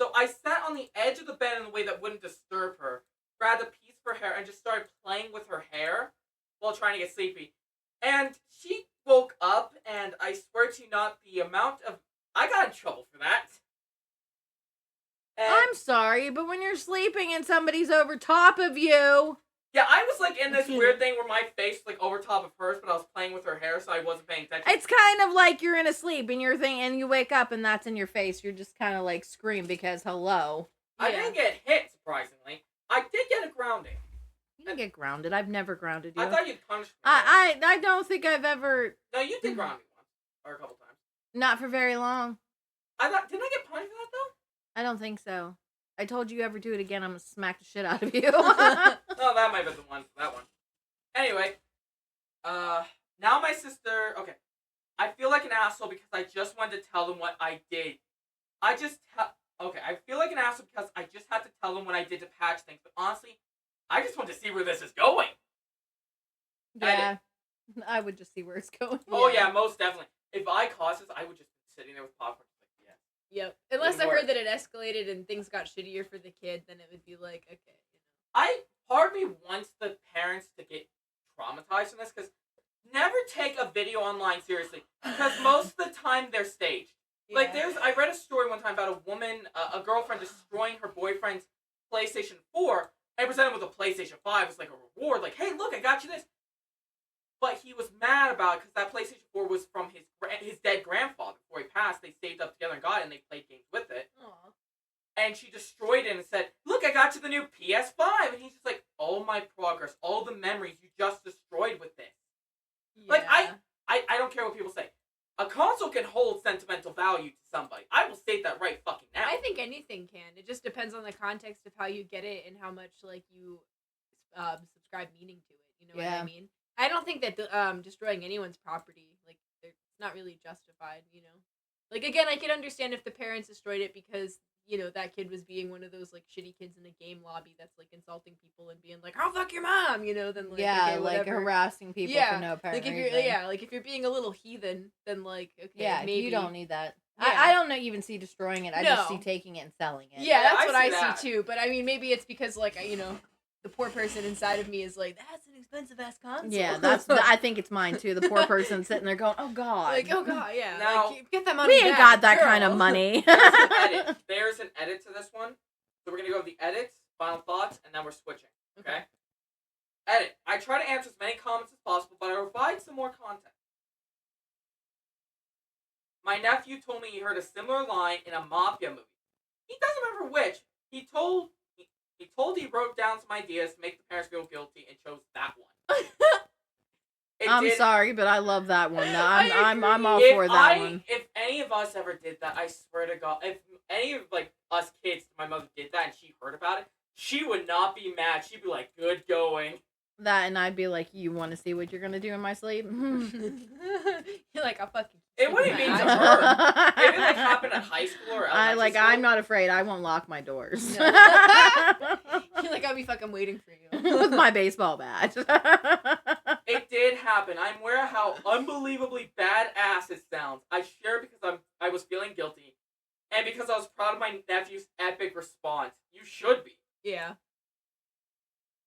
So I sat on the edge of the bed in a way that wouldn't disturb her, grabbed a piece of her hair, and just started playing with her hair while trying to get sleepy. And she woke up, and I swear to you not, the amount of... I got in trouble for that. And I'm sorry, but when you're sleeping and somebody's over top of you, yeah, I was like in this weird thing where my face was like over top of hers, but I was playing with her hair, so I wasn't paying attention. it's kind of like you're in a sleep and you're thinking, and you wake up and that's in your face. You're just kind of like scream because hello. I Yeah. didn't get hit, surprisingly. I did get a grounding. You didn't get grounded. I've never grounded you. I thought you'd punish me. I don't think I've ever, No, you did ground me once. Or a couple times. not for very long. Didn't I get punished for that, though? I don't think so. I told you ever do it again, I'm gonna smack the shit out of you. No, that might have been the one for that one. Anyway, sister. Okay, I feel like an asshole because I just wanted to tell them what I did. Okay, I feel like an asshole because I just had to tell them what I did to patch things. But honestly, I just want to see where this is going. Yeah. I would just see where it's going. Oh yeah, most definitely. If I caused this, I would just be sitting there with popcorn. Like, yeah. Yep. Unless I Didn't heard work. that it escalated and things got shittier for the kid, then it would be like, okay. Part of me wants the parents to get traumatized from this because never take a video online seriously because most of the time they're staged. Like I read a story one time about a woman, a girlfriend destroying her boyfriend's PlayStation 4 and presented with a PlayStation 5 as like a reward. Like, hey, look, I got you this. But he was mad about it because that PlayStation 4 was from his dead grandfather. Before he passed, they saved up together and got it, and they played games with it. Aw. And she destroyed it and said, look, I got you the new PS5. And he's just like, all my progress, all the memories you just destroyed with this. Like, I don't care what people say. A console can hold sentimental value to somebody. I will state that right fucking now. I think anything can. It just depends on the context of how you get it and how much like you subscribe meaning to it. You know what Yeah. I mean? I don't think that destroying anyone's property it's not really justified. You know, like again, I could understand if the parents destroyed it because that kid was being one of those like shitty kids in a game lobby that's like insulting people and being like, "I'll fuck your mom," then like Yeah, okay, like whatever. harassing people Yeah, for no apparent Like if reason. you're like if you're being a little heathen, then like okay, Yeah, maybe you don't need that. Yeah. I don't know, even see destroying it. I just see No. taking it and selling it. Yeah, Yeah, that's I what see I that. see too. But I mean, maybe it's because like the poor person inside of me is like, that's an expensive ass console. Yeah, I think it's mine too. The poor person sitting there going, "Oh God, like, oh god, yeah. Now- like, get that money. we ain't got back, that kind of girl." money." There's an edit to this one. So we're going to go with the edits, final thoughts, and then we're switching. Okay? Edit. I try to answer as many comments as possible, but I provide some more context. My nephew told me he heard a similar line in a mafia movie. He doesn't remember which. He told he wrote down some ideas to make the parents feel guilty and chose that one. I'm sorry, but I love that one. No, I I'm all If for that one. If any of us ever did that, I swear to God, if any of like us kids, my mother did that and she heard about it, she would not be mad. She'd be like, "Good going." That, and I'd be like, "You want to see what you're gonna do in my sleep?" You're like, I'll fucking. It wouldn't stick be my to eye her. out. If it like happened at high school or elementary school, I'm not afraid. I won't lock my doors No. You're like, I'll be fucking waiting for you. with my baseball bat. It did happen. I'm aware how unbelievably badass it sounds. I share because I was feeling guilty, and because I was proud of my nephew's epic response. You should be. Yeah.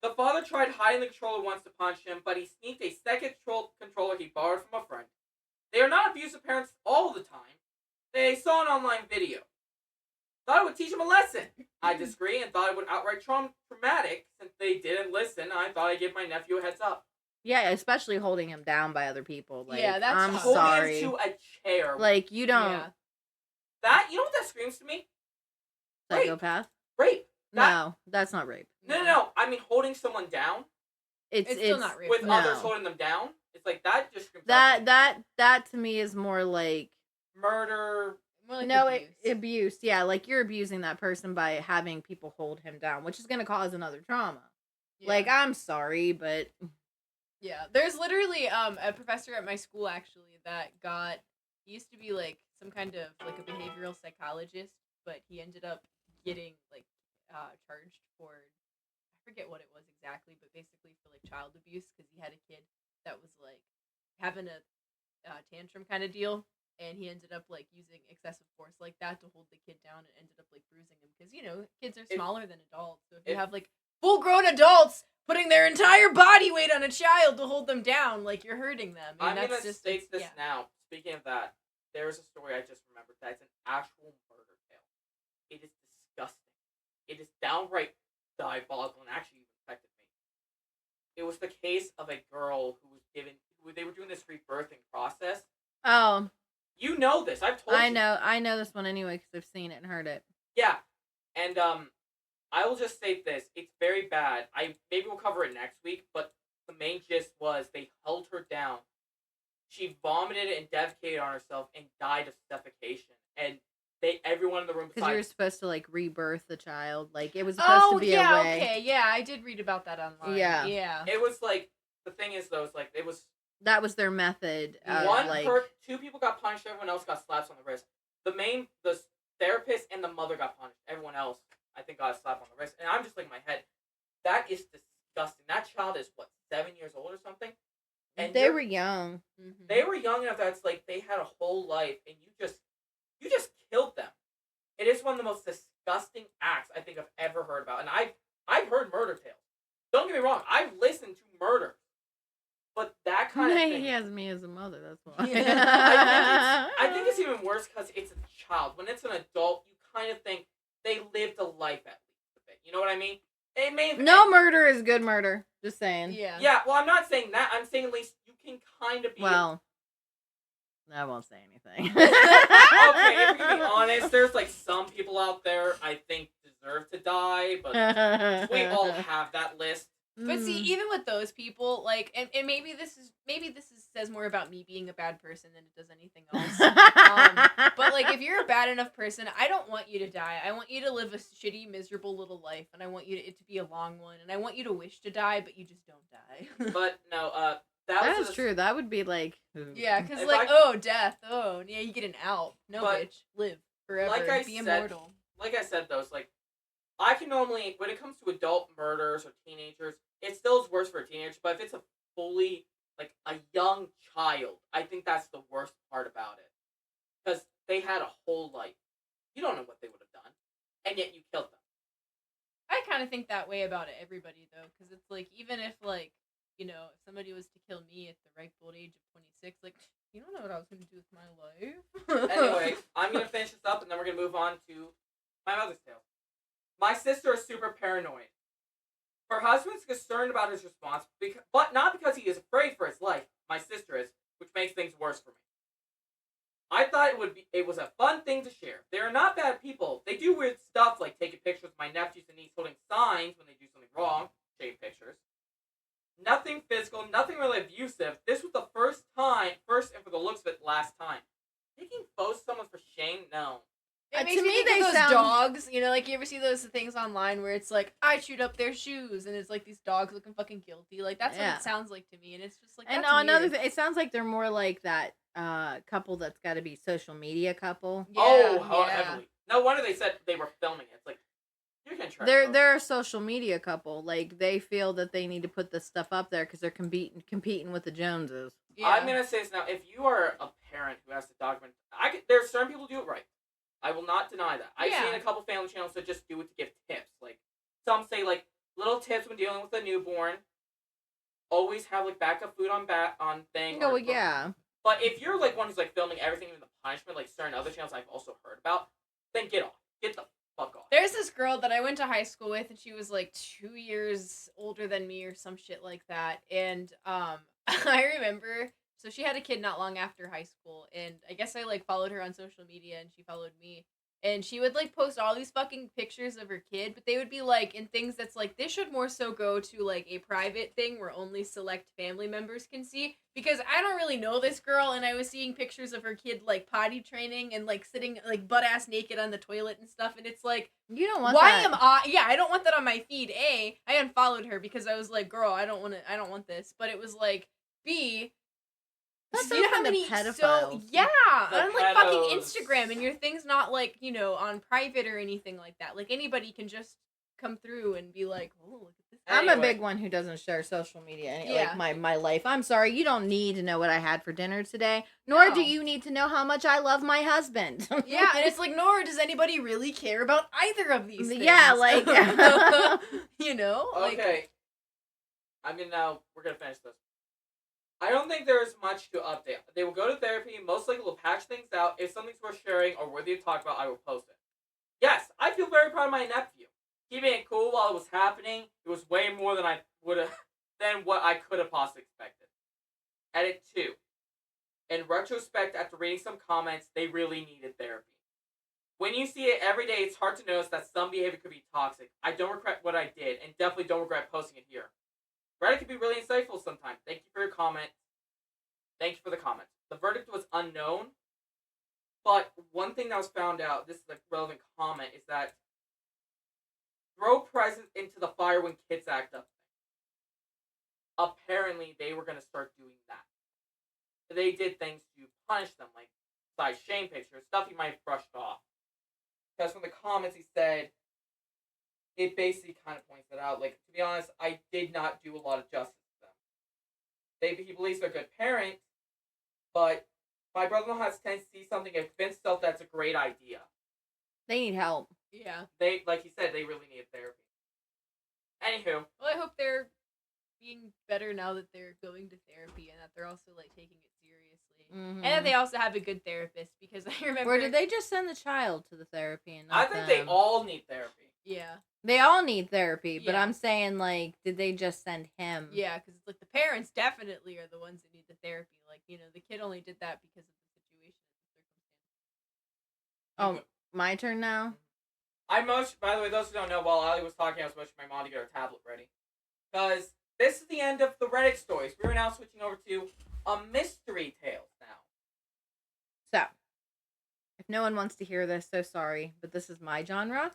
The father tried hiding the controller once to punch him, but he sneaked a second controller he borrowed from a friend. They are not abusive parents all the time. They saw an online video. Thought it would teach them a lesson. I disagree and thought it would outright traumatic since they didn't listen. I thought I'd give my nephew a heads up. Yeah, especially holding him down by other people. Like, Yeah, that's I'm tough. Holding sorry. him to a chair. Like, you don't Yeah. That, you know what that screams to me? Rape. psychopath. Rape. No, that's not rape. No. I mean, holding someone down It's still not rape. with No. others holding them down. It's like that just screams out to me. that to me is more like Murder. More like no abuse. abuse. Yeah, like you're abusing that person by having people hold him down, which is gonna cause another trauma. Yeah. Like, I'm sorry, but Yeah, there's literally a professor at my school actually that he used to be like some kind of like a behavioral psychologist, but he ended up getting like charged for I forget what it was exactly, but basically for like child abuse because he had a kid that was like having a tantrum kind of deal, and he ended up like using excessive force like that to hold the kid down and ended up like bruising him because kids are smaller than adults, so if you have like full grown adults putting their entire body weight on a child to hold them down, like you're hurting them. And I'm that's gonna just state this yeah. now. Speaking of that, there is a story I just remembered that's an actual murder tale. It is disgusting. It is downright diabolical and actually even affected me. It was the case of a girl who they were doing this rebirthing process. oh, You know this. I've told you. I know this one anyway because I've seen it and heard it. Yeah, and I will just state this: it's very bad. Maybe we'll cover it next week, but the main gist was they held her down. She vomited and defecated on herself and died of suffocation. And everyone in the room Because you were besides supposed to like rebirth the child, like it was supposed to be yeah, a way. okay, yeah, I did read about that online. Yeah. Yeah. it was like the thing is though, it's like it was that was their method. One Like, two people got punished. Everyone else got slaps on the wrist. The therapist and the mother got punished. Everyone else, I think, got a slap on the wrist. And I'm just like, in my head, that is disgusting. That child is what, 7 years old or something. And they were young. Mhm. they were young enough that it's like they had a whole life, and you just killed them. It is one of the most disgusting acts I think I've ever heard about. And I've heard murder tales. Don't get me wrong, I've listened to murder. But that kind of thing. He has me as a mother. That's why. I think it's even worse because it's a child. When it's an adult, you kind of think they lived a life at least a bit. You know what I mean? It may No murder is good murder. Just saying. Yeah. Yeah, well, I'm not saying that. I'm saying at least you can kind of be. Well, I won't say anything. Okay, if we can be honest, there's like some people out there I think deserve to die, but we all have that list. But see, Mm. even with those people, like, and maybe this says more about me being a bad person than it does anything else. But like, if you're a bad enough person, I don't want you to die. I want you to live a shitty, miserable little life, and I want it to be a long one, and I want you to wish to die, but you just don't die. But no, that was is true. That would be like, Yeah, because If like, I- oh, death, oh, yeah, you get an out. No, But, bitch, live forever, like I be said- immortal. Like I said, though, it's like I can normally, when it comes to adult murders or teenagers, it still is worse for a teenager. But if it's a fully like a young child, I think that's the worst part about it, because they had a whole life. You don't know what they would have done, and yet you killed them. I kind of think that way about everybody though, because it's like, even if like, you know, if somebody was to kill me at the ripe old age of 26, like, you don't know what I was gonna do with my life. Anyway, I'm gonna finish this up, and then we're gonna move on to my mother's tale. My sister is super paranoid. Her husband's concerned about his response, but not because he is afraid for his life. My sister is, which makes things worse for me. I thought it was a fun thing to share. They are not bad people. They do weird stuff like taking pictures of my nephews and niece holding signs when they do something wrong. Shave pictures. Nothing physical, nothing really abusive. This was the first and for the looks of it, last time. Taking photos of someone for shame? No. It makes To me me, think they of those sound- dogs. You know, like, you ever see those things online where it's like, I chewed up their shoes, and it's like these dogs looking fucking guilty. Like, that's Yeah. what it sounds like to me, and it's just like, And that's another weird. thing, it sounds like they're more like that couple that's got to be social media couple. How yeah. heavily. No wonder they said they were filming it. It's like, you can try. They're a social media couple. Like, they feel that they need to put this stuff up there because they're competing with the Joneses. Yeah. I'm gonna say this now. If you are a parent who has to document, there's certain people who do it right. I will not deny that. I've Yeah. seen a couple family channels that just do it to give tips. Like, some say like little tips when dealing with a newborn. Always have like backup food on thing. Oh, or- yeah. But if you're like one who's like filming everything, even the punishment, like certain other channels I've also heard about, then get off. Get the fuck off. There's this girl that I went to high school with, and she was like 2 years older than me or some shit like that. And I remember, so she had a kid not long after high school, and I guess I like followed her on social media, and she followed me. And she would like post all these fucking pictures of her kid, but they would be like in things that's like, this should more so go to like a private thing where only select family members can see, because I don't really know this girl, and I was seeing pictures of her kid like potty training and like sitting like butt ass naked on the toilet and stuff, and it's like, You don't want why that. am I? Yeah, I don't want that on my feed. I unfollowed her because I was like, girl, I don't want this. But it was like, B, That's you know how open to many? So pedophiles. yeah, The on like fucking pedos. Instagram, and your thing's not like, you know, on private or anything like that. Like, anybody can just come through and be like, oh, look at this. I'm a Anyway. big one who doesn't share social media. Yeah. Like my life. I'm sorry, you don't need to know what I had for dinner today, nor do No. you need to know how much I love my husband. Yeah, and it's like, nor does anybody really care about either of these things. Yeah, like- you know, like, Okay. We're gonna finish this. I don't think there is much to update. They will go to therapy. Most likely will patch things out. If something's worth sharing or worthy to talk about, I will post it. Yes, I feel very proud of my nephew. Keeping it cool while it was happening, it was way more than I would have, than what I could have possibly expected. Edit 2. In retrospect, after reading some comments, they really needed therapy. When you see it every day, it's hard to notice that some behavior could be toxic. I don't regret what I did, and definitely don't regret posting it here. Reddit can be really insightful sometimes. Thank you for your comment. Thank you for the comment. The verdict was unknown, but one thing that was found out, this is a relevant comment, is that throw presents into the fire when kids act up. Apparently, they were going to start doing that. they did things to punish them, like size shame pictures, stuff he might have brushed off. Because from the comments he said, it basically kind of points it out. Like, to be honest, I did not do a lot of justice to them. He believes they're a good parent, but my brother-in-law has tendency to see something and convince himself that's a great idea. They need help. Yeah. They, like he said, they really need therapy. Anywho, Well, I hope they're being better now that they're going to therapy and that they're also like taking it seriously. Mhm. And that they also have a good therapist because I remember. Or did they just send the child to the therapy? And I not think them? they all need therapy. Yeah. They all need therapy, but Yeah. I'm saying, like, did they just send him? Yeah, because like the parents definitely are the ones that need the therapy. Like, you know, the kid only did that because of the situation and the circumstance. Oh, my turn now? By the way, those who don't know, while Ali was talking, I was motioning my mom to get her tablet ready. Because this is the end of the Reddit stories. We are now switching over to a mystery tales now. So, if no one wants to hear this, so sorry, but this is my genre.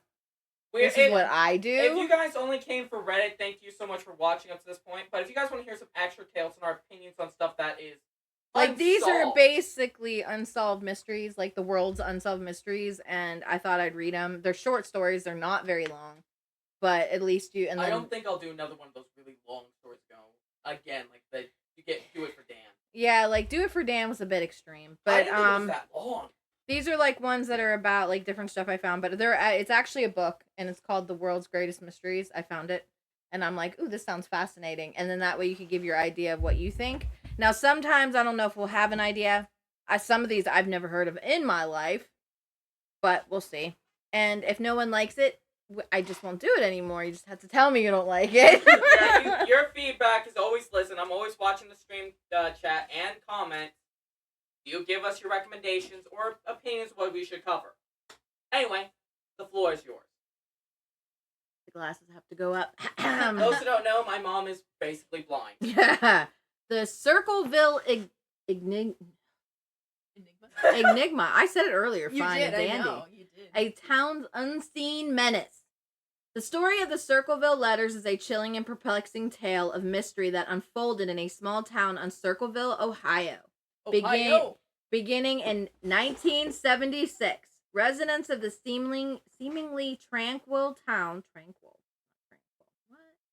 This This is what I do. If you guys only came for Reddit, thank you so much for watching up to this point. But if you guys want to hear some extra tales and our opinions on stuff that is Like, these are unsolved, basically unsolved mysteries, like the world's unsolved mysteries, and I thought I'd read them. They're short stories, they're not very long, but at least you, and I then, don't think I'll do another one of those really long stories again, like the do it for Dan. yeah, like, Do It For Dan was a bit extreme, I but, didn't think it was that long. these are, like, ones that are about, like, different stuff I found, but it's actually a book, and it's called The World's Greatest Mysteries. I found it, and I'm like, ooh, this sounds fascinating, and then that way you could give your idea of what you think. Now, sometimes I don't know if we'll have an idea. Some of these I've never heard of in my life, but we'll see. And if no one likes it, I just won't do it anymore. You just have to tell me you don't like it. Yeah, your feedback is always listened. I'm always watching the stream chat and comment. You give us your recommendations or opinions of what we should cover. Anyway, the floor is yours. The glasses have to go up. Those who don't know, my mom is basically blind. Yeah. The Circleville Enigma. Enigma. I said it earlier. You Fine did. and I dandy. know. You did. A town's unseen menace. The story of the Circleville Letters is a chilling and perplexing tale of mystery that unfolded in a small town on Circleville, Ohio. Ohio. Beginning in 1976, residents of the seemingly tranquil town,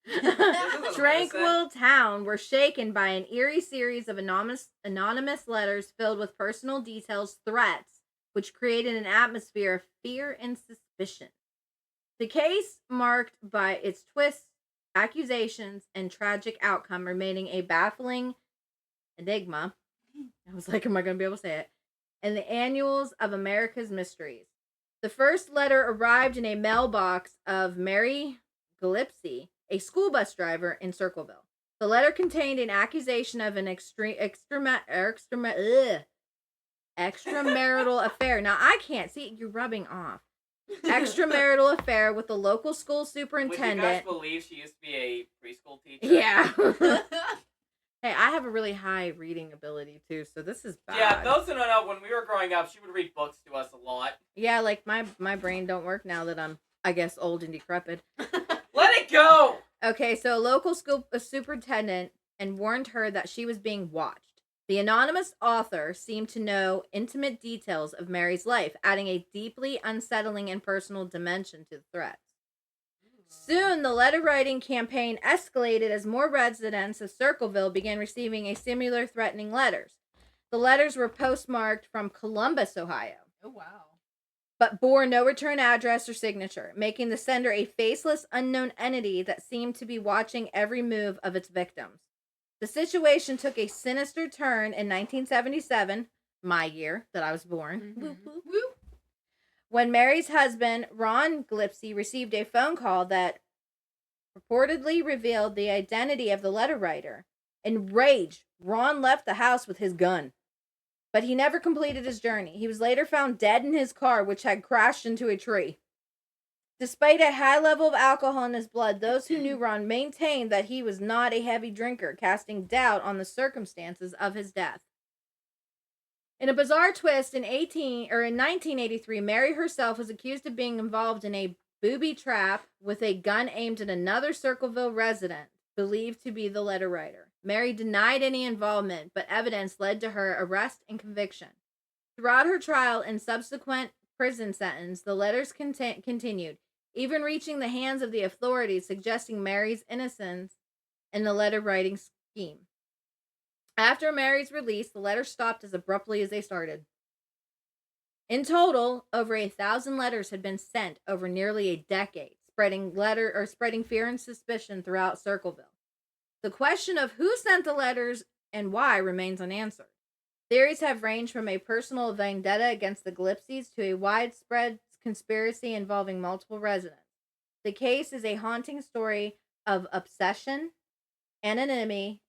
This is what Tranquil town were shaken by an eerie series of anonymous letters filled with personal details, threats, which created an atmosphere of fear and suspicion. The case, marked by its twists, accusations, and tragic outcome, remaining a baffling enigma. I was like, am I going to be able to say it? In the annals of America's mysteries. The first letter arrived in a mailbox of Mary Gillespie, a school bus driver in Circleville. The letter contained an accusation of an extramarital affair. Now, I can't see. You're rubbing off. Extramarital affair with the local school Would you superintendent. guys believe she used to be a preschool teacher? Yeah. Hey, I have a really high reading ability too, so this is bad. Yeah, those who don't know, when we were growing up, she would read books to us a lot. Yeah, like my brain don't work now that I'm, I guess, old and decrepit. Let it go! Okay, so a local school superintendent and warned her that she was being watched. The anonymous author seemed to know intimate details of Mary's life, adding a deeply unsettling and personal dimension to the threats. Soon, the letter-writing campaign escalated as more residents of Circleville began receiving a similar threatening letters. The letters were postmarked from Columbus, Ohio, Oh wow. but bore no return address or signature, making the sender a faceless, unknown entity that seemed to be watching every move of its victims. The situation took a sinister turn in 1977, my year that I was born. Mhm. Whoop, whoop, whoop. When Mary's husband, Ron Gillespie, received a phone call that purportedly revealed the identity of the letter writer. Enraged, Ron left the house with his gun. But he never completed his journey. He was later found dead in his car, which had crashed into a tree. Despite a high level of alcohol in his blood, those who knew Ron maintained that he was not a heavy drinker, casting doubt on the circumstances of his death. In a bizarre twist, in 1983, Mary herself was accused of being involved in a booby trap with a gun aimed at another Circleville resident, believed to be the letter writer. Mary denied any involvement, but evidence led to her arrest and conviction. Throughout her trial and subsequent prison sentence, the letters continued, even reaching the hands of the authorities, suggesting Mary's innocence in the letter writing scheme. After Mary's release, the letters stopped as abruptly as they started. In total, over 1,000 letters had been sent over nearly a decade, spreading fear and suspicion throughout Circleville. The question of who sent the letters and why remains unanswered. Theories have ranged from a personal vendetta against the Gillespie's to a widespread conspiracy involving multiple residents. The case is a haunting story of obsession, anonymity,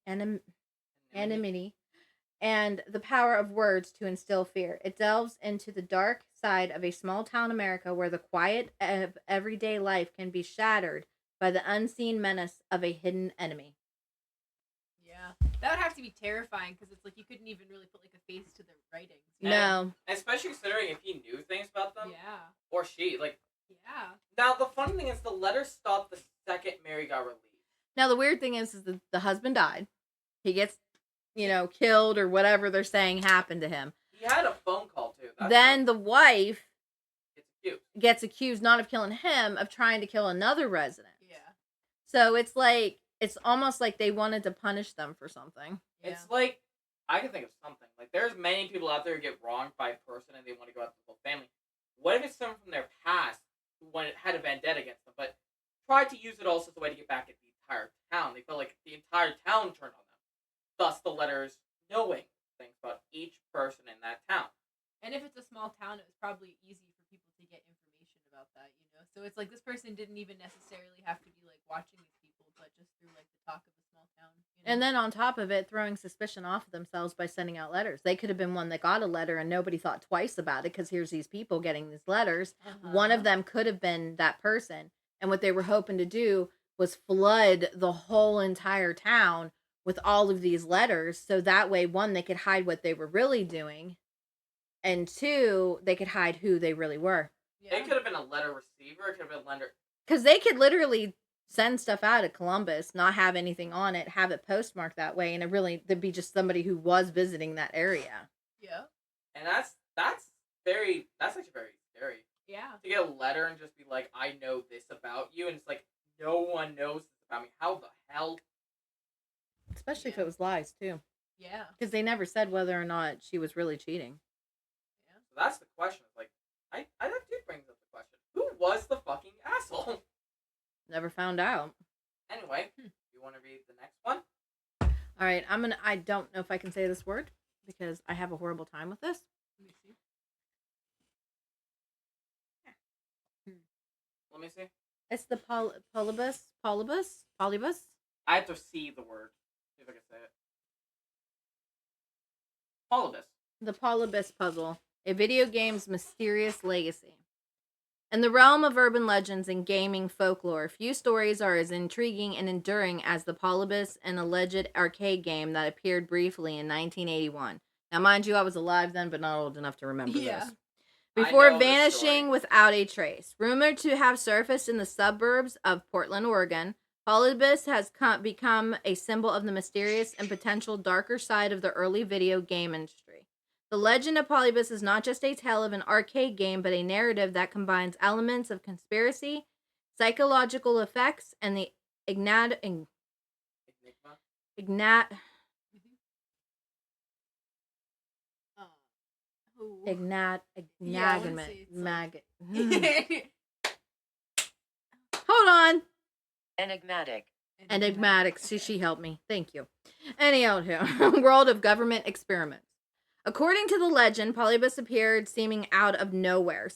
and the power of words to instill fear. It delves into the dark side of a small town America where the quiet of everyday life can be shattered by the unseen menace of a hidden enemy. Yeah, that would have to be terrifying because it's like you couldn't even really put like a face to the writings. No. Especially considering if he knew things about them. Yeah. Or she. Like, Yeah. now, the funny thing is the letter stopped the second Mary got released. Now, the weird thing is the husband died. He gets, killed or whatever they're saying happened to him. He had a phone call, too. Then the wife It's cute. gets accused not of killing him, of trying to kill another resident. Yeah. So it's almost like they wanted to punish them for something. Yeah. It's like, I can think of something. Like, there's many people out there who get wronged by a person and they want to go after the whole family. What if it's someone from their past who had a vendetta against them, but tried to use it also as a way to get back at the entire town? They felt like the entire town turned on them. Thus, the letters knowing things about each person in that town. And if it's a small town, it was probably easy for people to get information about that, So it's like this person didn't even necessarily have to be like watching these people, but just through like the talk of the small town. And then on top of it, throwing suspicion off of themselves by sending out letters. They could have been one that got a letter and nobody thought twice about it because here's these people getting these letters. One of them could have been that person. And what they were hoping to do was flood the whole entire town with all of these letters. So that way, one, they could hide what they were really doing. And two, they could hide who they really were. It could have been a letter receiver. It could have been a letter. Because they could literally send stuff out of Columbus, not have anything on it, have it postmarked that way, and there'd be just somebody who was visiting that area. Yeah. And that's actually very scary. Yeah. To get a letter and just be like, I know this about you, and it's like, no one knows this about me. How the hell? Especially if it was lies, too. Yeah. Because they never said whether or not she was really cheating. So that's the question. It's like, that do brings up the question. Who was the fucking asshole? Never found out. Anyway, you want to read the next one? All right, I don't know if I can say this word because I have a horrible time with this. Let me see. Let me see. It's the polybus. I have to see the word. See if I can say it. Polybus. The Polybus puzzle, a video game's mysterious legacy. In the realm of urban legends and gaming folklore, few stories are as intriguing and enduring as the Polybus, an alleged arcade game that appeared briefly in 1981. Now, mind you, I was alive then, but not old enough to remember this. Before know this vanishing story. without a trace. Rumored to have surfaced in the suburbs of Portland, Oregon, Polybus has become a symbol of the mysterious and potential darker side of the early video game industry. The legend of Polybus is not just a tale of an arcade game, but a narrative that combines elements of conspiracy, psychological effects, and the Enigma? Hold on. Enigmatic. Enigmatic. She helped me. Thank you. Anywho, world of government experiments. According to the legend, Polybus appeared seemingly out of nowhere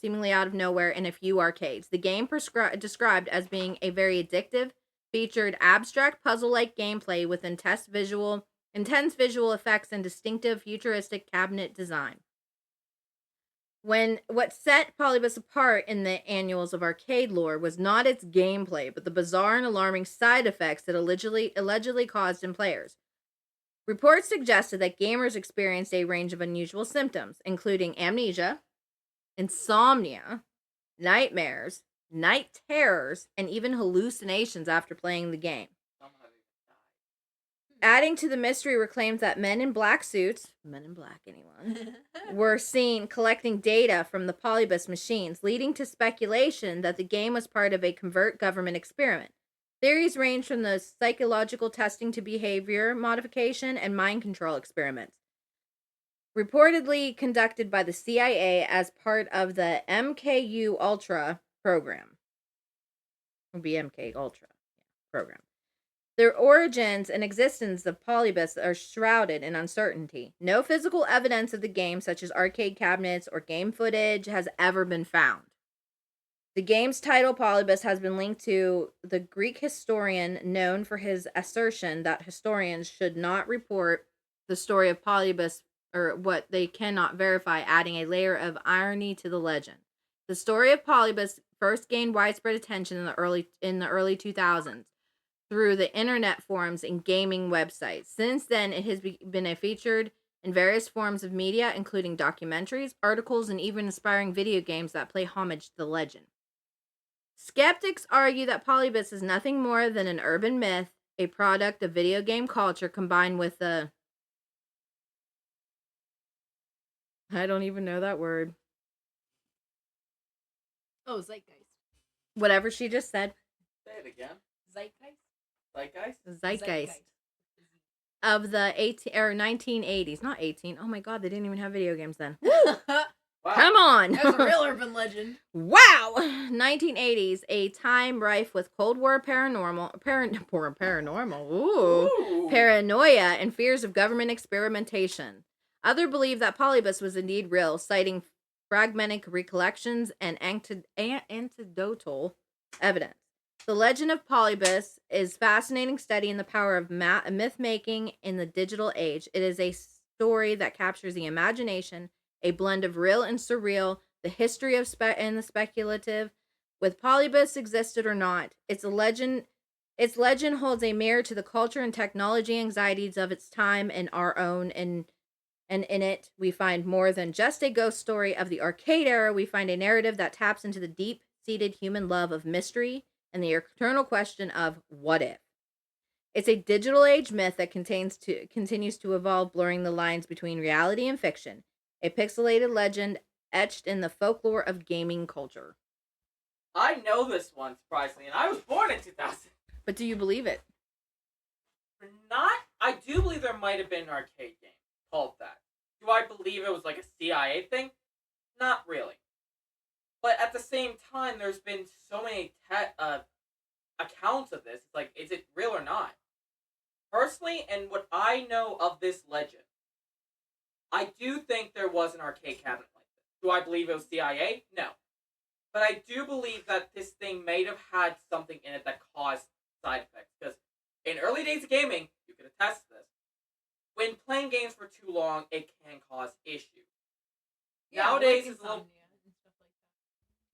in a few arcades. The game described as being a very addictive, featured abstract puzzle-like gameplay with intense visual effects and distinctive futuristic cabinet design. What set Polybus apart in the annals of arcade lore was not its gameplay, but the bizarre and alarming side effects it allegedly caused in players. Reports suggested that gamers experienced a range of unusual symptoms, including amnesia, insomnia, nightmares, night terrors, and even hallucinations after playing the game. Someone had even died. Adding to the mystery were claims that men in black suits, men in black, anyone, were seen collecting data from the Polybus machines, leading to speculation that the game was part of a covert government experiment. Theories range from the psychological testing to behavior modification and mind control experiments. Reportedly conducted by the CIA as part of the MKU Ultra program. Would be MK Ultra program. The origins and existence of Polybus are shrouded in uncertainty. No physical evidence of the game, such as arcade cabinets or game footage, has ever been found. The game's title, Polybus, has been linked to the Greek historian known for his assertion that historians should not report the story of Polybus or what they cannot verify, adding a layer of irony to the legend. The story of Polybus first gained widespread attention in the early 2000s through the internet forums and gaming websites. Since then, it has been featured in various forms of media, including documentaries, articles, and even inspiring video games that pay homage to the legend. Skeptics argue that Polybus is nothing more than an urban myth, a product of video game culture combined with the... I don't even know that word. Oh, zeitgeist. Whatever she just said. Say it again. Zeitgeist? Zeitgeist? Of the 1980s. Not 18. Oh my god, they didn't even have video games then. Wow. Come on. That was a real urban legend. Wow! 1980s, a time rife with Cold War paranormal, Ooh. paranoia, and fears of government experimentation. Others believe that Polybus was indeed real, citing fragmented recollections and anecdotal evidence. The legend of Polybus is a fascinating study in the power of myth-making in the digital age. It is a story that captures the imagination, a blend of real and surreal, the history of and the speculative. With Polybus existed or not, its legend holds a mirror to the culture and technology anxieties of its time and our own, and in it we find more than just a ghost story of the arcade era. We find a narrative that taps into the deep-seated human love of mystery and the eternal question of what if. It's a digital age myth that continues to evolve, blurring the lines between reality and fiction. A pixelated legend etched in the folklore of gaming culture. I know this one, surprisingly, and I was born in 2000. But do you believe it? I do believe there might have been an arcade game called that. Do I believe it was like a CIA thing? Not really. But at the same time, there's been so many accounts of this. It's like, is it real or not? Personally, and what I know of this legend, I do think there was an arcade cabinet like this. Do I believe it was CIA? No. But I do believe that this thing may have had something in it that caused side effects. Because in early days of gaming, you can attest to this, when playing games for too long, it can cause issues. Nowadays, it's a little... and stuff like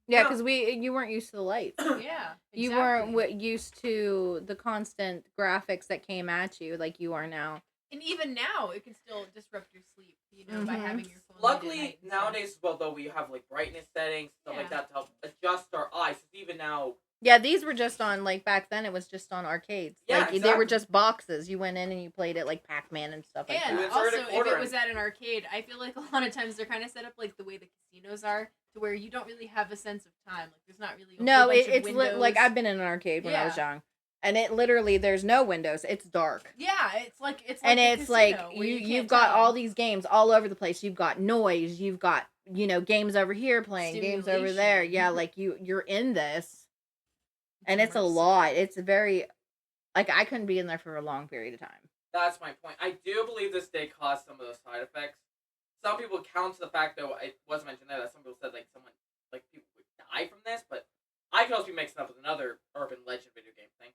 Yeah, No. because you weren't used to the lights. that. Yeah. You exactly. weren't used to the constant graphics that came at you like you are now. And even now, it can still disrupt your sleep, by Mhm. having your phone. late at Luckily, night and stuff. nowadays as well, though, we have like brightness settings, stuff like Yeah. that to help adjust our eyes. So even now, Yeah, these were just on, like, back then it was just on arcades. Yeah, like, they were exactly. just boxes. You went in and you played it like Pac-Man and stuff like And You that. insert also, a if quarter it in. was at an arcade, I feel like a lot of times they're kind of set up like the way the casinos are, to where you don't really have a sense of time. Like, there's not really a No, whole bunch of it's windows. like I've been in an arcade when I was young. And it literally, there's no windows. It's dark. Yeah, it's like And a it's like, casino where you've can't got tell. all these games all over the place. You've got noise. You've got, games over here playing, games over there. Stimulation. Yeah, like, you're in this. And it's a immersive. lot. It's very, like, I couldn't be in there for a long period of time. that's my point. I do believe this did cause some of those side effects. Some people count the fact, though, it was mentioned there that some people said like people would die from this, but I could also be mixing up with another urban legend video game thing.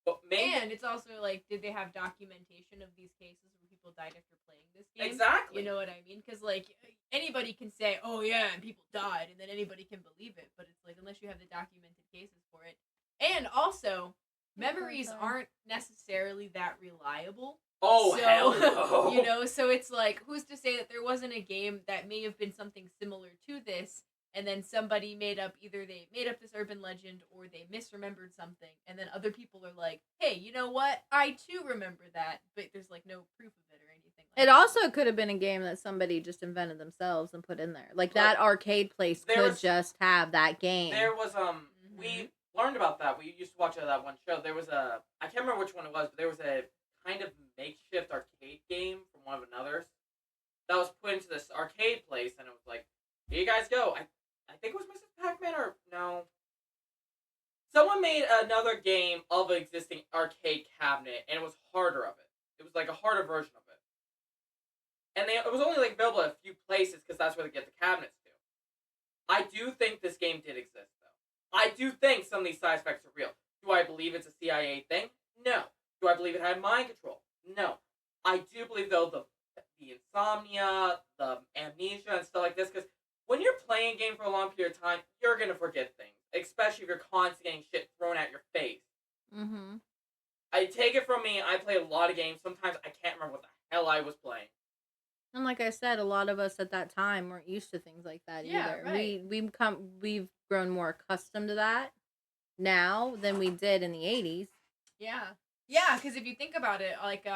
But maybe And it's also like, did they have documentation of these cases where people died after playing this game? exactly. You know what I mean? Because, like, anybody can say, oh, yeah, and people died, and then anybody can believe it. But it's like, unless you have the documented cases for it. And also, memories died. aren't necessarily that reliable. Oh So, hell no! So it's like, who's to say that there wasn't a game that may have been something similar to this and then somebody either they made up this urban legend or they misremembered something, and then other people are like, hey, you know what, I too remember that, but there's like no proof of it or anything like It that. also could have been a game that somebody just invented themselves and put in there. Like that arcade place there could was- just have that game. There was we learned about that. We used to watch that one show. There was I can't remember which one it was, but there was a kind of makeshift arcade game from one of another's that was put into this arcade place, and it was like, here you guys go. I think it was Mrs. Pac-Man, or no. Someone made another game of an existing arcade cabinet, and it was harder of it. It was like a harder version of it. And it was only like available at a few places because that's where they get the cabinets to. I do think this game did exist, though. I do think some of these side effects are real. Do I believe it's a CIA thing? No. Do I believe it had mind control? No. I do believe, though, the insomnia, the amnesia, and stuff like this, because when you're playing a game for a long period of time, you're going to forget things, especially if you're constantly getting shit thrown at your face. Mm-hmm. I take it from me, I play a lot of games. Sometimes I can't remember what the hell I was playing. And like I said, a lot of us at that time weren't used to things like that Yeah, either. right. We've grown more accustomed to that now than we did in the 80s. Yeah, because if you think about it, like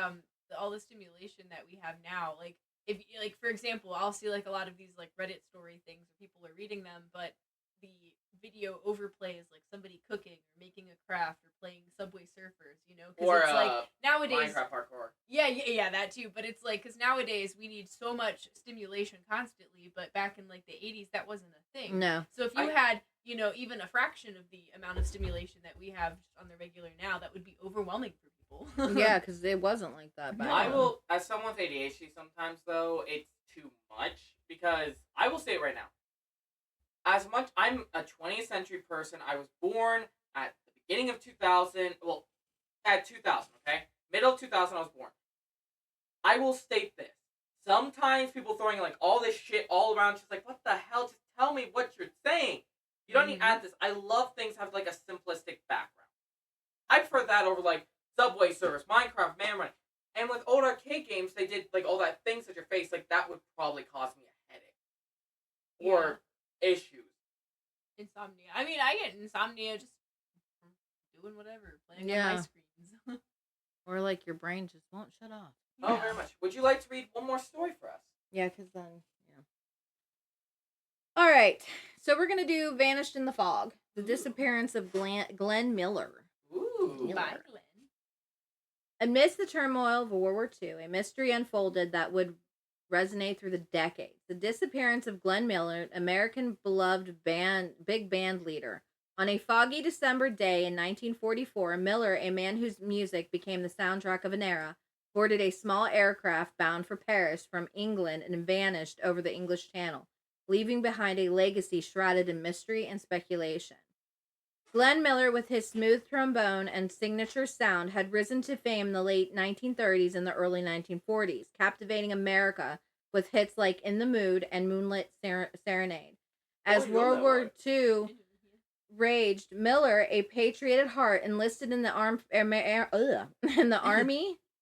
all the stimulation that we have now, like if like for example, I'll see like a lot of these like Reddit story things where people are reading them, but the video overplay is like somebody cooking or making a craft or playing Subway Surfers, you know? Or It's like nowadays, Minecraft parkour. yeah, that too. But it's like because nowadays we need so much stimulation constantly, but back in like the 80s, that wasn't a thing. No. So if you had, you know, even a fraction of the amount of stimulation that we have on the regular now, that would be overwhelming for people. Yeah, because it wasn't like that back I then. will, as someone with ADHD, sometimes though it's too much because I will say it right now. As much, I'm a 20th century person. I was born at the beginning of 2000. Well, at 2000, okay, middle of 2000, I was born. I will state this. Sometimes people throwing like all this shit all around, just like, what the hell? Just tell me what you're saying. You don't need to add this. I love things have like a simplistic background. I prefer that over like Subway Surfers, Minecraft, Man Run. And with old arcade games, they did like all that things at your face. Like that would probably cause me a headache or issues. Insomnia. I mean, I get insomnia just from doing whatever, playing on Yeah. my screens. Or like your brain just won't shut off. Oh, very much. Would you like to read one more story for us? Yeah, because then, yeah. All right. So we're going to do Vanished in the Fog. The disappearance of Glenn Miller. Ooh. Bye, Glenn. Amidst the turmoil of World War II, a mystery unfolded that would resonate through the decades. The disappearance of Glenn Miller, American beloved big band leader. On a foggy December day in 1944, Miller, a man whose music became the soundtrack of an era, boarded a small aircraft bound for Paris from England and vanished over the English Channel, leaving behind a legacy shrouded in mystery and speculation. Glenn Miller, with his smooth trombone and signature sound, had risen to fame in the late 1930s and the early 1940s, captivating America with hits like In the Mood and Moonlit Serenade. As Oh, you know World that War one. II raged, Miller, a patriot at heart, enlisted in the Army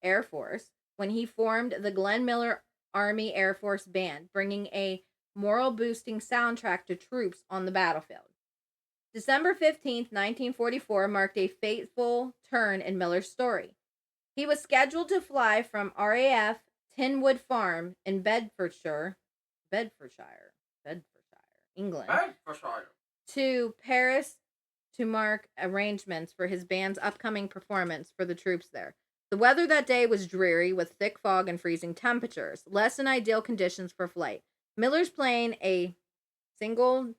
Air Force when he formed the Glenn Miller Army Air Force Band, bringing a moral-boosting soundtrack to troops on the battlefield. December 15th, 1944 marked a fateful turn in Miller's story. He was scheduled to fly from RAF Tinwood Farm in Bedfordshire, England, Bad for sure. to Paris to mark arrangements for his band's upcoming performance for the troops there. The weather that day was dreary, with thick fog and freezing temperatures, less than ideal conditions for flight. Miller's plane, a single...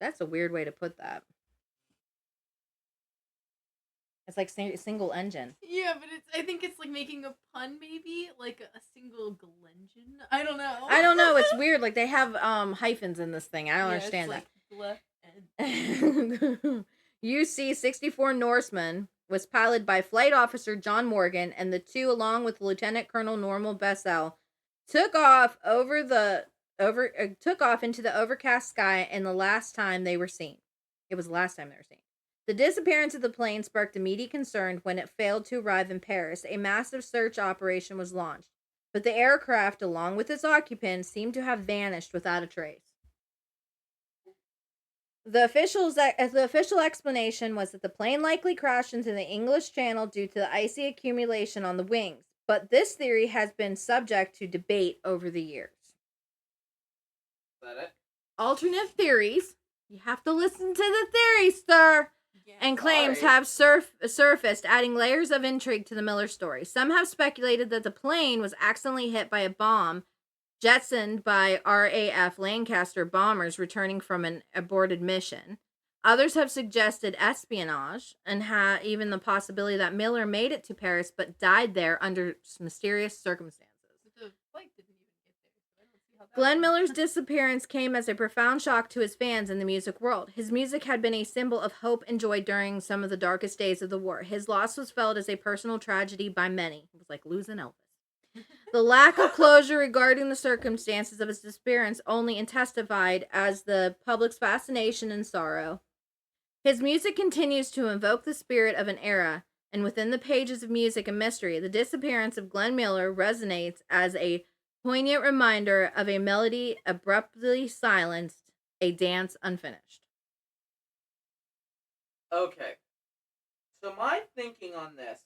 That's a weird way to put that. It's like single engine. Yeah, but I think it's like making a pun, maybe like a single Glengen. I don't know. I don't know. It's weird. Like they have hyphens in this thing. I don't understand that. UC-64 Norseman was piloted by Flight Officer John Morgan, and the two, along with Lieutenant Colonel Normal Bessel, took off into the overcast sky, and the last time they were seen. It was the last time they were seen. The disappearance of the plane sparked immediate concern when it failed to arrive in Paris. A massive search operation was launched. but the aircraft, along with its occupants, seemed to have vanished without a trace. The official explanation was that the plane likely crashed into the English Channel due to the icy accumulation on the wings, but this theory has been subject to debate over the years. Is that it? Alternate theories, you have to listen to the theories, sir, Yeah. and claims Sorry. have surfaced, adding layers of intrigue to the Miller story. Some have speculated that the plane was accidentally hit by a bomb jettisoned by RAF Lancaster bombers returning from an aborted mission. Others have suggested espionage and even the possibility that Miller made it to Paris but died there under mysterious circumstances. But the flight didn't even get there, so I don't see how that Glenn works. Miller's disappearance came as a profound shock to his fans in the music world. His music had been a symbol of hope and joy during some of the darkest days of the war. His loss was felt as a personal tragedy by many. It was like losing Elvis. The lack of closure regarding the circumstances of his disappearance only intensified as the public's fascination and sorrow. His music continues to invoke the spirit of an era, and within the pages of music and mystery, the disappearance of Glenn Miller resonates as a poignant reminder of a melody abruptly silenced, a dance unfinished. Okay. So my thinking on this,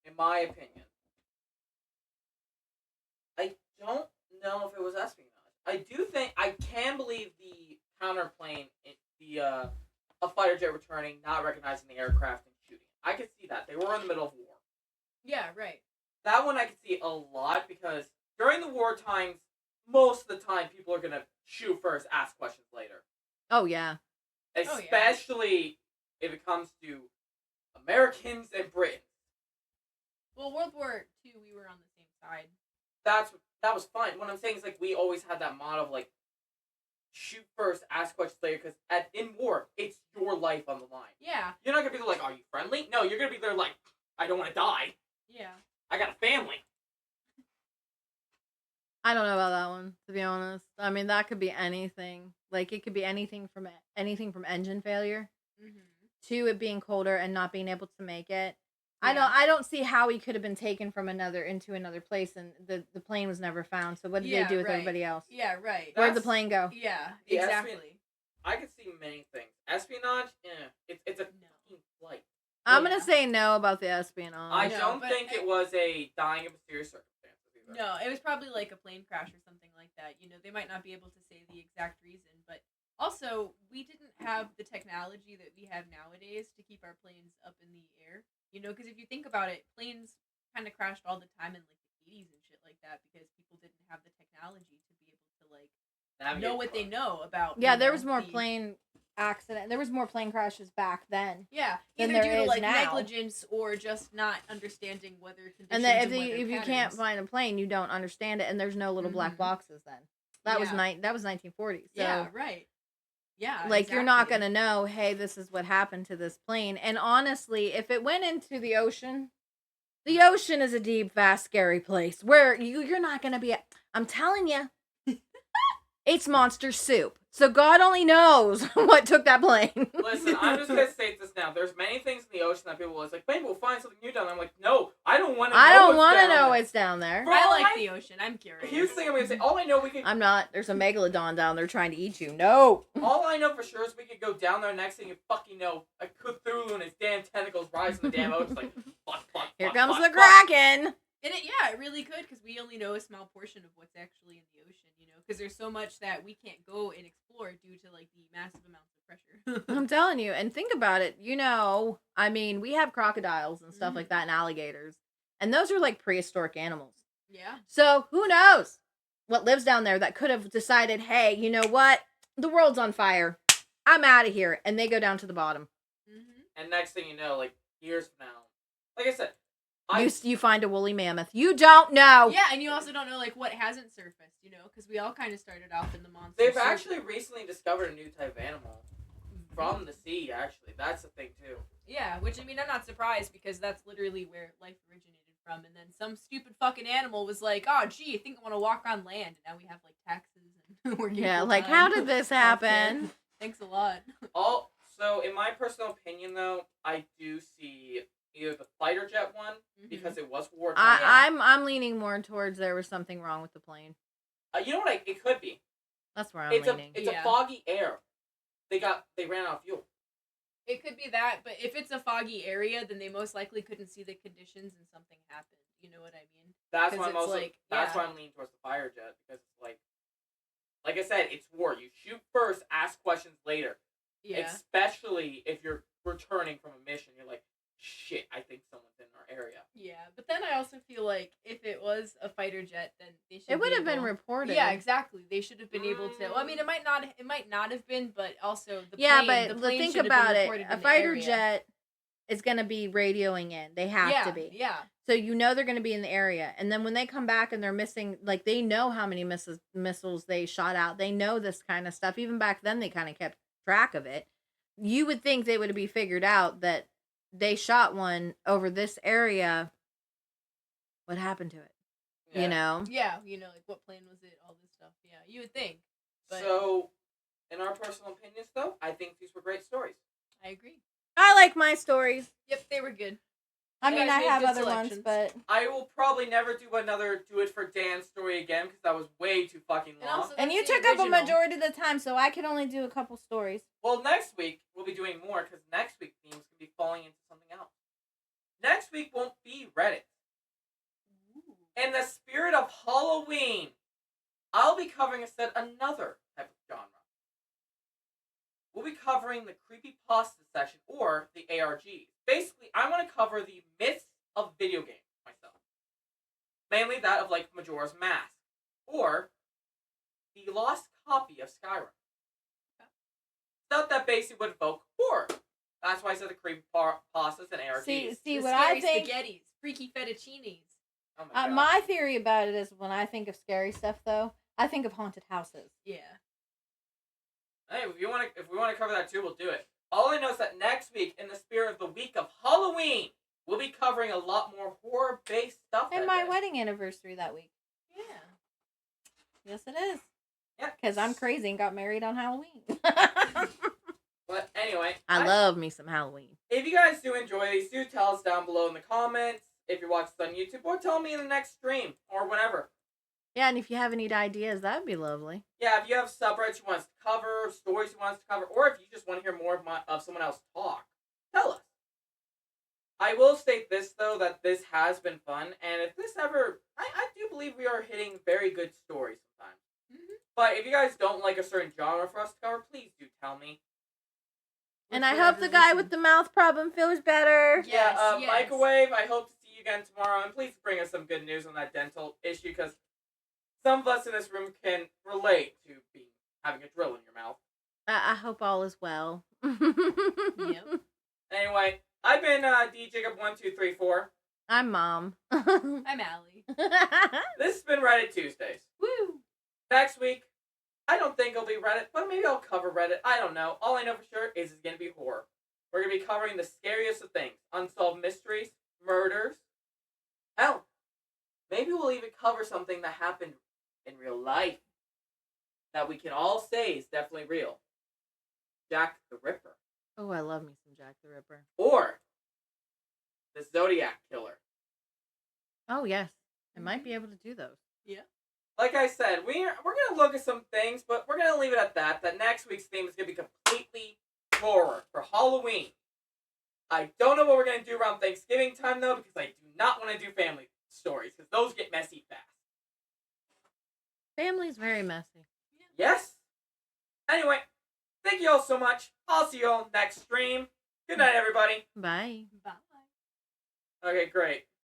in my opinion, I don't know if it was espionage. I do think I can believe the counterplane, a fighter jet returning, not recognizing the aircraft and shooting. I could see that. They were in the middle of war. Yeah, right. That one I could see a lot because during the war times, most of the time people are gonna shoot first, ask questions later. Oh, yeah. yeah. Especially if it comes to Americans and Britons. Well, World War II, we were on the same side. That was fine. What I'm saying is like we always had that motto of like shoot first, ask questions later, because in war it's your life on the line. Yeah, You're not gonna be there like, are you friendly? No, you're gonna be there like, I don't want to die. yeah. I got a family. I don't know about that one, to be honest. I mean, that could be anything. Like, it could be anything from engine failure Mm-hmm. to it being colder and not being able to make it. Yeah. I don't see how he could have been taken from into another place and the plane was never found. So what did Yeah, they do with right. everybody else? Yeah, right. Where'd the That's- plane go? Yeah, The exactly. I could see many things. Espionage, it's a No. fucking flight. I'm Yeah. gonna say no about the espionage. I No, don't but think it was a dying of mysterious circumstances either. No, it was probably like a plane crash or something like that. You know, they might not be able to say the exact reason, but also we didn't have the technology that we have nowadays to keep our planes up in the air. You know, because if you think about it, planes kind of crashed all the time in like the 80s and shit like that because people didn't have the technology to be able to like Navigate know what they flight. know about. Yeah, you there know, was more the- plane accident. There was more plane crashes back then. Yeah, than either there due to is like now. negligence or just not understanding weather conditions. And then weather if you can't patterns. find a plane, you don't understand it, and there's no little black Mhm. boxes then. That was Yeah. that was 1940. So Yeah, right. Yeah, like you're not exactly. gonna know, hey, this is what happened to this plane. And honestly, if it went into the ocean is a deep, vast, scary place where you're not gonna be. I'm telling you, it's monster soup. So God only knows what took that plane. Listen, I'm just gonna say this now. There's many things in the ocean that people was like, maybe we'll find something new down there. I'm like, no, I don't want to. I don't want to know what's down there. Bro, I like I- the ocean. I'm curious. Here's the thing I'm gonna say. All I know we could. I'm not. There's a megalodon down there trying to eat you. No. All I know for sure is we could go down there. Next thing you fucking know, a Cthulhu and his damn tentacles rise in the damn ocean. Like, fuck. Here fuck, comes fuck, the fuck. Kraken. And it really could, because we only know a small portion of what's actually in the ocean, you know, because there's so much that we can't go and explore due to like the massive amounts of pressure. I'm telling you. And think about it. You know, I mean, we have crocodiles and stuff like that and alligators. And those are like prehistoric animals. Yeah. So who knows what lives down there that could have decided, hey, you know what? The world's on fire. I'm out of here. And they go down to the bottom. Mm-hmm. And next thing you know, like years from now, like I said, You find a woolly mammoth. You don't know. Yeah, and you also don't know like what hasn't surfaced, you know, because we all kind of started off in the monster. they've soup. actually recently discovered a new type of animal from the sea. Actually, that's the thing too. Yeah, which I mean, I'm not surprised because that's literally where life originated from. And then some stupid fucking animal was like, "Oh, gee, I think I want to walk on land." And now we have like taxes and we're getting Yeah, like, full-time how did this healthcare. happen? Thanks a lot. So in my personal opinion, though, I do see either the fighter jet one Mhm. because it was wartime. I'm leaning more towards there was something wrong with the plane. You know what? It could be. That's where I'm It's leaning. a Yeah. foggy air. They ran out of fuel. It could be that, but if it's a foggy area, then they most likely couldn't see the conditions and something happened. You know what I mean? That's 'Cause why I'm it's also like- that's yeah. why I'm leaning towards the fighter jet because it's like I said, it's war. You shoot first, ask questions later. Yeah. Especially if you're returning from a mission, you're like, shit, I think someone's in our area. Yeah, but then I also feel like if it was a fighter jet, then they should. It would be have been able- reported. Yeah, exactly. They should have been able to. Well, I mean, it might not have been, but also the Yeah, plane, but the plane think should have been about it. reported A in the fighter area. jet is going to be radioing in. They have yeah, to be. Yeah. So you know they're going to be in the area. And then when they come back and they're missing, like they know how many missiles they shot out. They know this kind of stuff. Even back then, they kind of kept track of it. You would think they would be figured out that they shot one over this area. What happened to it? Yeah. You know? Yeah, like what plane was it? All this stuff. Yeah, you would think. But So, in our personal opinions, though, I think these were great stories. I agree. I like my stories. Yep, they were good. I You mean, guys I made have good other ones, selections. but I will probably never do another Do It For Dan story again because that was way too fucking And long. also- and That's you the took up a original. majority of the time, so I could only do a couple stories. Well, next week we'll be doing more because next week's themes can be falling into something else. Next week won't be Reddit. In the spirit of Halloween, I'll be covering another type of genre. We'll be covering the creepypasta section or the ARGs. Basically, I want to cover the myths of video games myself. Mainly that of like Majora's Mask or the lost copy of Skyrim. Stuff that basically would evoke horror. That's why I said the creepypastas and ARGs. See The what I scary think. spaghettis, freaky fettuccinis. Oh my God. My theory about it is when I think of scary stuff, though, I think of haunted houses. Yeah. Hey, if we want to cover that too, we'll do it. All I know is that next week, in the spirit of the week of Halloween, we'll be covering a lot more horror-based stuff. And that my day. wedding anniversary that week. Yeah. Yes, it is. Yeah. Because I'm crazy and got married on Halloween. But anyway, I love me some Halloween. If you guys do enjoy these, do tell us down below in the comments. If you're watching this on YouTube, or tell me in the next stream or whenever. Yeah, and if you have any ideas, that would be lovely. Yeah, if you have subreddits you want us to cover, stories you want us to cover, or if you just want to hear more of someone else talk, tell us. I will state this, though, that this has been fun, and if this ever... I do believe we are hitting very good stories sometimes. Mhm. But if you guys don't like a certain genre for us to cover, please do tell me. And I hope the guy with the mouth problem feels better. Yes, Yeah, yes. Microwave, I hope to see you again tomorrow, and please bring us some good news on that dental issue, because some of us in this room can relate to having a drill in your mouth. I hope all is well. Yep. Anyway, I've been DJacob1234. I'm Mom. I'm Allie. This has been Reddit Tuesdays. Woo! Next week, I don't think it'll be Reddit, but maybe I'll cover Reddit. I don't know. All I know for sure is it's going to be horror. We're going to be covering the scariest of things. Unsolved mysteries, murders. Hell, maybe we'll even cover something that happened in real life that we can all say is definitely real. Jack the Ripper. Oh, I love me some Jack the Ripper. Or the Zodiac Killer. Oh, yes. I might be able to do those. Like I said, we're going to look at some things, but we're going to leave it at that. That next week's theme is going to be completely horror for Halloween. I don't know what we're going to do around Thanksgiving time, though, because I do not want to do family stories, because those get messy fast. Family's very messy. Yes? Anyway, thank you all so much. I'll see you all next stream. Good night, everybody. Bye. Bye. Okay, great.